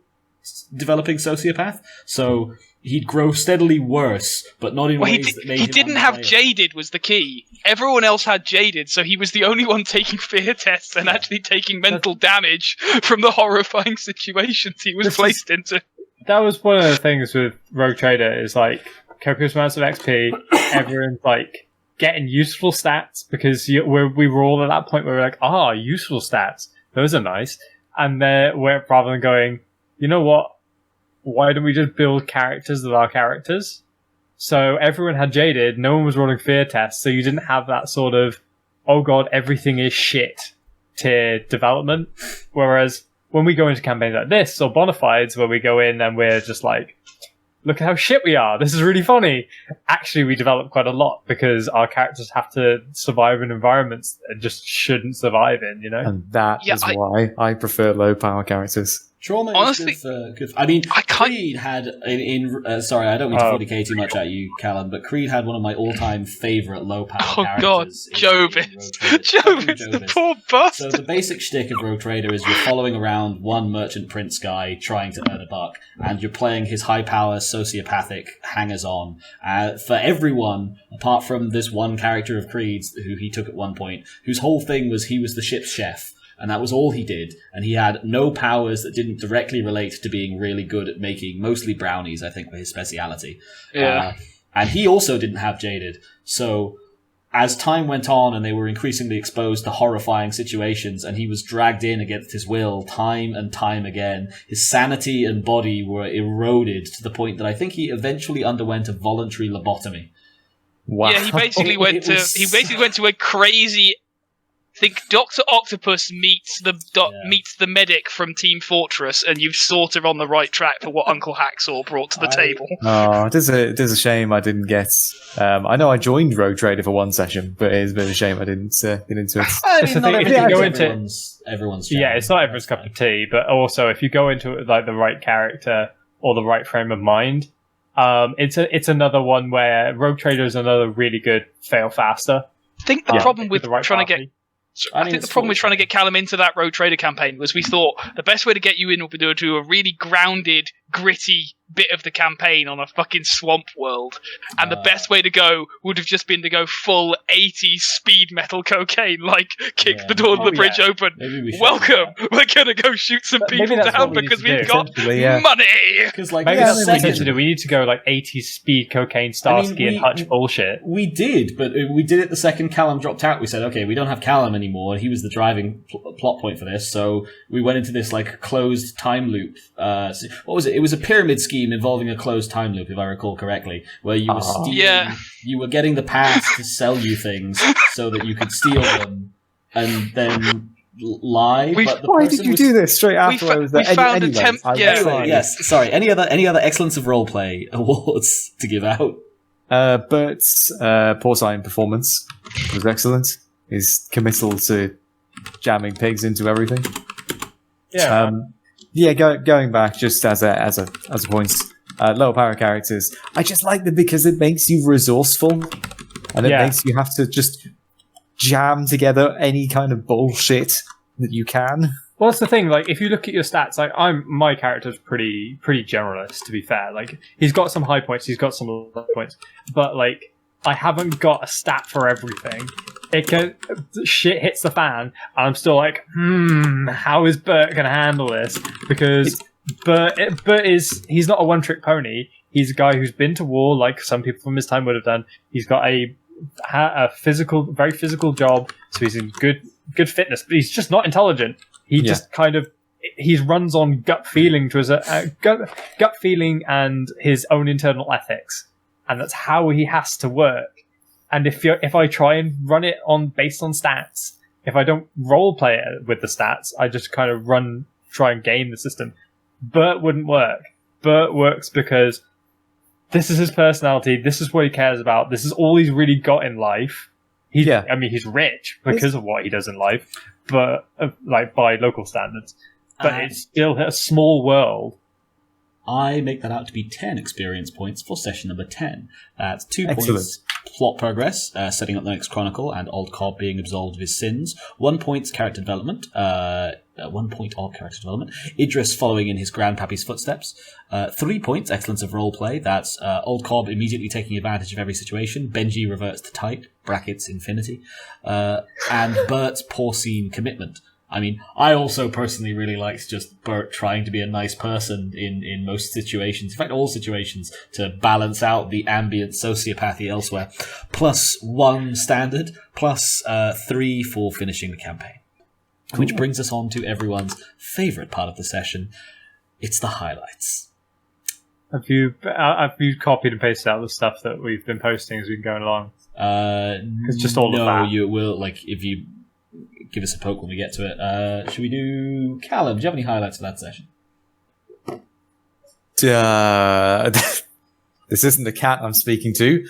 developing sociopath. So he'd grow steadily worse, but not in ways that made him He didn't have unplayable. Jaded was the key. Everyone else had Jaded, so he was the only one taking fear tests and actually taking mental damage from the horrifying situations he was placed into. That was one of the things with Rogue Trader is like copious amounts of XP. Everyone's like getting useful stats because we were all at that point where we're like, useful stats. Those are nice. And we're rather than going, you know what? Why don't we just build characters that are characters? So everyone had Jaded, no one was rolling fear tests, so you didn't have that sort of, oh god, everything is shit tier development. Whereas when we go into campaigns like this, or Bonafides, where we go in and we're just like, look at how shit we are, this is really funny. Actually, we develop quite a lot because our characters have to survive in environments that just shouldn't survive in, you know? And that is why I prefer low power characters. Trauma honestly, is good. I mean, Creed had sorry, I don't mean to 40k too much at you, Callum, but Creed had one of my all-time favourite low-power characters. Jovis, the poor bastard. So the basic shtick of Rogue Trader is you're following around one merchant prince guy trying to earn a buck, and you're playing his high-power sociopathic hangers-on. For everyone, apart from this one character of Creed's who he took at one point, whose whole thing was he was the ship's chef. And that was all he did. And he had no powers that didn't directly relate to being really good at making mostly brownies, I think, were his speciality. Yeah. And he also didn't have Jaded. So as time went on and they were increasingly exposed to horrifying situations and he was dragged in against his will time and time again, his sanity and body were eroded to the point that I think he eventually underwent a voluntary lobotomy. Wow. Yeah, he basically went to a crazy. Think Dr. Octopus meets the medic from Team Fortress, and you've sort of on the right track for what Uncle Hacksaw brought to the table. Oh, it is a shame I didn't get. I know I joined Rogue Trader for one session, but it is a bit of a shame I didn't get into it. I mean, not everyone's everyone's yeah, it's not everyone's cup of tea, but also if you go into it with like the right character or the right frame of mind, it's another one where Rogue Trader is another really good fail faster. I think the problem with the right trying party. to get. I think the problem with trying to get Callum into that Rogue Trader campaign was we thought the best way to get you in would be to do a really grounded, gritty bit of the campaign on a fucking swamp world. And the best way to go would have just been to go full 80s speed metal cocaine, like kick the door to the bridge open. Welcome! We're gonna go shoot some people down because we've got money! Because like, maybe that's what we need to do. We need to go like 80s speed cocaine, Starsky and Hutch bullshit. We did, but we did it the second Callum dropped out. We said, okay, we don't have Callum anymore. He was the driving plot point for this, so we went into this like closed time loop. What was it? It was a pyramid scheme involving a closed time loop, if I recall correctly, where you were stealing, you were getting the past to sell you things so that you could steal them and then lie. Why did you do this straight after I was there? Yes, sorry. Any other excellence of roleplay awards to give out? Bert's porcine performance was excellent. His committal to jamming pigs into everything. Going back just as a point, lower power characters. I just like them because it makes you resourceful, and it makes you have to just jam together any kind of bullshit that you can. Well, that's the thing. Like, if you look at your stats, like my character's pretty generalist. To be fair, like he's got some high points, he's got some low points, but like I haven't got a stat for everything. Shit hits the fan, and I'm still like, how is Bert going to handle this? Because Bert he's not a one-trick pony. He's a guy who's been to war, like some people from his time would have done. He's got a very physical job, so he's in good fitness, but he's just not intelligent. He just kind of he runs on gut feeling gut feeling and his own internal ethics, and that's how he has to work. And if I try and run it based on stats, if I don't role play it with the stats, I just kind of try and game the system. Bert wouldn't work. Bert works because this is his personality. This is what he cares about. This is all he's really got in life. I mean, he's rich because of what he does in life, but like by local standards. but it's still a small world. I make that out to be 10 experience points for session number 10. That's 2 Excellent. points plot progress, setting up the next chronicle, and Old Cobb being absolved of his sins. 1 point character development. 1 point of character development. Idris following in his grandpappy's footsteps. 3 points excellence of roleplay. That's Old Cobb immediately taking advantage of every situation. Benji reverts to tight (brackets infinity), and Bert's porcine commitment. I mean, I also personally really liked just Bert trying to be a nice person in most situations, in fact all situations, to balance out the ambient sociopathy elsewhere. +1 standard, +3 for finishing the campaign. Which brings us on to everyone's favourite part of the session. It's the highlights. Have you copied and pasted out the stuff that we've been posting as we've been going along? It's just all of that. No, you will, if you give us a poke when we get to it. Should we do... Callum, do you have any highlights for that session? This isn't the cat I'm speaking to.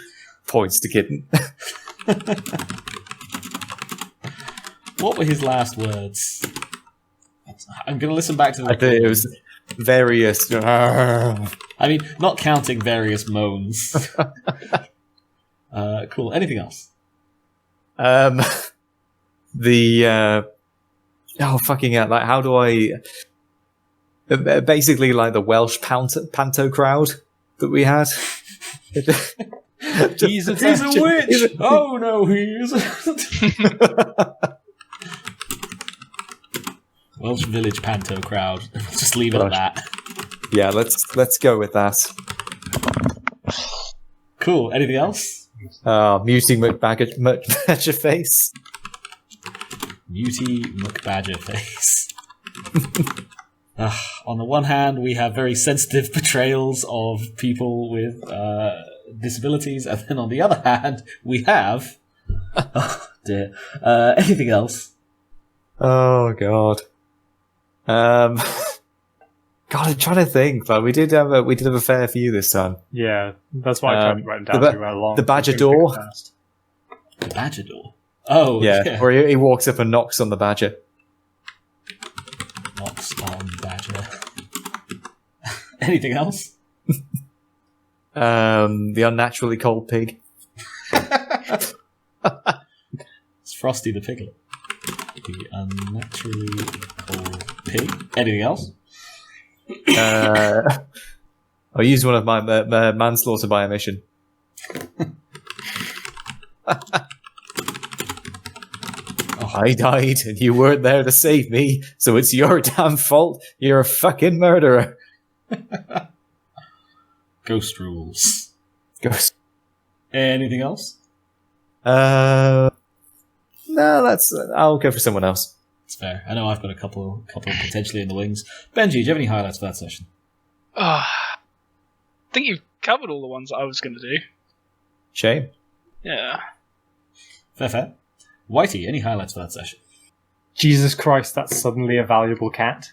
Points to kitten. What were his last words? I'm going to listen back to the I think it was various... I mean, not counting various moans. Cool. Anything else? Fucking hell, like, how do I... Basically, like, the Welsh panto crowd that we had. He's a witch! Oh, no, he isn't! Welsh village panto crowd. Just leave it at that. Yeah, let's go with that. Cool. Anything else? Mutey McBadgerface. Mutey McBadgerface. On the one hand, we have very sensitive portrayals of people with disabilities, and then on the other hand, we have... Oh, dear. Anything else? Oh, God. God, I'm trying to think. Like, we did have a fair few this time. Yeah, that's why I tried to write them down as we went along. The Badger Door. The Badger Door? Oh, yeah. Where he walks up and knocks on the badger. Knocks on badger. Anything else? The unnaturally cold pig. It's Frosty the Piglet. The unnaturally cold pig. Anything else? I used one of my manslaughter by omission. I died and you weren't there to save me, so it's your damn fault. You're a fucking murderer. Ghost rules. Ghost. Anything else? No, I'll go for someone else. It's fair. I know I've got a couple potentially in the wings. Benji, do you have any highlights for that session? I think you've covered all the ones that I was going to do. Shame. Yeah. Fair. Whitey, any highlights for that session? Jesus Christ, that's suddenly a valuable cat.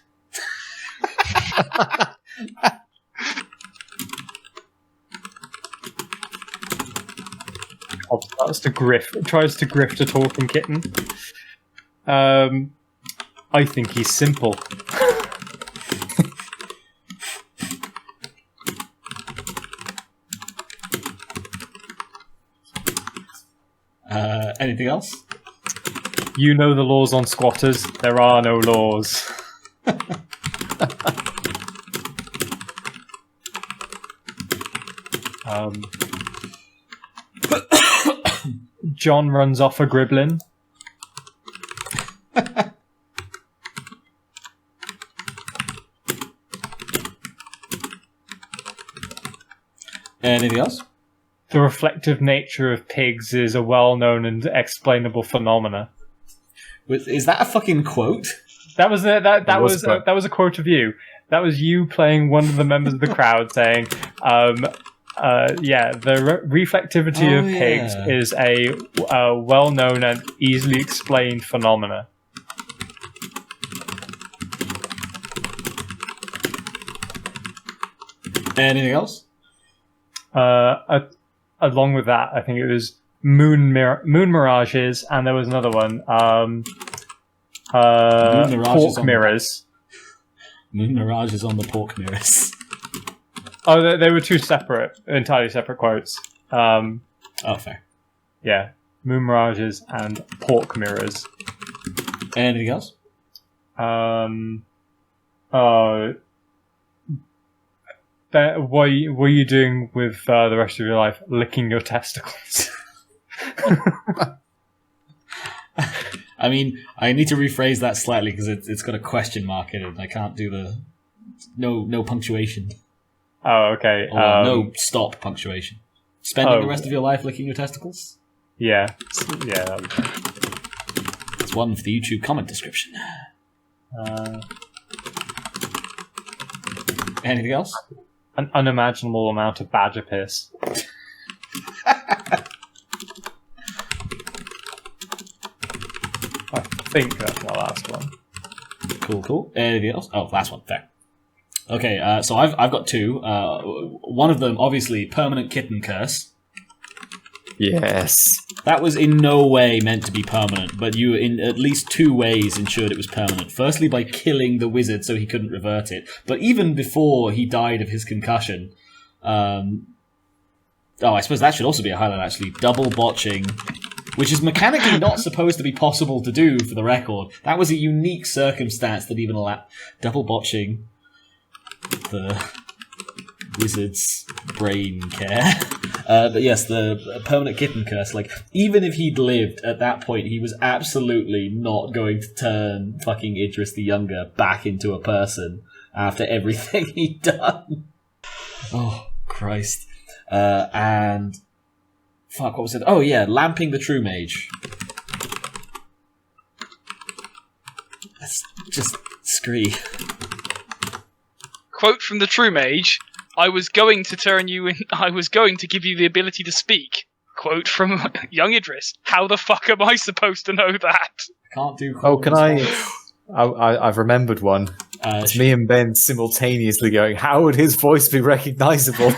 That's to grift. It tries to grift a talking kitten. I think he's simple. Anything else? You know the laws on squatters. There are no laws. John runs off a griblin. Anything else? The reflective nature of pigs is a well-known and explainable phenomena. Is that a fucking quote? That was a quote of you. That was you playing one of the members of the crowd saying, the reflectivity of pigs is a well-known and easily explained phenomena. Anything else? Along with that, I think it was moon mirages, and there was another one. Pork mirrors. Moon mirages on the pork mirrors. Oh, they were two entirely separate quotes. Oh, fair. Yeah, moon mirages and pork mirrors. Anything else? What were you doing with the rest of your life? Licking your testicles. I mean, I need to rephrase that slightly because it's got a question mark in it. I can't do the no punctuation. Oh, okay. Or no stop punctuation. Spending the rest of your life licking your testicles? Yeah. That was right. It's one for the YouTube comment description. Anything else? An unimaginable amount of badger piss. I think that's my last one. Cool. Anything else? Oh, last one. Fair. Okay, so I've got two. One of them, obviously, permanent kitten curse. Yes. That was in no way meant to be permanent, but you, in at least two ways, ensured it was permanent. Firstly, by killing the wizard so he couldn't revert it. But even before he died of his concussion... I suppose that should also be a highlight, actually. Double-botching, which is mechanically not supposed to be possible to do, for the record. That was a unique circumstance that even allowed... Double-botching the wizard's brain care. But yes, the permanent kitten curse, like, even if he'd lived at that point, he was absolutely not going to turn fucking Idris the Younger back into a person after everything he'd done. Oh, Christ. And... Fuck, what was it? Oh, yeah, lamping the True Mage. That's just scree. Quote from the True Mage, I was going to turn you in, I was going to give you the ability to speak. Quote from young Idris, how the fuck am I supposed to know that? I can't do... Oh, can I've remembered one. It's me and Ben simultaneously going, how would his voice be recognisable?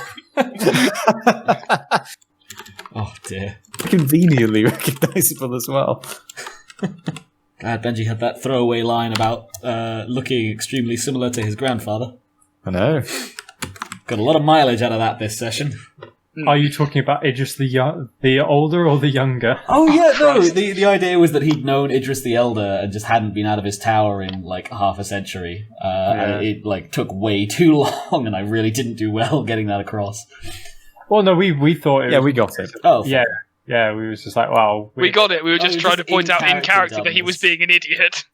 Oh, dear. Conveniently recognisable as well. Glad Benji had that throwaway line about looking extremely similar to his grandfather. I know. Got a lot of mileage out of that this session. Are you talking about Idris the older or the younger? Oh yeah, no. The idea was that he'd known Idris the Elder and just hadn't been out of his tower in like half a century. And it like took way too long, and I really didn't do well getting that across. Well, no, we thought it. Yeah, we got it. Oh yeah. We was just like, wow. We got it. We were just trying to point out in in-character character that he was being an idiot.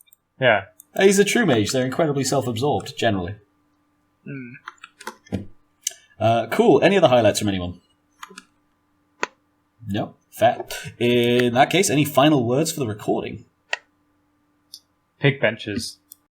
Yeah. He's a true mage. They're incredibly self-absorbed generally. Cool. Any other highlights from anyone? No? Fair. In that case, any final words for the recording? Pig benches.